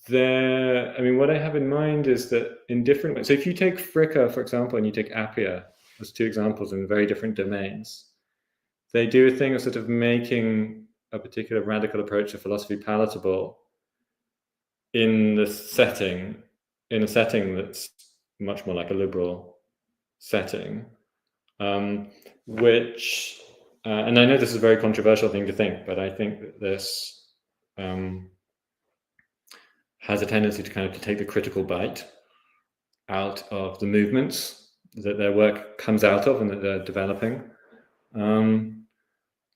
there. I mean, what I have in mind is that in different ways. So if you take Fricke, for example, and you take Appiah as two examples in very different domains, they do a thing of sort of making a particular radical approach to philosophy palatable in a setting that's much more like a liberal setting, which, and I know this is a very controversial thing to think, but I think that this has a tendency to kind of to take the critical bite out of the movements that their work comes out of and that they're developing.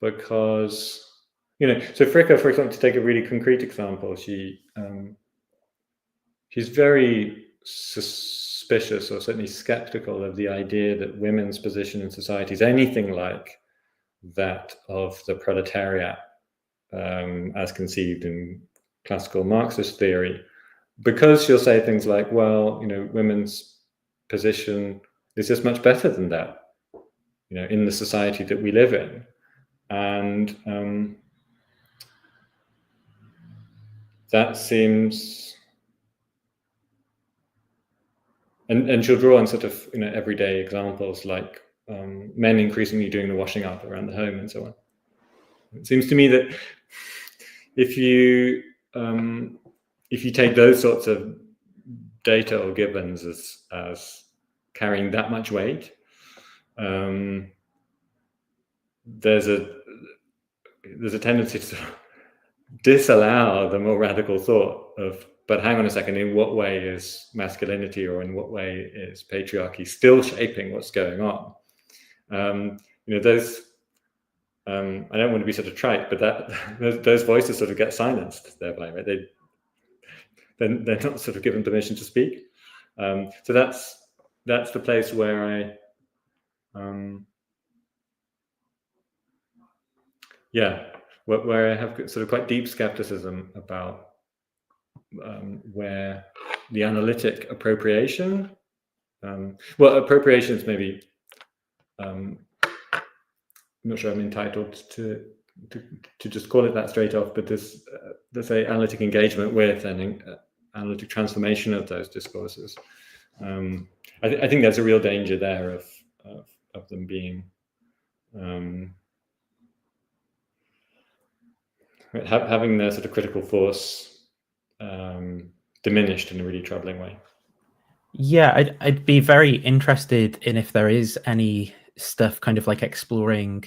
Because, so Fricke, for example, to take a really concrete example, she's very suspicious, or certainly skeptical, of the idea that women's position in society is anything like that of the proletariat as conceived in classical Marxist theory, because she'll say things like, well, women's position is just much better than that, in the society that we live in. And that seems, and she'll draw on sort of everyday examples like men increasingly doing the washing up around the home and so on. It seems to me that if you take those sorts of data or givens as carrying that much weight, there's a tendency to disallow the more radical thought of, but hang on a second, in what way is masculinity or in what way is patriarchy still shaping what's going on? Those, I don't want to be sort of trite, but those voices sort of get silenced thereby, right? They're not sort of given permission to speak. So that's the place where where I have sort of quite deep skepticism about where the analytic appropriation, appropriation is maybe, I'm not sure I'm entitled to just call it that straight off, but this, let's say, analytic engagement with and analytic transformation of those discourses. I think there's a real danger there of them being having their sort of critical force diminished in a really troubling way. Yeah, I'd be very interested in if there is any stuff kind of like exploring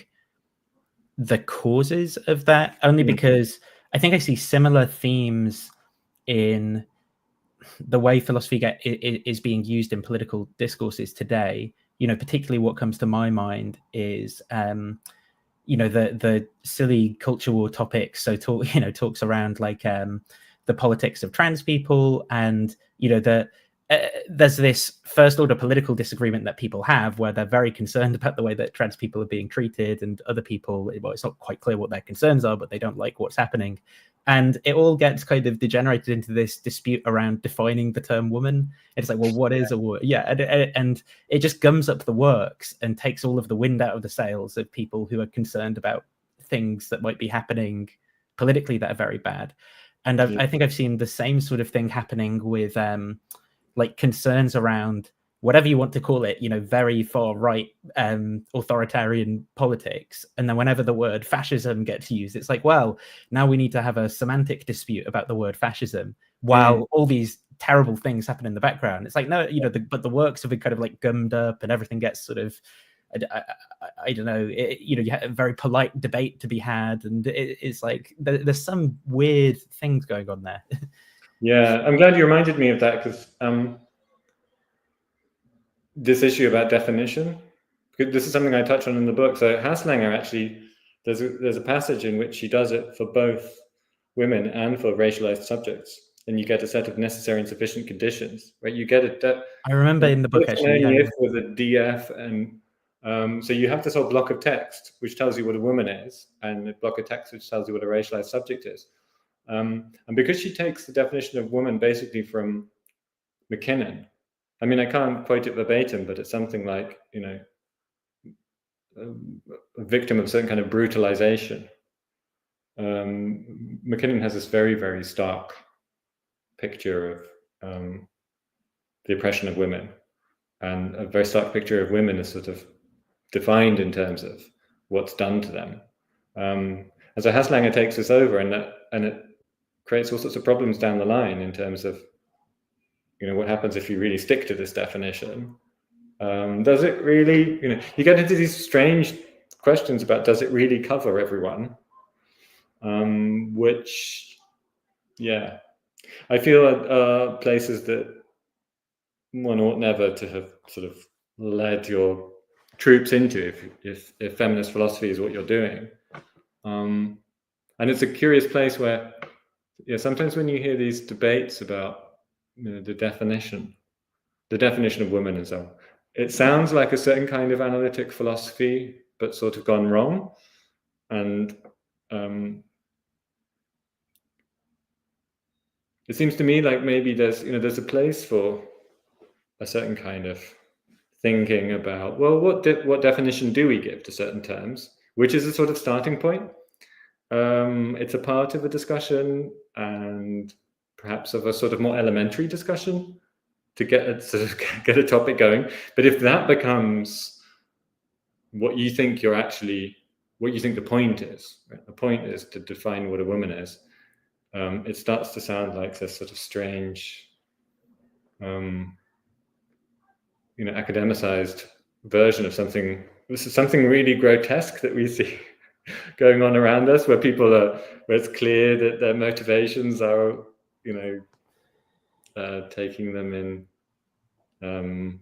the causes of that, only because I think I see similar themes in the way philosophy is being used in political discourses today. Particularly what comes to my mind is the silly culture war topics. So talks around like the politics of trans people, and there's this first order political disagreement that people have where they're very concerned about the way that trans people are being treated, and other people, well, it's not quite clear what their concerns are, but they don't like what's happening. And it all gets kind of degenerated into this dispute around defining the term woman. It's like, well, what is a woman? Yeah, and it just gums up the works and takes all of the wind out of the sails of people who are concerned about things that might be happening politically that are very bad. And I think I've seen the same sort of thing happening with like concerns around whatever you want to call it, very far right authoritarian politics. And then whenever the word fascism gets used, it's like, well, now we need to have a semantic dispute about the word fascism while all these terrible things happen in the background. It's like, no, but the works have been kind of like gummed up and everything gets sort of, I don't know, you have a very polite debate to be had. And it's like, there's some weird things going on there. Yeah, I'm glad you reminded me of that, because this issue about definition, this is something I touch on in the book. So Haslanger actually, there's a passage in which she does it for both women and for racialized subjects, and you get a set of necessary and sufficient conditions, right? You get it. I remember in the book actually with a DF, and so you have this whole block of text which tells you what a woman is, and a block of text which tells you what a racialized subject is. And because she takes the definition of woman basically from McKinnon, I mean, I can't quote it verbatim, but it's something like, a victim of a certain kind of brutalization. McKinnon has this very, very stark picture of the oppression of women, and a very stark picture of women is sort of defined in terms of what's done to them. And so Haslanger takes this over, and it creates all sorts of problems down the line in terms of, what happens if you really stick to this definition. Does it really, you get into these strange questions about, does it really cover everyone? Which, yeah, I feel are places that one ought never to have sort of led your troops into if feminist philosophy is what you're doing. And it's a curious place where, sometimes when you hear these debates about the definition of women and so on, it sounds like a certain kind of analytic philosophy, but sort of gone wrong. And it seems to me like maybe there's a place for a certain kind of thinking about, well, what definition do we give to certain terms, which is a sort of starting point. It's a part of a discussion, and perhaps of a sort of more elementary discussion to get a topic going. But if that becomes what you think the point is, right? The point is to define what a woman is. It starts to sound like this sort of strange, academicized version of something. This is something really grotesque that we see going on around us, where it's clear that their motivations are, taking them in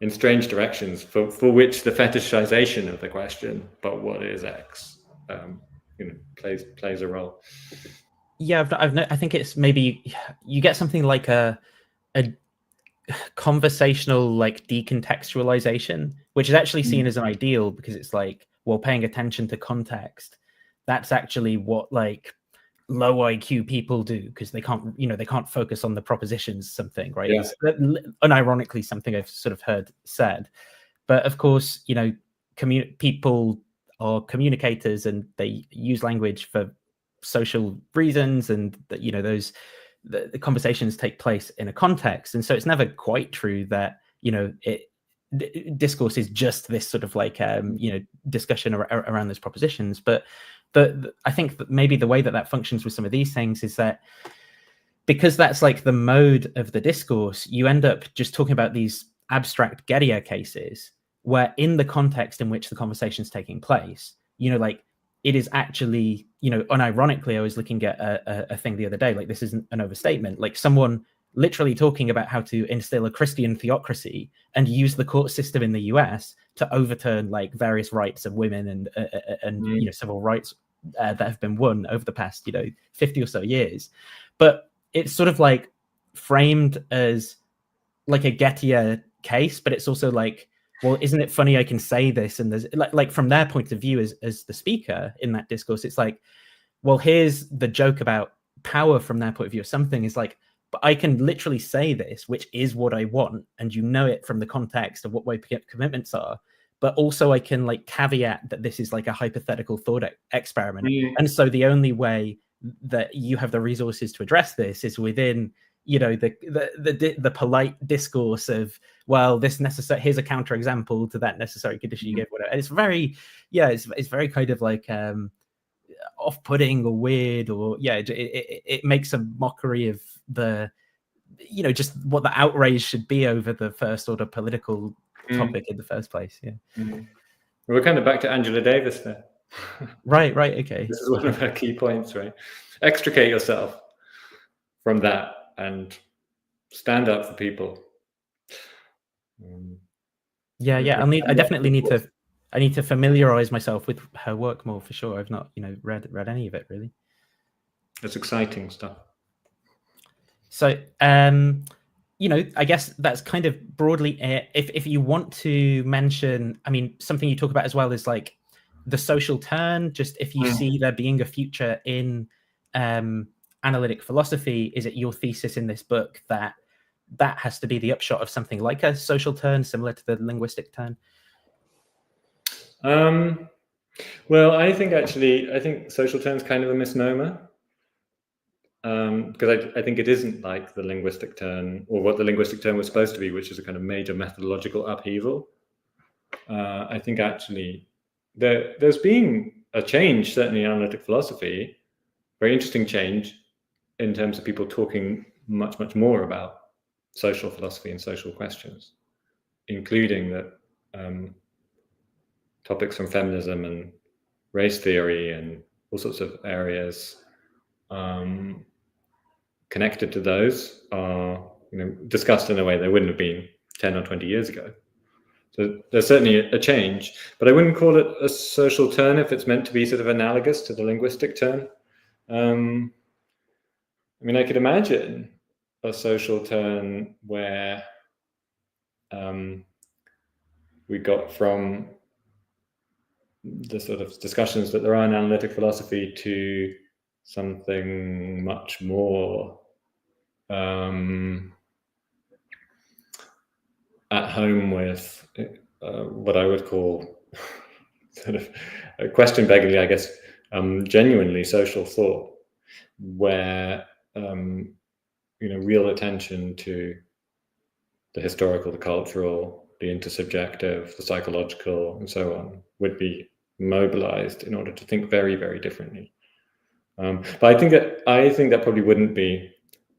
strange directions, for which the fetishization of the question, but what is X, plays a role. Yeah, I think it's maybe you get something like a conversational like decontextualization, which is actually seen as an ideal, because it's like, well, paying attention to context, that's actually what like low IQ people do, because they can't focus on the propositions, something, right? Yeah. It's unironically something I've sort of heard said. But of course, people are communicators, and they use language for social reasons, and the conversations take place in a context, and so it's never quite true that discourse is just this sort of like discussion around those propositions. But I think that maybe the way that functions with some of these things is that because that's like the mode of the discourse, you end up just talking about these abstract Gettier cases, where in the context in which the conversation is taking place, like it is actually, unironically, I was looking at a thing the other day, like this isn't an overstatement, like someone literally talking about how to instill a Christian theocracy and use the court system in the US to overturn like various rights of women and civil rights that have been won over the past 50 or so years. But it's sort of like framed as like a Gettier case, but it's also like, well, isn't it funny I can say this? And there's like from their point of view as the speaker in that discourse, it's like, well, here's the joke about power from their point of view. Or something is like, but I can literally say this, which is what I want, and it from the context of what my commitments are. But also I can like caveat that this is like a hypothetical thought experiment. And so the only way that you have the resources to address this is within the polite discourse of, well, this necessary, here's a counterexample to that necessary condition you give, whatever. And it's very, it's very kind of like off-putting or weird, or it makes a mockery of the just what the outrage should be over the first order political topic in the first place. We're kind of back to Angela Davis there. right, okay. This is one of her key points, right? Extricate yourself from that and stand up for people. I definitely need to familiarize myself with her work more, for sure. I've not read any of it really. It's exciting stuff. So I guess that's kind of broadly it. If you want to mention, I mean, something you talk about as well is like the social turn. Just if you see there being a future in analytic philosophy, is it your thesis in this book that has to be the upshot of something like a social turn, similar to the linguistic turn? Well, I think social turn is kind of a misnomer. Because I think it isn't like the linguistic turn, or what the linguistic turn was supposed to be, which is a kind of major methodological upheaval. I think actually there's been a change, certainly in analytic philosophy, very interesting change in terms of people talking much, much more about social philosophy and social questions, including that topics from feminism and race theory and all sorts of areas connected to those are discussed in a way they wouldn't have been 10 or 20 years ago. So there's certainly a change, but I wouldn't call it a social turn if it's meant to be sort of analogous to the linguistic turn. I mean, I could imagine a social turn where we got from the sort of discussions that there are in analytic philosophy to something much more at home with what I would call sort of a question beggingly, I guess, genuinely social thought, where real attention to the historical, the cultural, the intersubjective, the psychological, and so on would be mobilized in order to think very, very differently. But I think that probably wouldn't be.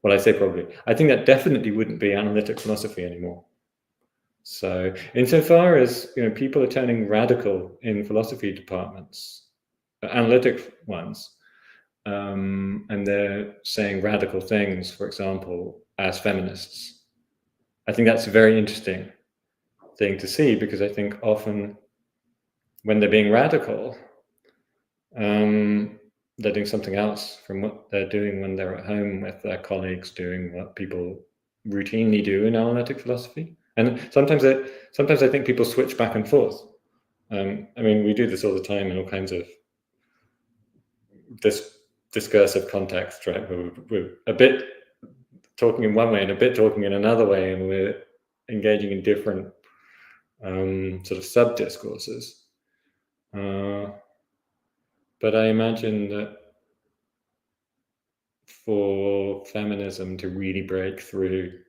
Well, I say probably. I think that definitely wouldn't be analytic philosophy anymore. So, insofar as people are turning radical in philosophy departments, analytic ones, and they're saying radical things, for example, as feminists, I think that's a very interesting thing to see, because I think often when they're being radical, they're doing something else from what they're doing when they're at home with their colleagues, doing what people routinely do in analytic philosophy. And sometimes I think people switch back and forth. I mean, we do this all the time in all kinds of discursive context, right? We're a bit talking in one way and a bit talking in another way, and we're engaging in different sort of sub-discourses. But I imagine that for feminism to really break through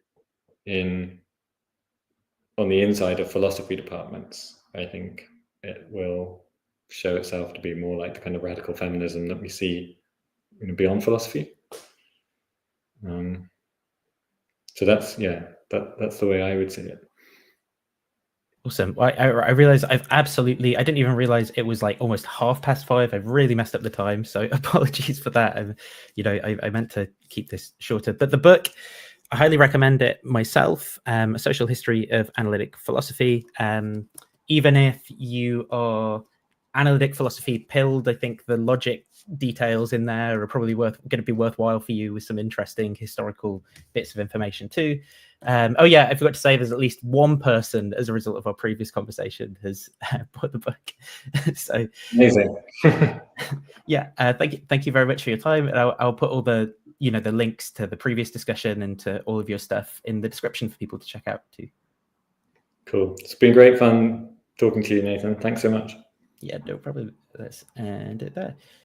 on the inside of philosophy departments, I think it will show itself to be more like the kind of radical feminism that we see beyond philosophy. So that's the way I would see it. Awesome. I realized I didn't even realize it was like almost 5:30. I've really messed up the time, so apologies for that. And I meant to keep this shorter, but the book, I highly recommend it myself. A Social History of Analytic Philosophy. Even if you are analytic philosophy pilled, I think the logic details in there are probably going to be worthwhile for you, with some interesting historical bits of information too. Oh yeah, I forgot to say there's at least one person, as a result of our previous conversation, has bought the book. So amazing. Yeah, thank you very much for your time. And I'll put all the the links to the previous discussion and to all of your stuff in the description for people to check out too. Cool. It's been great fun talking to you, Nathan. Thanks so much. Yeah, no problem. Let's end it there.